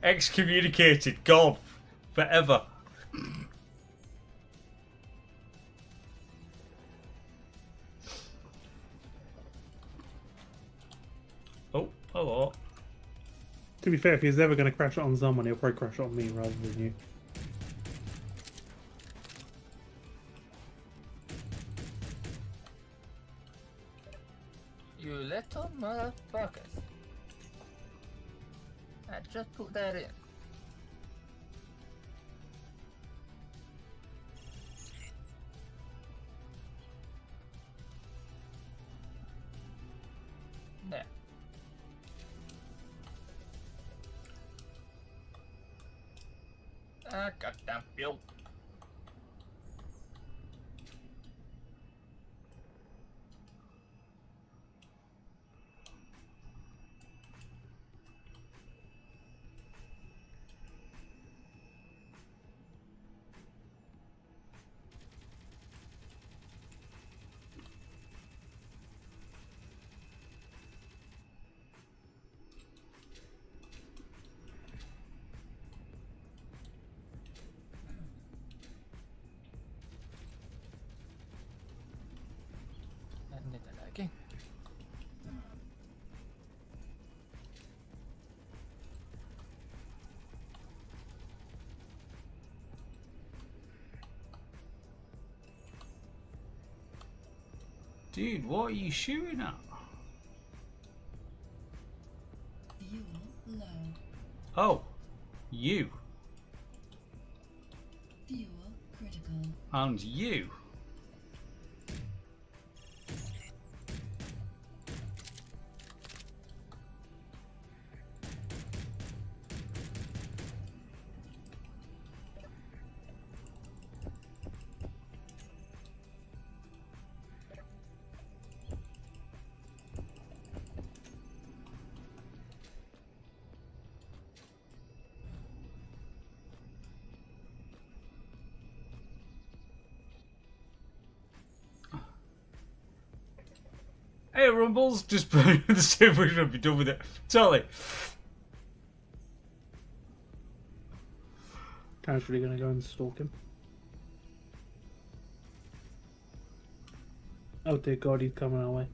Excommunicated, gone. Forever. Oh, hello. To be fair, if he's ever going to crash it on someone, he'll probably crash it on me rather than you. You little motherfuckers. I just put that in. There. Ah, goddamn fuel. And then again. Dude, what are you shooting at? Fuel low. Oh, you. Fuel critical. And you. Hey, Rumbles, just put it in the same way to be done with it. Totally. Casually going to go and stalk him. Oh dear God, he's coming our way.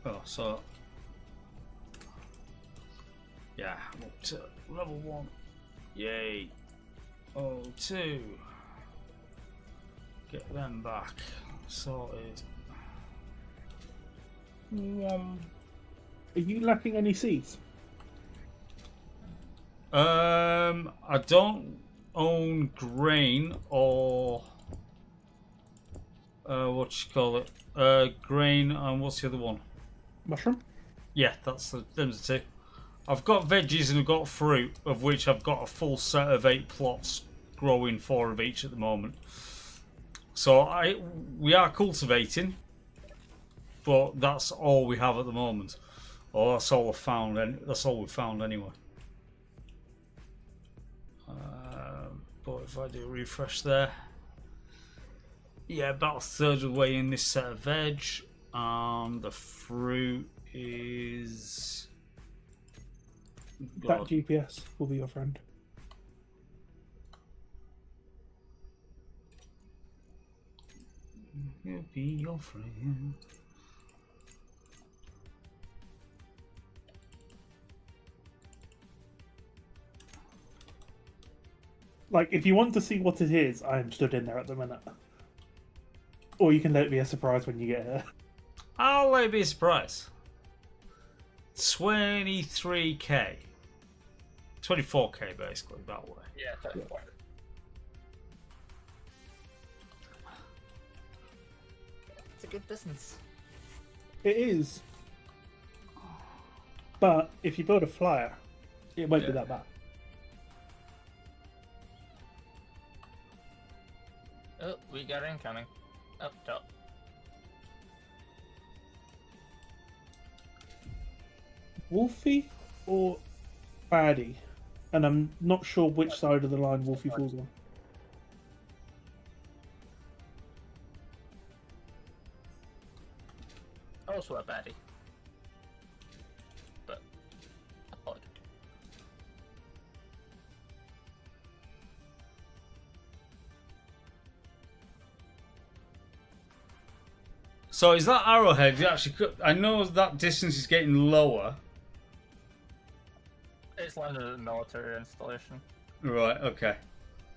Oh, so. Yeah, I'm up to level 1. Yay. Oh, 2. Get them back. Sorted. Are you lacking any seeds? I don't own grain or what you call it? Grain and what's the other one? Mushroom? Yeah, that's the them's the two. I've got veggies and I've got fruit, of which I've got a full set of 8 plots, growing 4 of each at the moment. So we are cultivating, but that's all we have at the moment. Or that's all I've found, and that's all we've found anyway. But if I do a refresh there, yeah, about a third of the way in this set of veg, and the fruit is. That God. GPS will be your friend. He'll be your friend. Like, if you want to see what it is, I am stood in there at the minute. Or you can let it be a surprise when you get here. I'll let it be a surprise. 23k. 24k basically, that way. Yeah, 34. It's a good distance. It is. But if you build a flyer, it won't be Yeah. that bad. Oh, we got incoming. Up top. Wolfie or Baddie? And I'm not sure which side of the line Wolfie falls on. Also a baddie. But a pod. So is that arrowhead actually? I know that distance is getting lower. It's landed at a military installation. Right. Okay.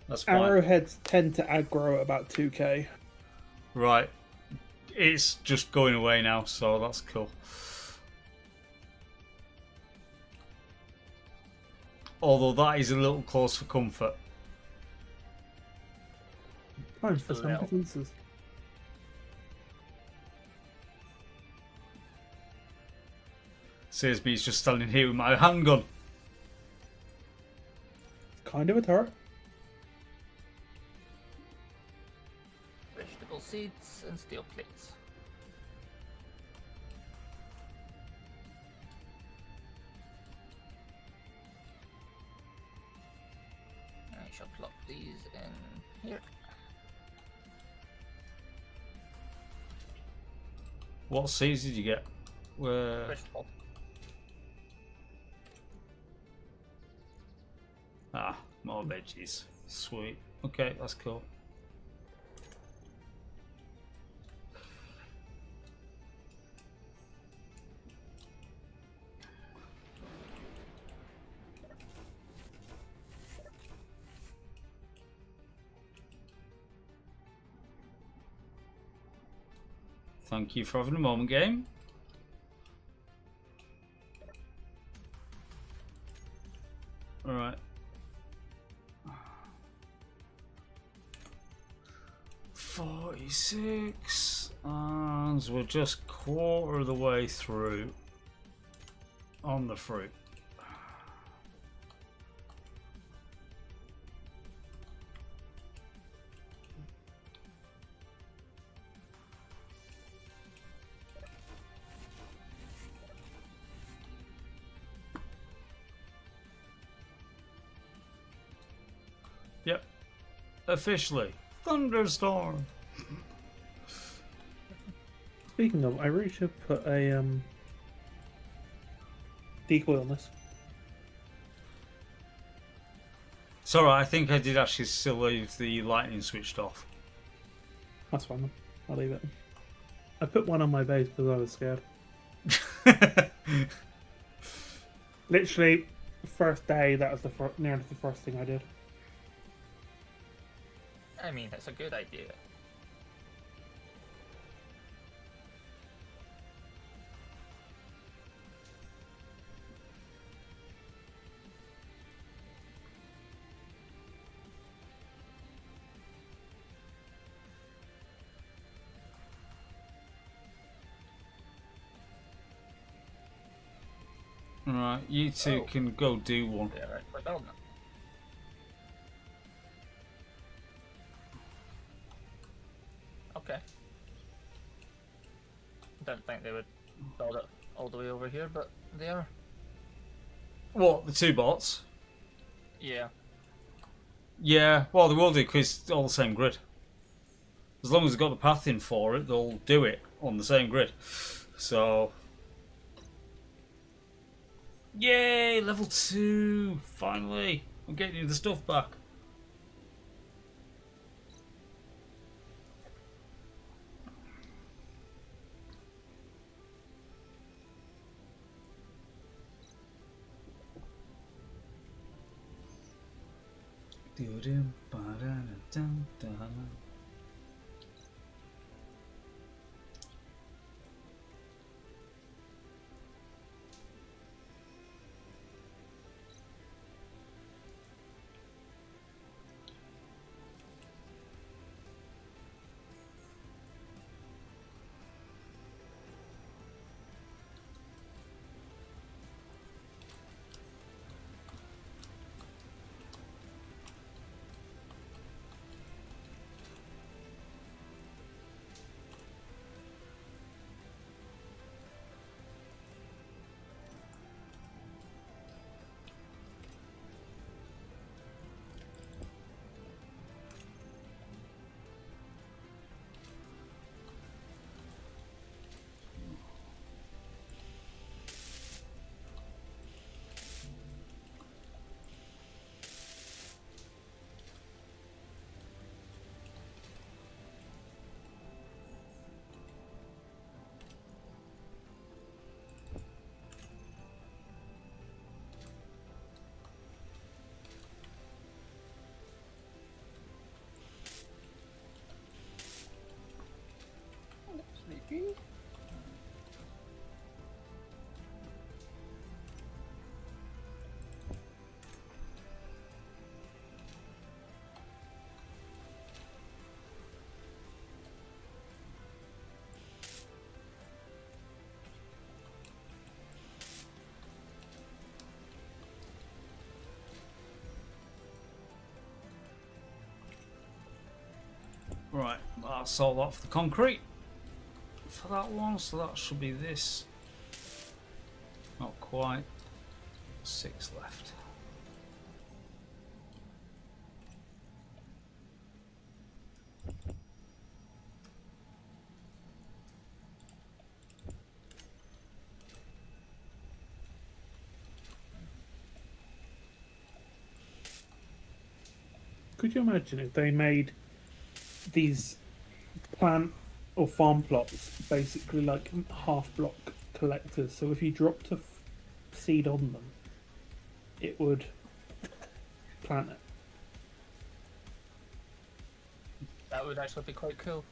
That's fine. Arrowheads tend to aggro at about 2k. Right. It's just going away now, so that's cool. Although that is a little close for comfort. Time for some Well. defences. Says me, he's just standing here with my handgun. Kind of a turret. Vegetable seeds and steel plates. I shall plop these in here. What seeds did you get? Where? Vegetable. Ah, more veggies. Sweet. Okay, that's cool. Thank you for having a moment, game. Alright. 46, and we're just quarter of the way through on the fruit. Yep, officially. Thunderstorm. Speaking of, I really should put a decoy on this. It's alright, I think I did actually still leave the lightning switched off. That's fine. I'll leave it. I put one on my base because I was scared. Literally, first day, that was the nearly the first thing I did. I mean, that's a good idea. Right, you two Oh. can go do one. Yeah, right. We're building it. Okay. Don't think they would build it all the way over here, but they are. What, the two bots? Yeah. Yeah, well, they will do because it's all the same grid. As long as they've got the path in for it, they'll do it on the same grid. So. Yay, level 2! Finally! I'm getting you the stuff back. Sleepy. Right, that's all off the concrete for that one, so that should be this. Not quite. 6 left. Could you imagine if they made these plant or farm plots basically like half block collectors? So if you dropped a seed on them, it would plant it. That would actually be quite cool.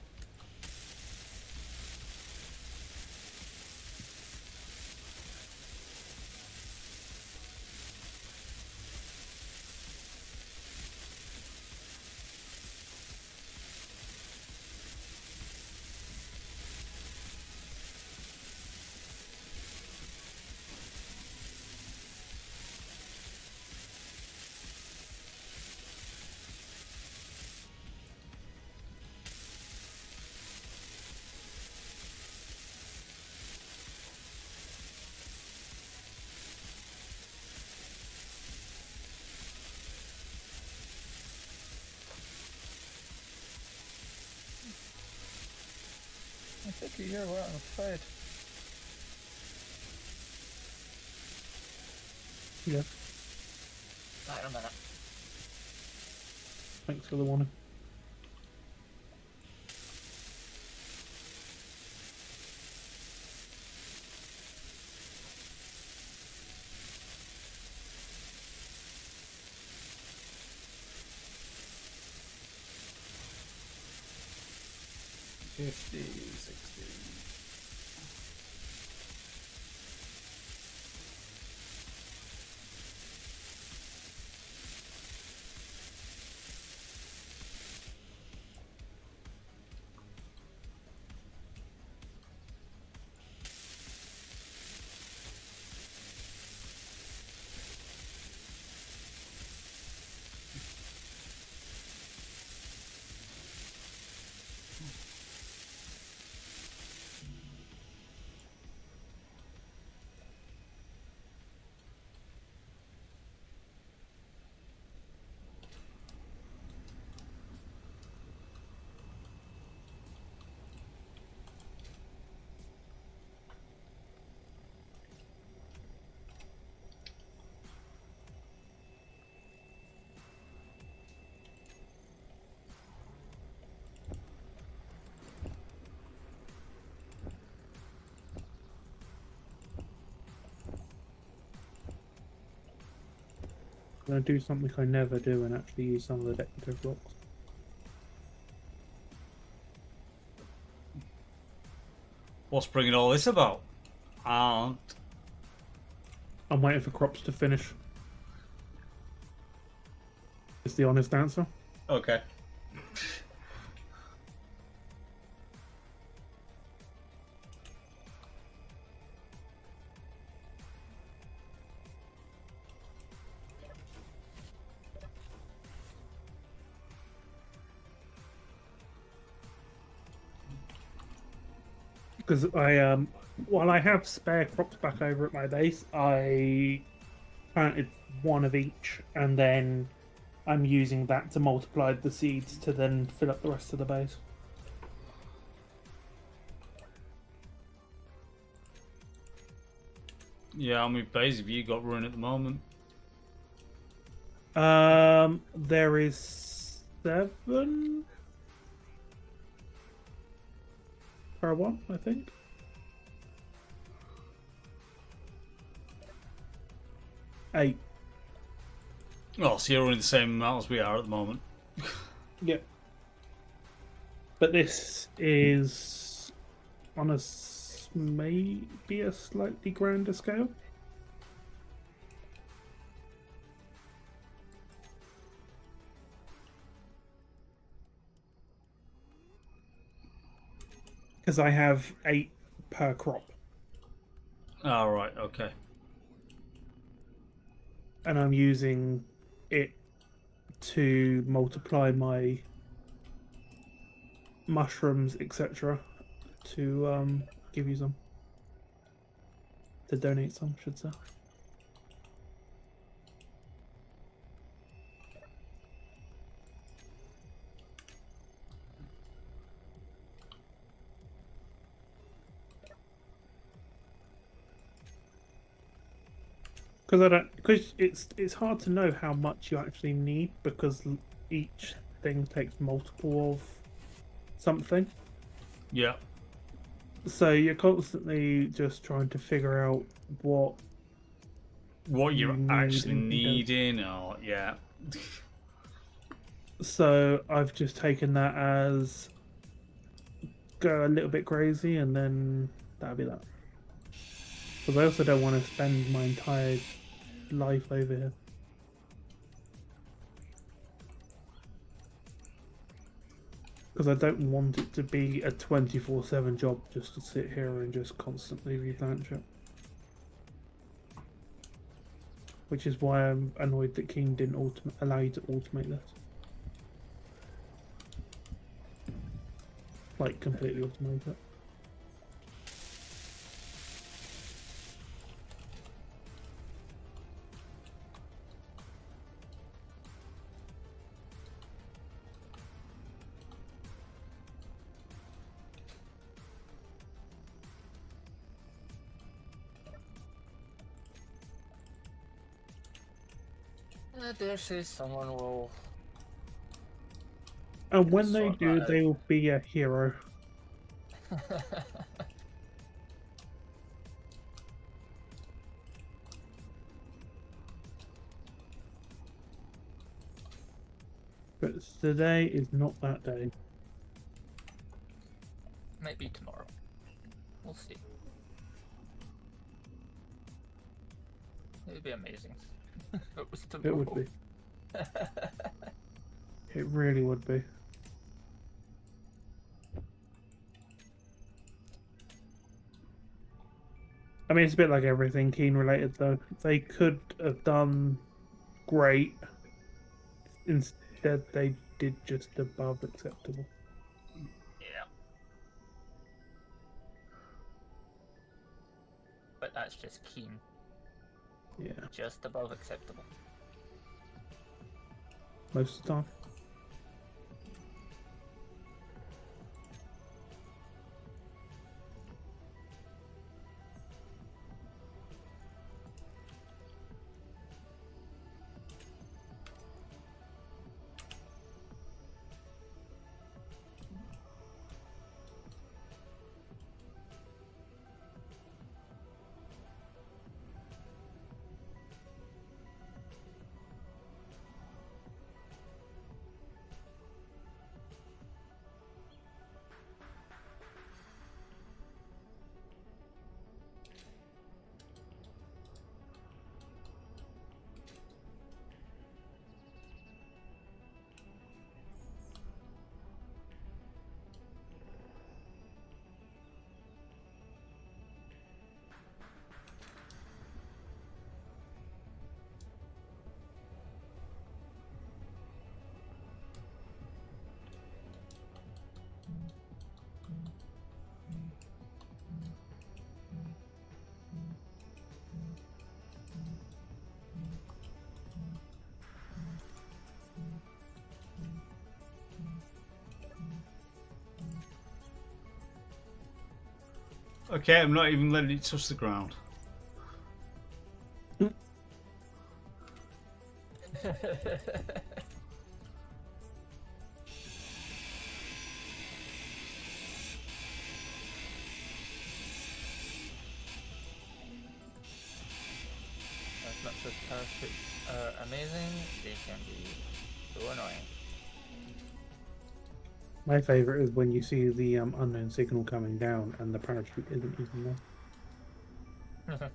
I think you hear what I'm afraid. Yeah. Right, a minute. Thanks for the warning. Fifty, 60. going to do something I never do and actually use some of the decorative blocks. What's bringing all this about? And I'm waiting for crops to finish. Is the honest answer. okay. Because while I have spare crops back over at my base, I planted one of each, and then I'm using that to multiply the seeds to then fill up the rest of the base. Yeah, how many bays have you got running at the moment? There is 7 per one, I think. Eight. Oh, so you're running the same amount as we are at the moment. Yep. But this is on a maybe a slightly grander scale. Because I have 8 per crop. Oh, right, okay. And I'm using it to multiply my mushrooms, etc. to give you some. To donate some, I should say. Because it's hard to know how much you actually need because each thing takes multiple of something. Yeah. So you're constantly just trying to figure out what you're you actually need and needing, or yeah. So I've just taken that as go a little bit crazy, and then that'll be that. Because I also don't want to spend my entire life over here. Because I don't want it to be a 24/7 job just to sit here and just constantly replant it. Which is why I'm annoyed that Keen didn't allow you to automate this. Like, completely automate it. I dare say someone will. And when they Sort do, that out. they will be a hero. But today is not that day. Maybe tomorrow. We'll see. It would be amazing. If it was tomorrow. It would be. It really would be. I mean, it's a bit like everything Keen related, though. They could have done great. Instead, they did just above acceptable. Yeah. But that's just keen. Yeah, Just above acceptable. most of the time. Okay, I'm not even letting it touch the ground. As much as parachutes are amazing, they can be so annoying. My favourite is when you see the unknown signal coming down and the parachute isn't even there.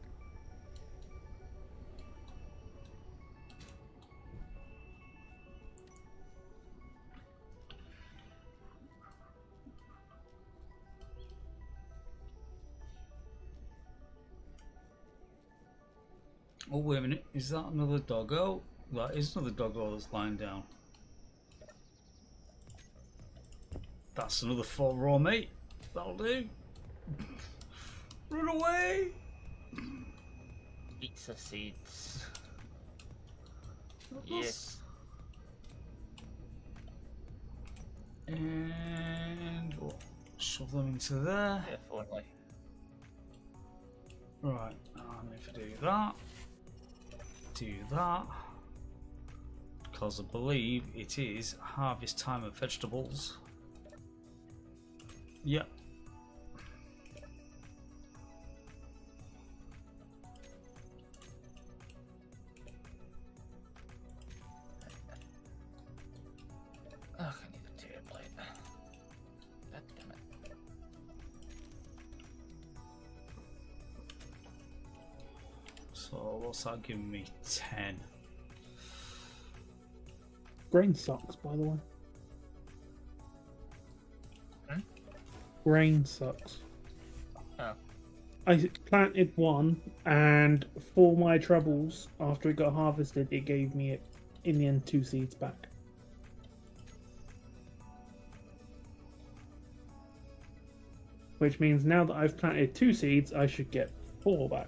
Oh, wait a minute. Is that another doggo? That is another doggo that's lying down. That's another 4 raw meat. That'll do. Run away! Pizza seeds. Yes. And we'll shove them into there. If only. Right, and if I do that, because I believe it is harvest time of vegetables. Yep. Ugh, I need a tear plate. God damn it. So what's that giving me? 10. Grain sucks, by the way. Hmm? Grain sucks. Oh. I planted one, and for my troubles, after it got harvested, it gave me, in the end, 2 seeds back. Which means now that I've planted 2 seeds, I should get 4 back.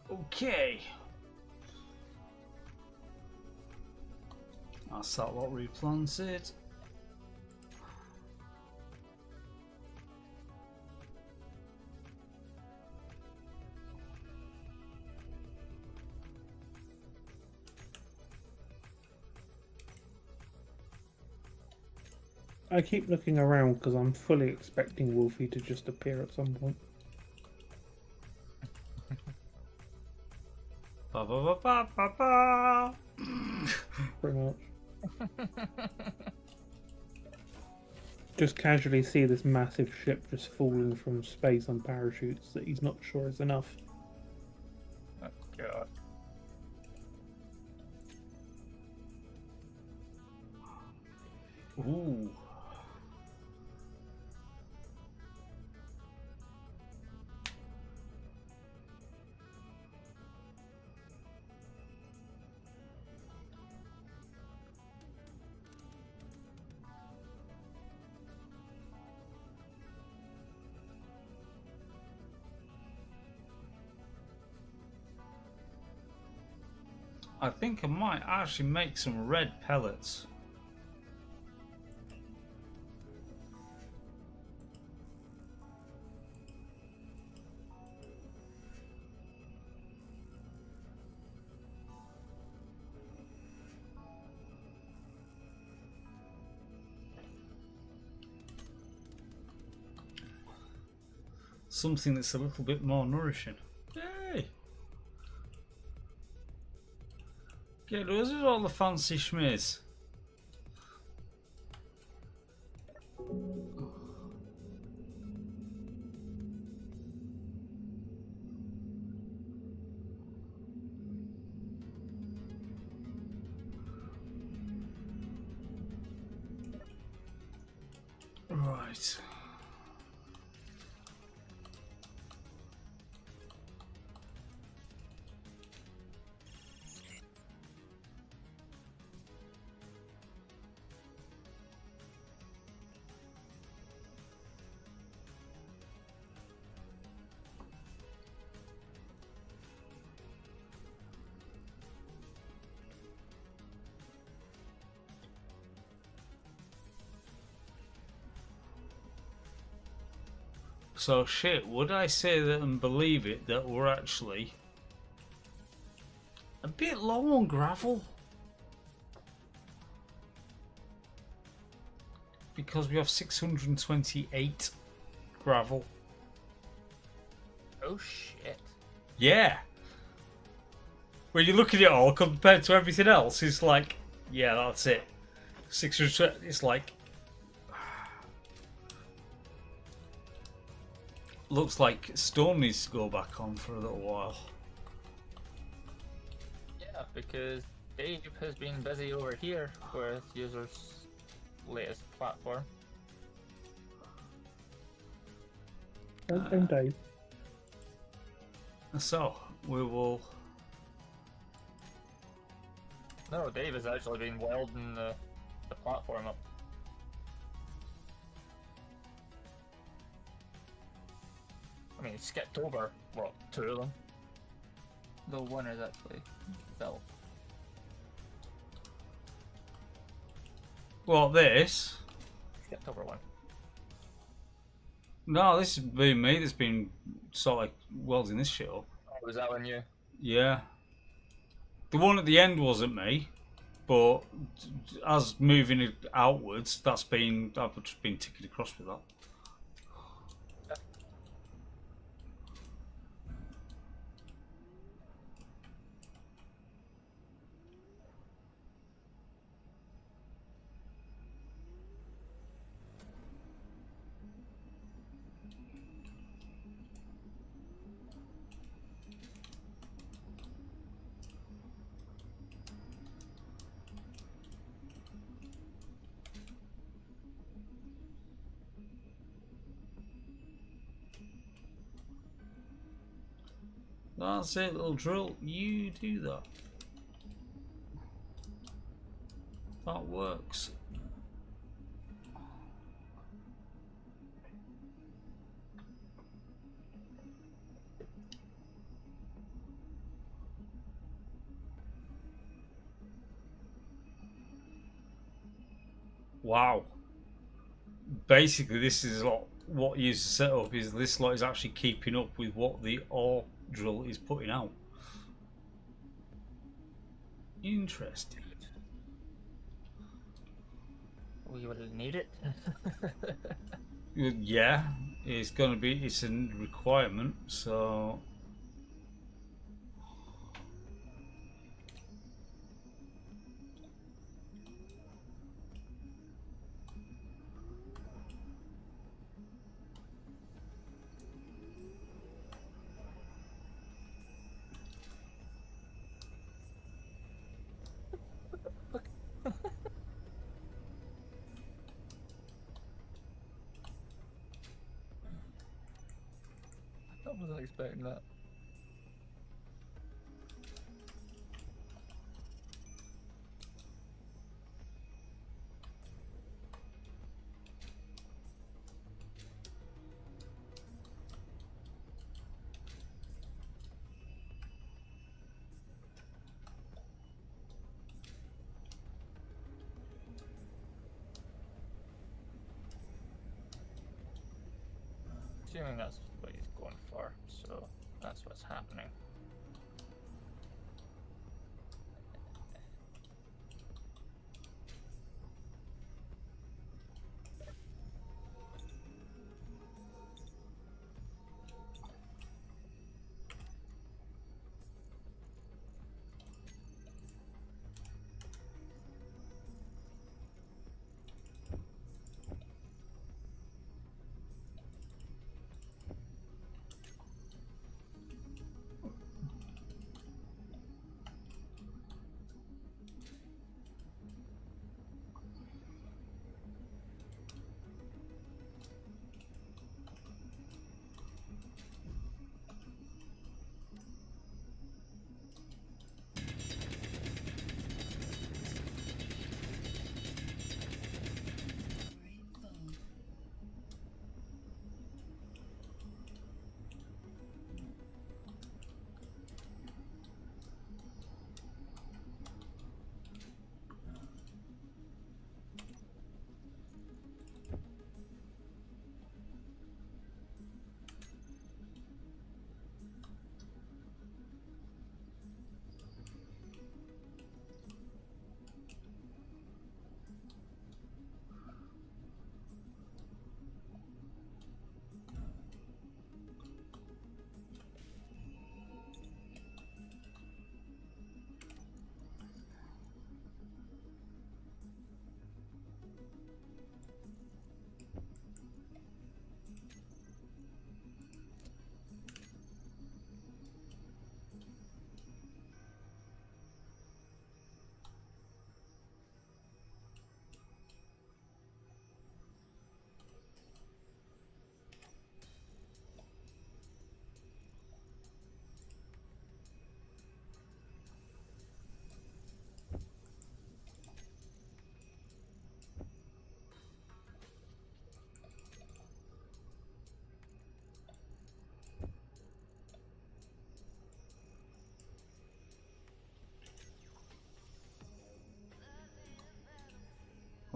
Okay. That's that lot replanted. I keep looking around because I'm fully expecting Wolfie to just appear at some point. Ba ba ba ba ba ba. Pretty much. Just casually see this massive ship just falling from space on parachutes that he's not sure is enough. Oh, God. Ooh. I think I might actually make some red pellets. something that's a little bit more nourishing. Yay! Get us with all the fancy schmiz. Right. So shit, would I say that and believe it that we're actually a bit low on gravel? Because we have 628 gravel. Oh shit. Yeah. When you look at it all compared to everything else, it's like, yeah, that's it. 600, it's like, looks like stone needs to go back on for a little while. Yeah, because Dave has been busy over here with users' latest platform. Don't blame Dave. So, we will... No, Dave has actually been welding the platform up. I mean, he skipped over, what, 2 of them? Though one is actually built. Well, this... Skipped over one. No, this has been me that's been sort of like welding this shit up. Oh, was that one you? Yeah. The one at the end wasn't me, but as moving it outwards, I've just been ticking across with that. That's it, little drill. You do that. That works. Wow. Basically, this is what you set up is this lot is actually keeping up with what the ore drill is putting out. Interesting. We will need it. Yeah, it's gonna be. It's a requirement. So. I wasn't expecting that. Assuming that's what he's going for, so that's what's happening.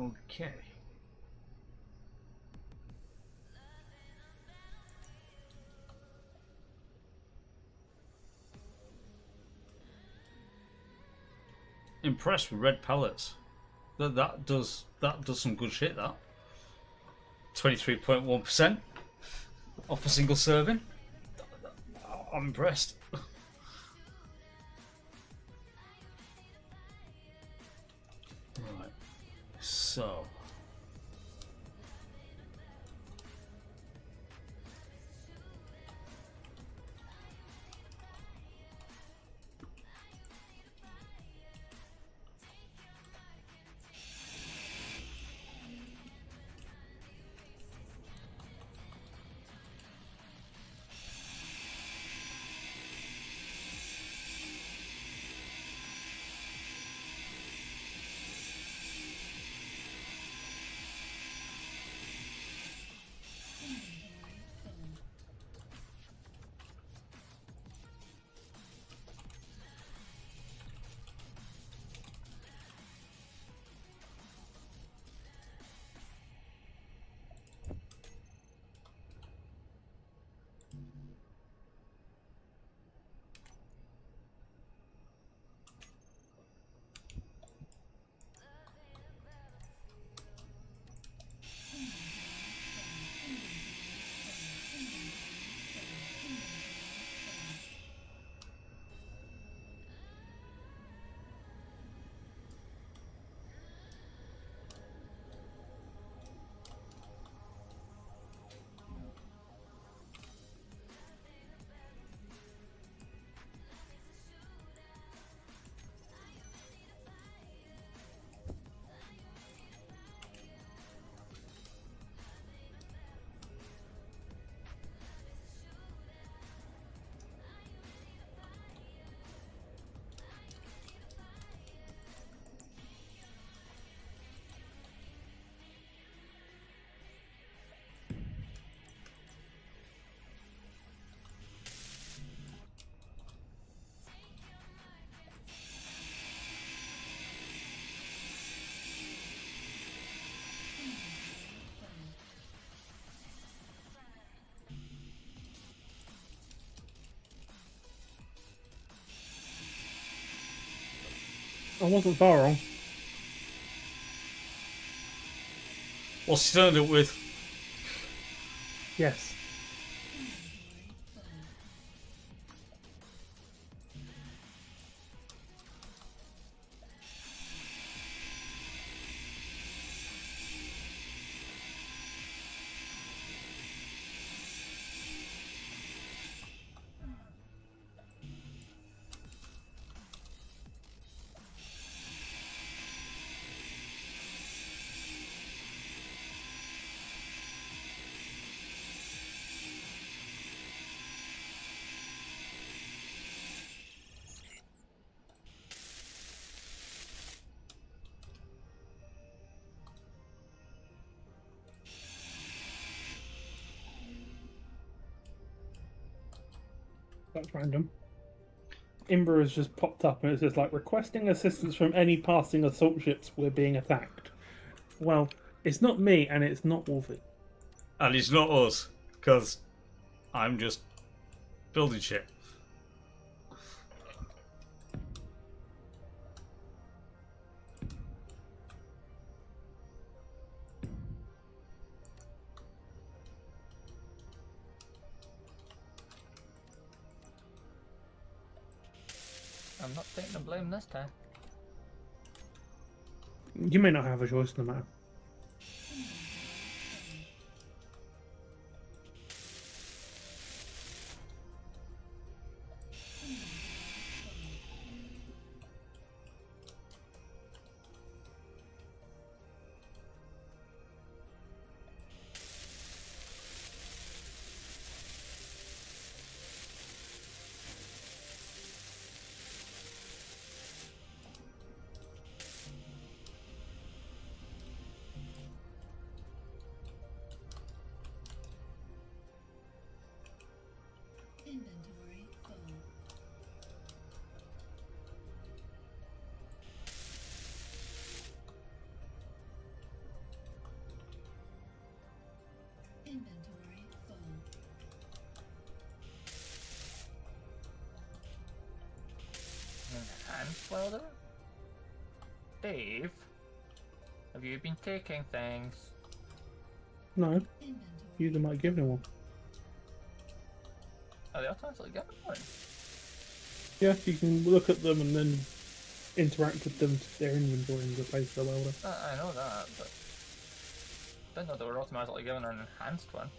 Okay. Impressed with red pellets. That does some good shit. That 23.1% off a single serving. I'm impressed. Right. So. I wasn't far wrong. What's he turned up with? Yes. That's random. Imber has just popped up and it says, like, requesting assistance from any passing assault ships, we're being attacked. Well, it's not me and it's not Wolfie. And it's not us, because I'm just building shit. I'm not taking the blame this time. You may not have a choice in the matter. hands while there? Dave, have you been taking things? No, Inventory. you might give me one. Are they automatically given one? Yeah, you can look at them and then interact with them to their inventory and replace the welder. I know that, but didn't know they were automatically given an enhanced one.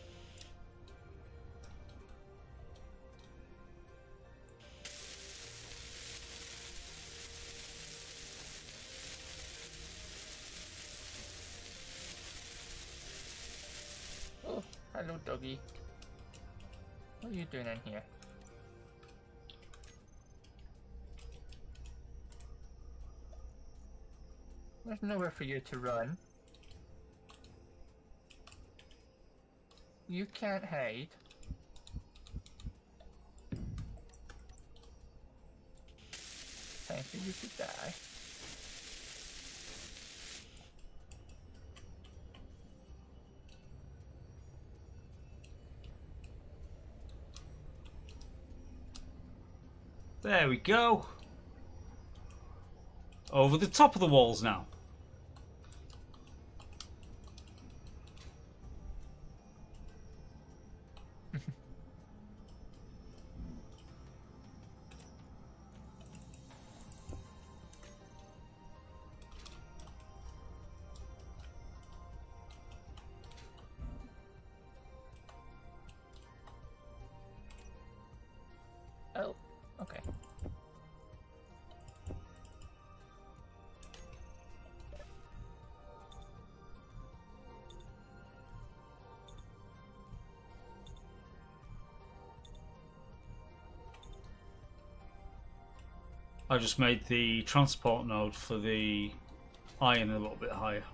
Oh, hello, doggy. What are you doing in here? There's nowhere for you to run. You can't hide. Time for you to die. There we go. Over the top of the walls now. Oh, okay. I just made the transport node for the iron a little bit higher.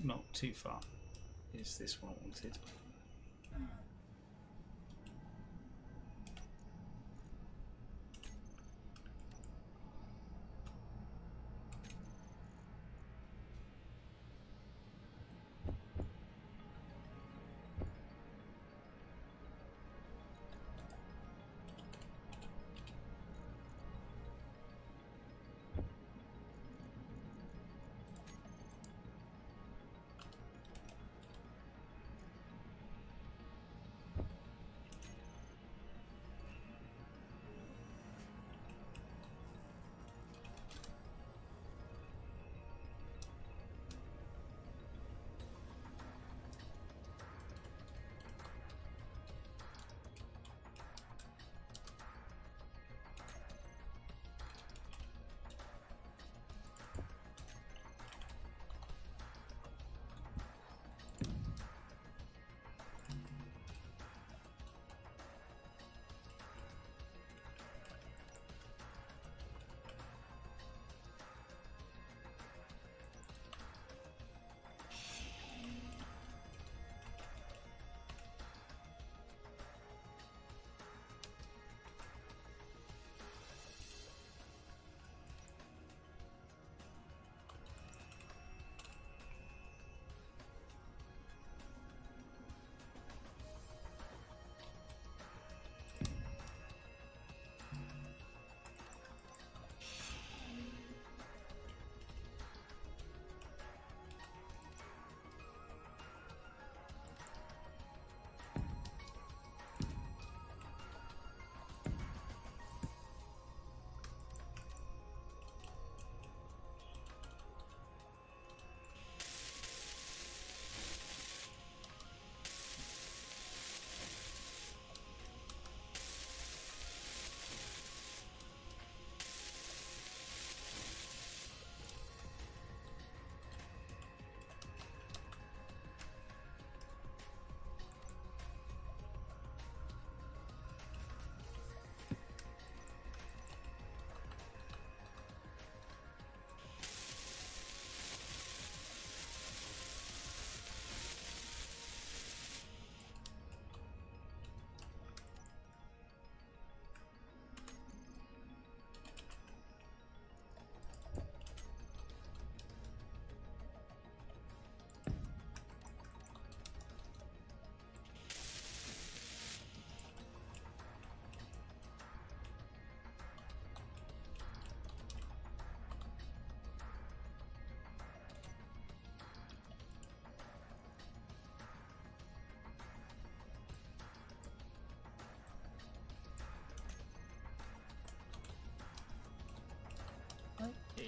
Not too far. Is this what I wanted?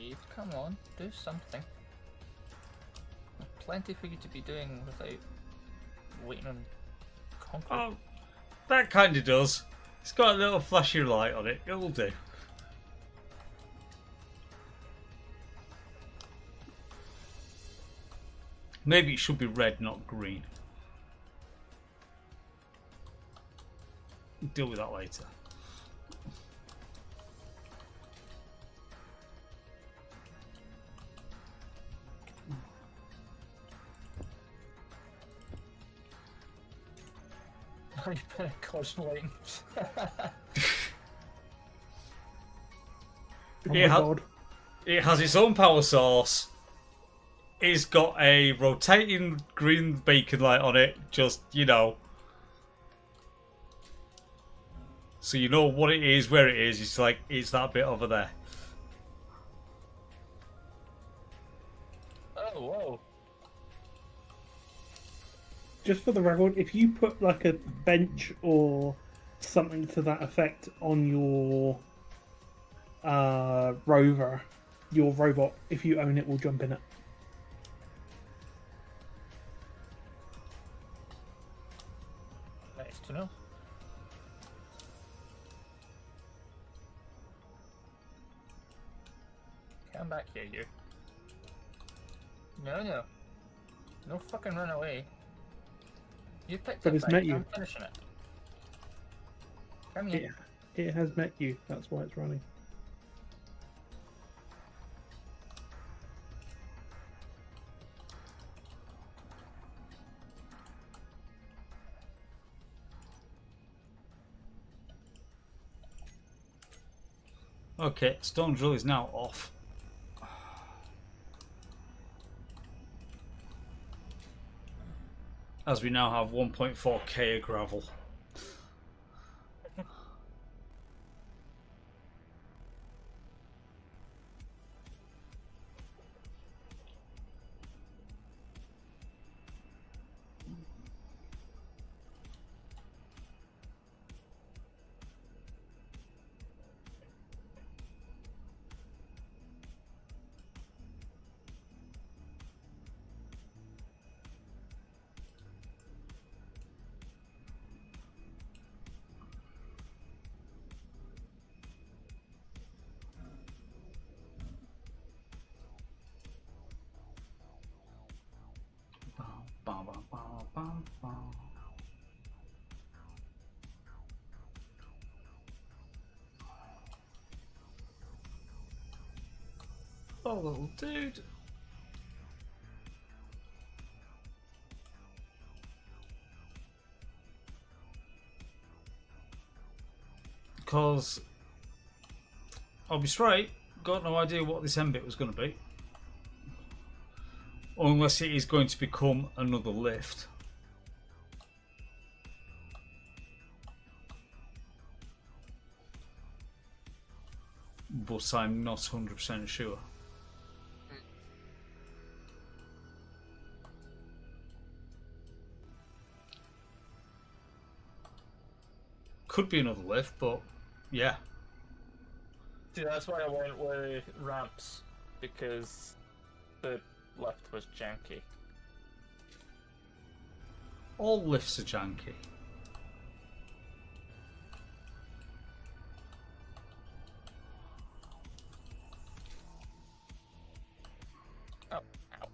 Steve, come on, do something. There's plenty for you to be doing without waiting on concrete. Oh, that kind of does. It's got a little flashy light on it. It'll do. Maybe it should be red, not green. Deal with that later. You've been concentrating. Oh my It, god. it has its own power source. It's got a rotating green beacon light on it. Just, you know. So you know what it is, where it is. It's like, it's that bit over there. Oh, whoa. Just for the record, if you put like a bench or something to that effect on your rover, your robot, if you own it, will jump in it. Nice to know. Come back here, you. No, no. No fucking run away. You picked But it it's back, met you. I'm finishing it. Come here. It has met you. That's why it's running. Okay, stone drill is now off. As we now have 1.4k of gravel. Bum, bum, bum, bum, bum. Oh, little dude. Because I'll be straight, got no idea what this end bit was going to be. Unless it is going to become another lift. But I'm not 100% sure. Could be another lift, but yeah. See, that's why I went with ramps, because the lift was janky. All lifts are janky. Oh, ow.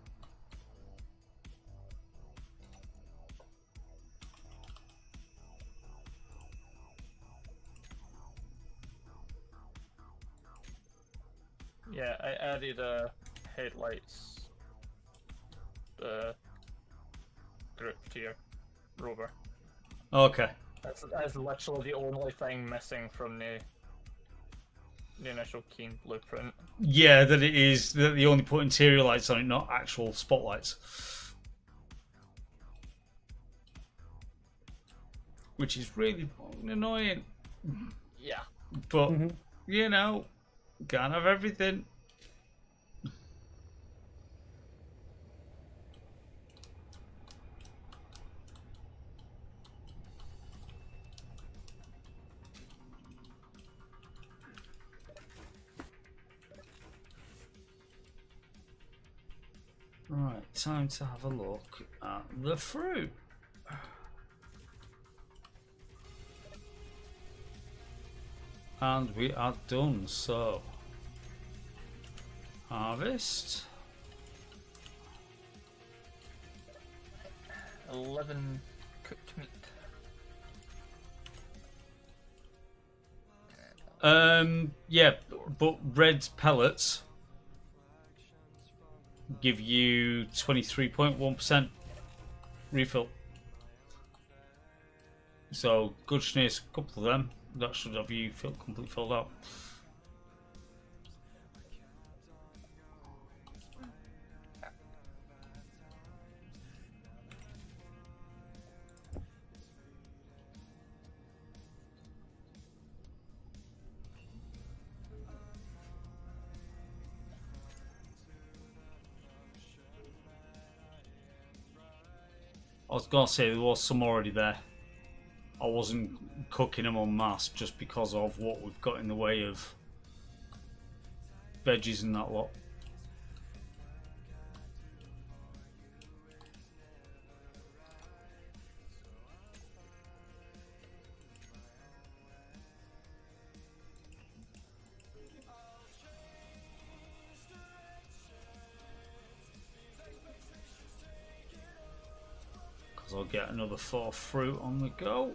Yeah, I added headlights group to your rover. Okay. That's literally the only thing missing from the initial Keen blueprint. Yeah, that it is that they only put interior lights on it, not actual spotlights. Which is really fucking annoying. Yeah. But, you know, can't have everything. Right, time to have a look at the fruit. And we are done, so harvest. 11 cooked meat. Yeah, but red pellets give you 23.1% refill. So good sneeze, a couple of them. That should have you completely filled out. I was gonna say there was some already there. I wasn't cooking them en masse just because of what we've got in the way of veggies and that lot. Because I'll get another 4 fruit on the go.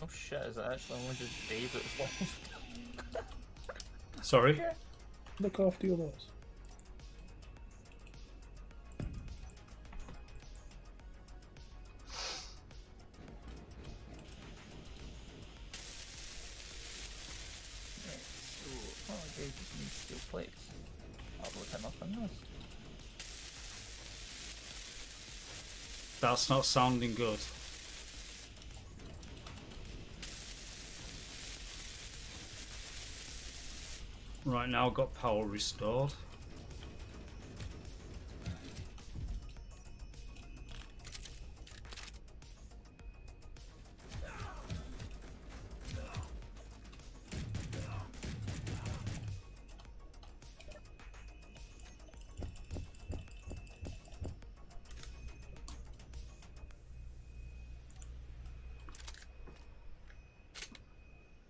Oh shit, is it actually only just Dave that's left? Sorry. Look after your loss. So, oh, Dave just needs steel plates. I'll look him up on this. That's not sounding good. Right now, I've got power restored.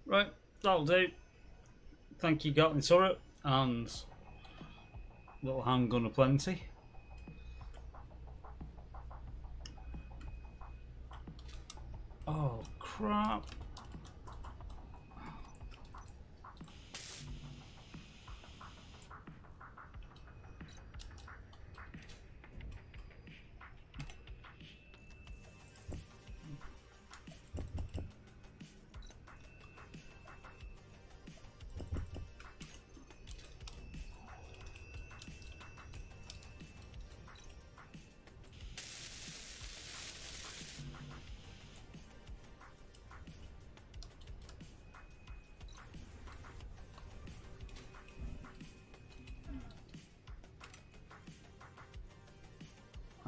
Right, that'll do. Thank you, Gatling turret, and little handgun aplenty. Oh crap!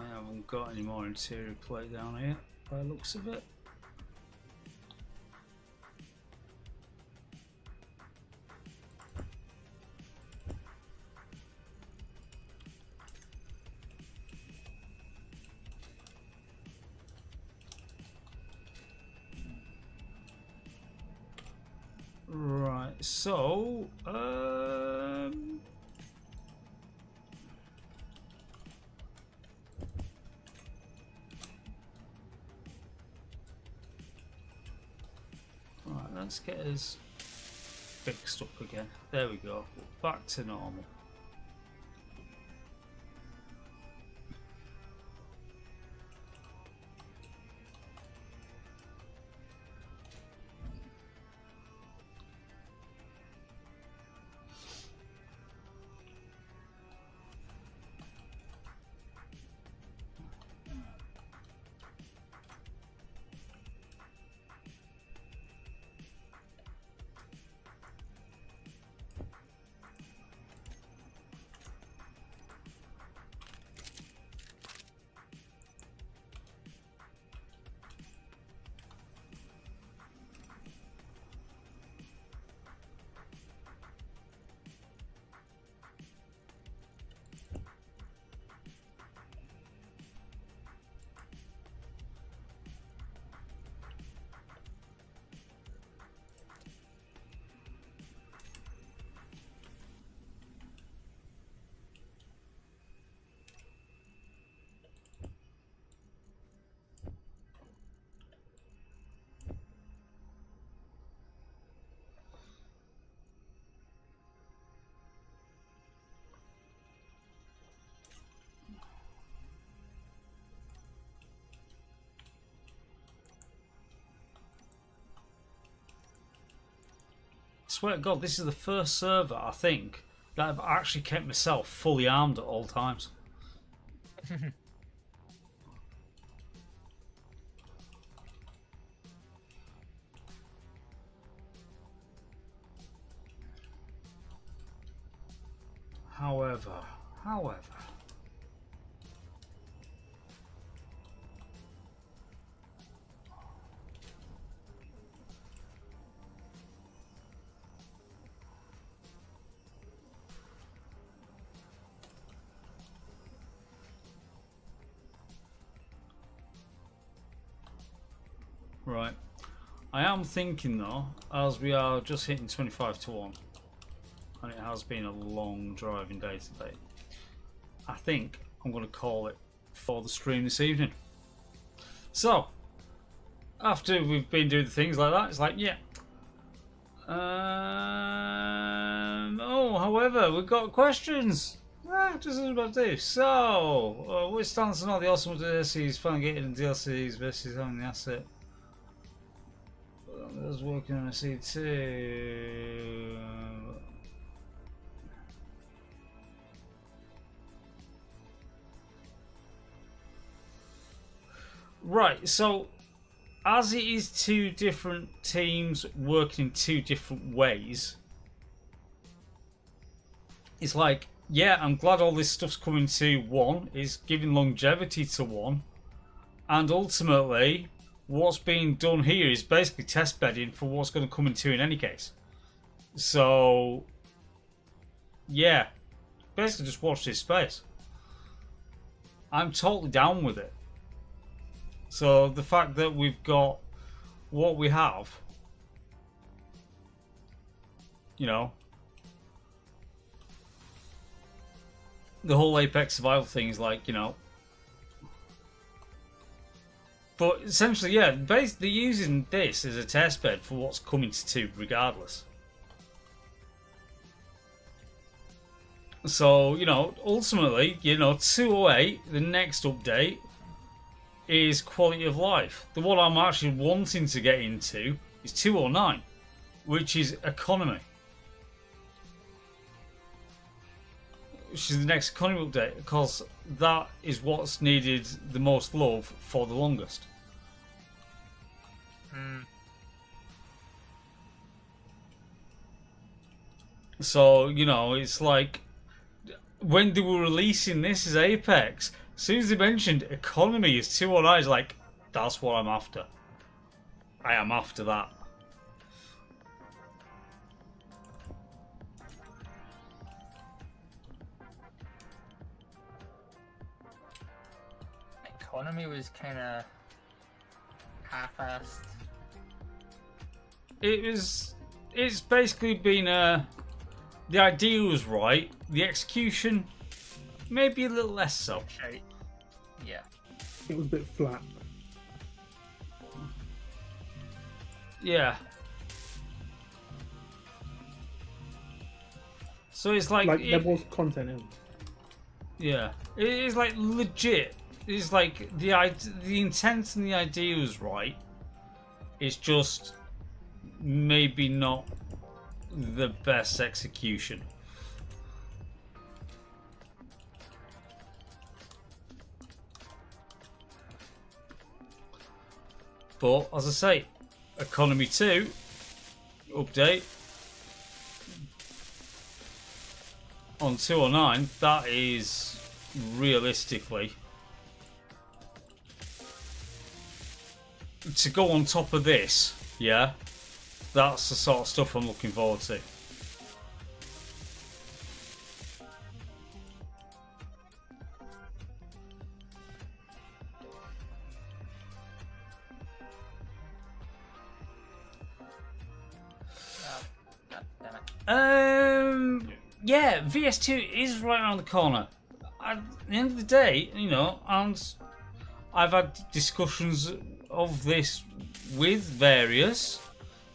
I haven't got any more interior plate down here, by the looks of it. Right, so right, let's get us fixed up again. There we go. Back to normal. Swear to God, this is the first server, I think, that I've actually kept myself fully armed at all times. However, right. I am thinking though, as we are just hitting 25 to 1, and it has been a long driving day today, I think I'm going to call it for the stream this evening. So, after we've been doing things like that, it's like, yeah. Oh, however, we've got questions. Just about this. So, which stance on all the awesome DLCs, finally getting the DLCs versus having the asset? I was working on a C2. Right, so as it is two different teams working in two different ways, it's like, yeah, I'm glad all this stuff's coming to one, it's giving longevity to one, and ultimately, what's being done here is basically test bedding for what's going to come in two in any case. So, yeah, basically just watch this space. I'm totally down with it. So the fact that we've got what we have, you know, the whole Apex survival thing is like, you know, but essentially, yeah, basically using this as a test bed for what's coming to two regardless. So, you know, ultimately, you know, 208, the next update, is quality of life. The one I'm actually wanting to get into is 209, which is economy. Which is the next economy update, because that is what's needed the most love for the longest. So, you know, it's like, when they were releasing this as Apex, as soon as they mentioned economy is 209, it's like, that's what I'm after. I am after that. Economy was kind of half-assed. It's basically been the idea was right, the execution maybe a little less so. Yeah. It was a bit flat. Yeah. So it's like There was content in. Yeah, it is like legit. It's like the intent and the idea was right. It's just maybe not the best execution. But as I say, Economy 2 update on 209, that is realistically to go on top of this, yeah, that's the sort of stuff I'm looking forward to. Yeah, VS2 is right around the corner. At the end of the day, you know, and I've had discussions of this with various,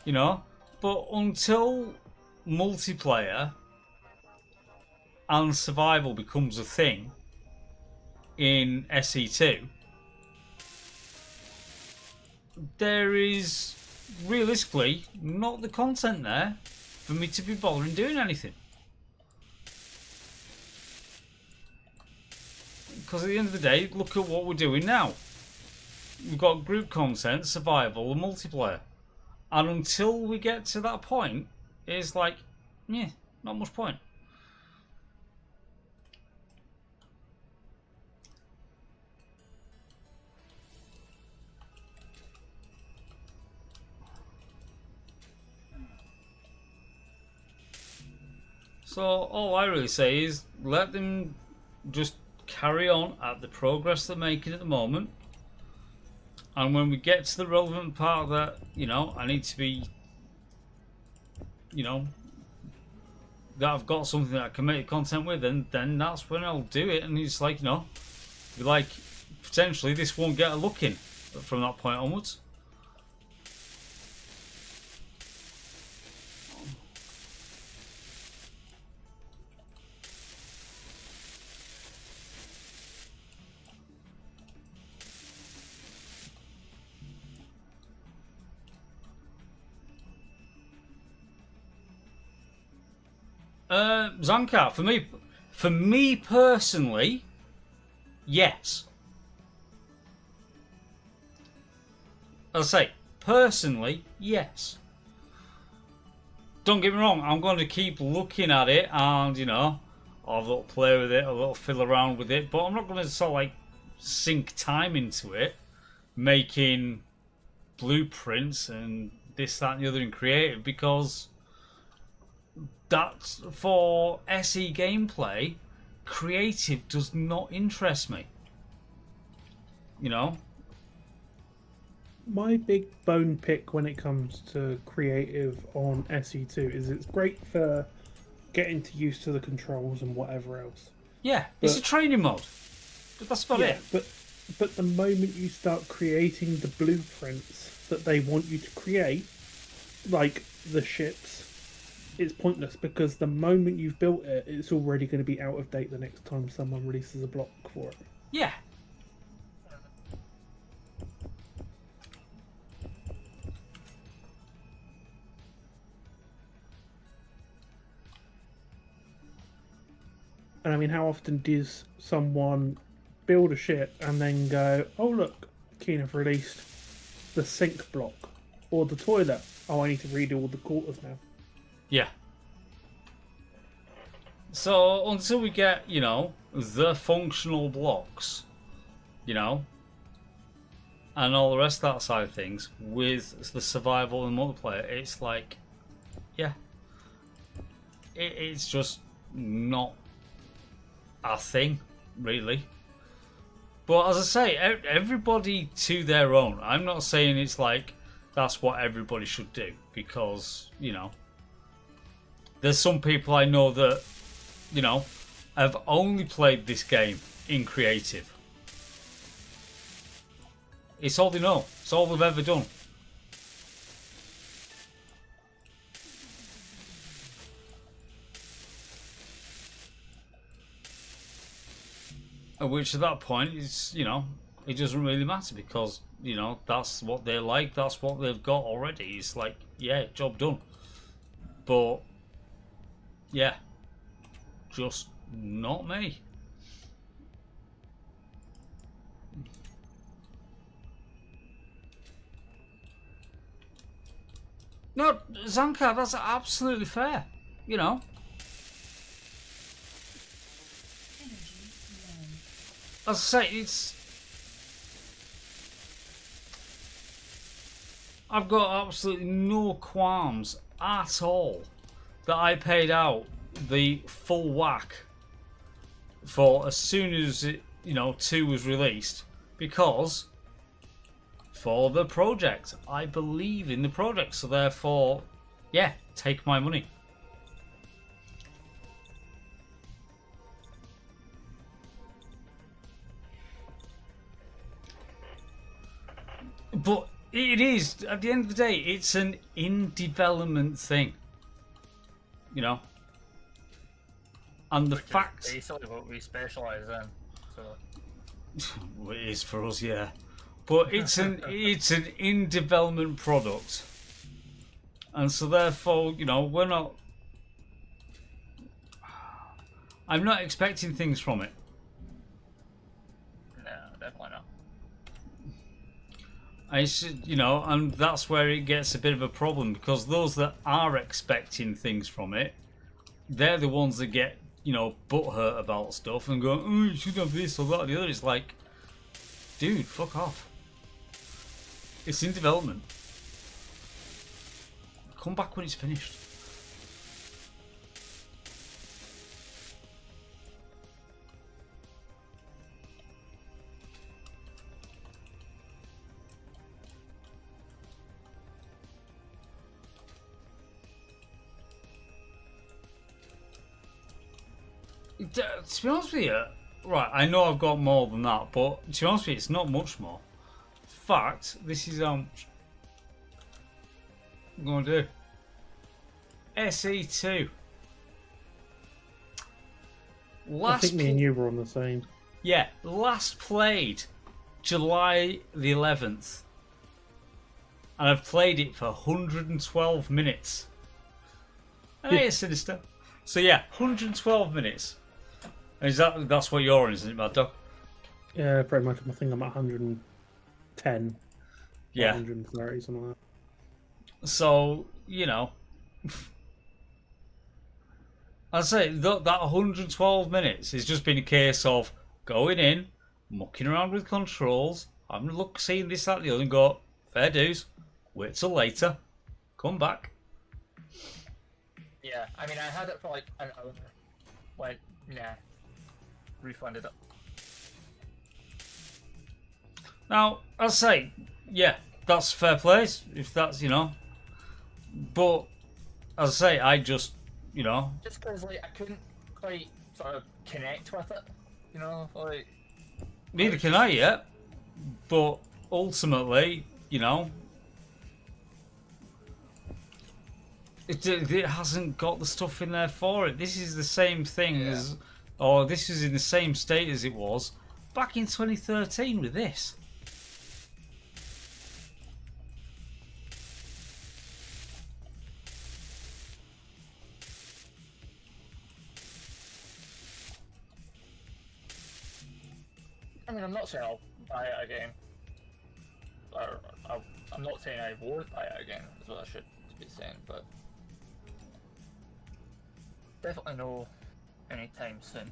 you know, but until multiplayer and survival becomes a thing in SE2, there is realistically not the content there for me to be bothering doing anything. Because at the end of the day, look at what we're doing now. We've got group content, survival, and multiplayer. And until we get to that point, it's like, yeah, not much point. So all I really say is let them just carry on at the progress they're making at the moment. And when we get to the relevant part that, you know, I need to be, you know, that I've got something that I can make content with, and then that's when I'll do it. And it's like, you know, be like, potentially this won't get a look in from that point onwards. Zanka, for me personally, yes. I'll say, personally, yes. Don't get me wrong, I'm going to keep looking at it and, you know, I'll have a little play with it, a little fiddle around with it, but I'm not going to sort of like sink time into it, making blueprints and this, that, and the other in creative, because that's for SE gameplay. Creative does not interest me. You know? My big bone pick when it comes to creative on SE2 is it's great for getting used to the controls and whatever else. Yeah, it's a training mode. But that's about it. But the moment you start creating the blueprints that they want you to create, like the ships, it's pointless, because the moment you've built it, it's already going to be out of date the next time someone releases a block for it. Yeah. And I mean, how often does someone build a ship and then go, oh look, Keen have released the sink block or the toilet. Oh, I need to redo all the quarters now. Yeah. So until we get, you know, the functional blocks, you know, and all the rest of that side of things with the survival and multiplayer, it's like, yeah, it's just not a thing, really. But as I say, everybody to their own. I'm not saying it's like that's what everybody should do, because, you know, there's some people I know that, you know, have only played this game in creative. It's all they know. It's all they've ever done. Which at that point is, you know, it doesn't really matter, because, you know, that's what they like, that's what they've got already. It's like, yeah, job done. But, yeah, just not me. No, Zanka, that's absolutely fair, you know. As I say, I've got absolutely no qualms at all that I paid out the full whack for as soon as it, you know, 2 was released, because for the project, I believe in the project, so therefore, yeah, take my money. But it is, at the end of the day, it's an in-development thing. You know? And the fact... Is basically what we specialise in. So. Well, it is for us, yeah. But it's an in-development product. And so therefore, you know, we're not... I'm not expecting things from it. No, definitely not. You know, and that's where it gets a bit of a problem, because those that are expecting things from it, they're the ones that get, you know, butthurt about stuff and go, oh, you should have this or that or the other. It's like, dude, fuck off. It's in development. Come back when it's finished. To be honest with you, right, I know I've got more than that, but to be honest with you, it's not much more. In fact, this is I'm going to do SE2. I think me and you were on the same. Yeah, last played July the 11th, and I've played it for 112 minutes. And Yeah. it's sinister. So yeah, 112 minutes. Is that's what you're in, isn't it, Mad Dog? Yeah, pretty much. I think I'm at 110. Yeah. 130, something like So, I'd say that 112 minutes has just been a case of going in, mucking around with controls, having a look, seeing this, that, the other, and go, fair dues, wait till later, come back. Yeah, I mean, I had it for like an hour. Like, yeah, refunded it. Now, I'd say, yeah, that's fair play, if that's, but, as I say, I just, Just because, like, I couldn't quite sort of connect with it, like... neither can I yet, but ultimately, it hasn't got the stuff in there for it. This is the same thing as, or this is in the same state as it was back in 2013 with this. I mean, I'm not saying I'll buy it again. Or, I'm not saying I won't buy it again, is what I should be saying, but... Definitely no anytime soon.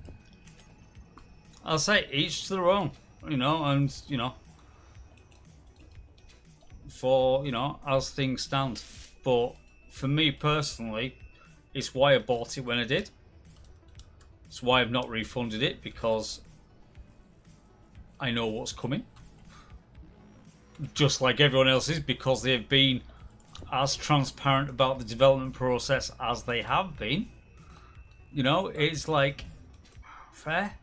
I'll say each to their own, and, for, as things stand. But for me personally, it's why I bought it when I did. It's why I've not refunded it, because I know what's coming. Just like everyone else is, because they've been as transparent about the development process as they have been. It's like, fair.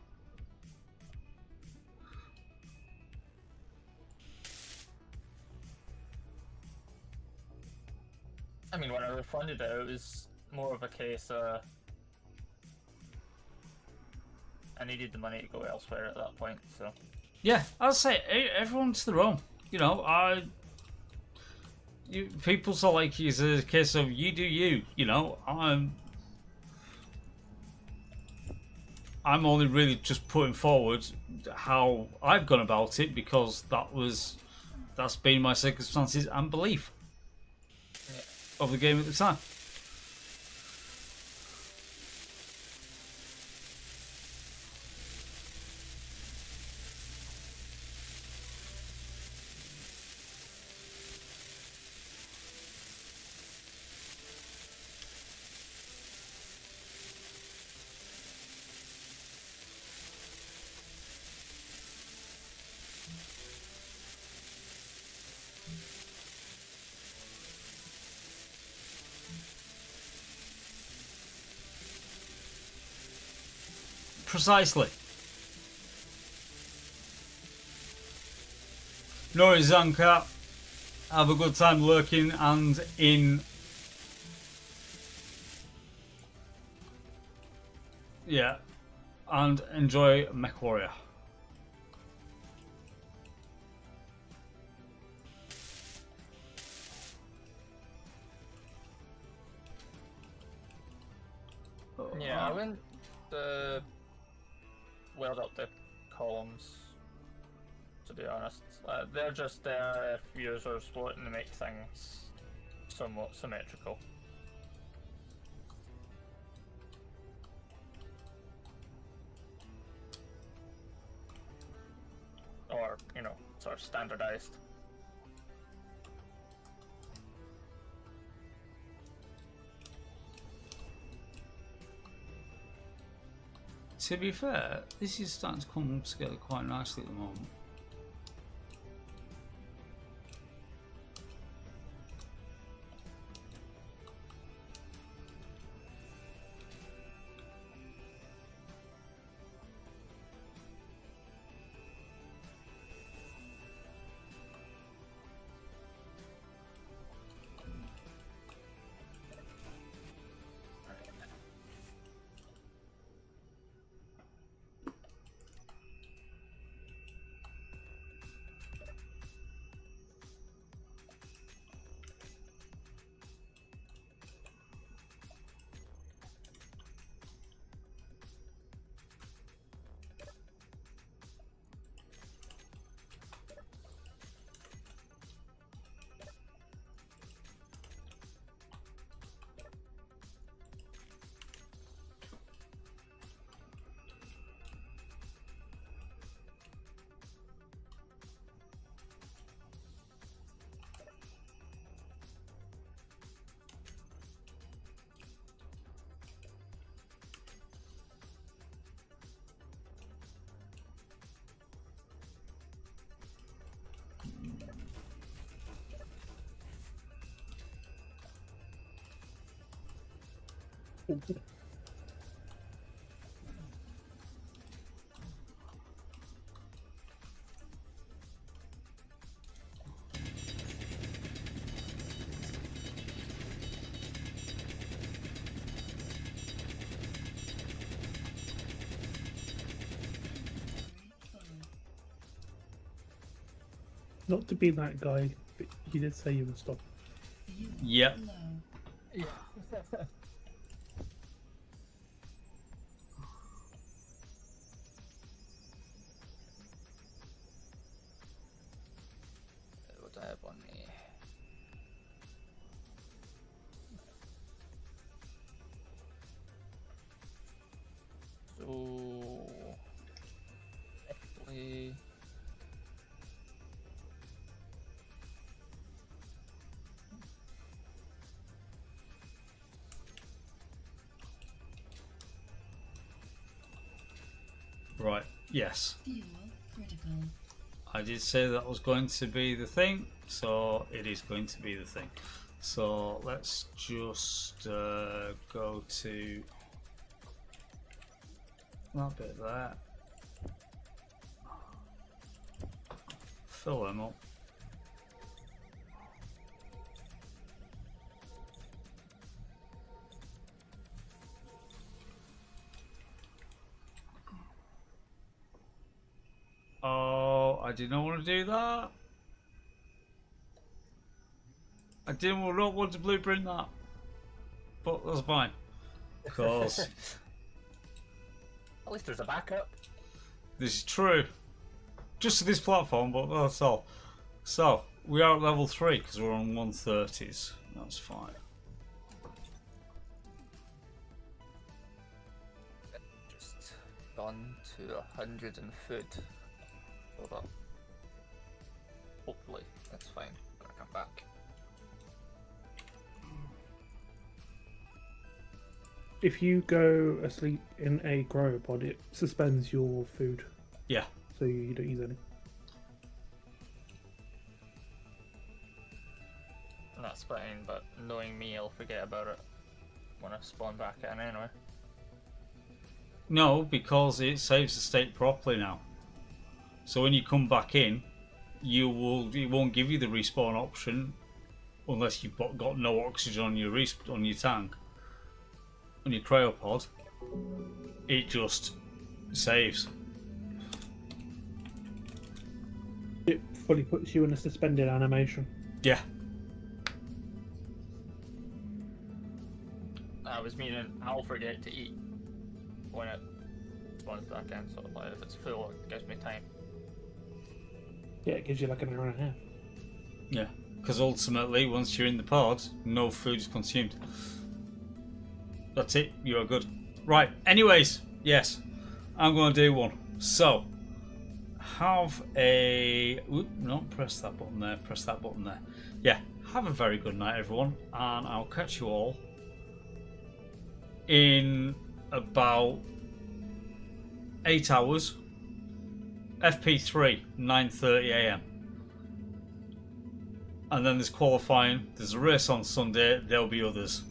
I mean, when I refunded it, it was more of a case I needed the money to go elsewhere at that point, so... Yeah, I'd say everyone to their own. People are like it's a case of you do you. I'm only really just putting forward how I've gone about it, because that's been my circumstances and belief of the game at the time. Precisely. Nori Zanka, have a good time lurking and in. Yeah, and enjoy MechWarrior. Yeah, I went weld up the columns, to be honest. They're just there if users wanting to make things somewhat symmetrical. Or, sort of standardized. To be fair, this is starting to come together quite nicely at the moment. Not to be that guy, but you did say you would stop. Fuel Yep. low. Yeah. What do I have on me? So, definitely. Right. Yes. Fuel critical. I did say that was going to be the thing, so it is going to be the thing. So let's just go to that bit there. Fill them up. Oh, I did not want to do that. I didn't not want to blueprint that. But that's fine. Because At least there's a backup. this is true. Just to this platform, but that's all. So, we are at level 3 because we're on 130s. That's fine. Just gone to 100 and food. Hold up. Hopefully, that's fine when I come back. If you go asleep in a grower pod, it suspends your food, Yeah. so you don't use any. And that's fine, but knowing me, I'll forget about it when I spawn back in anyway. No, because it saves the state properly now. So when you come back in, it won't give you the respawn option unless you've got no oxygen on your tank. On your cryopod, it just saves. It fully puts you in a suspended animation. Yeah. I was meaning I'll forget to eat when it spawns back in, so like if it's full, it gives me time. Yeah, it gives you like an hour and a half. Yeah. Because ultimately, once you're in the pod, no food is consumed. That's it. You are good. Right. Anyways, yes, I'm going to do one. So, have a. No, press that button there. Press that button there. Yeah. Have a very good night, everyone, and I'll catch you all in about 8 hours. FP3, 9:30 AM. And then there's qualifying. There's a race on Sunday. There'll be others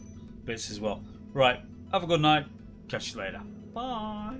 bits as well. Right. Have a good night. Catch you later. Bye.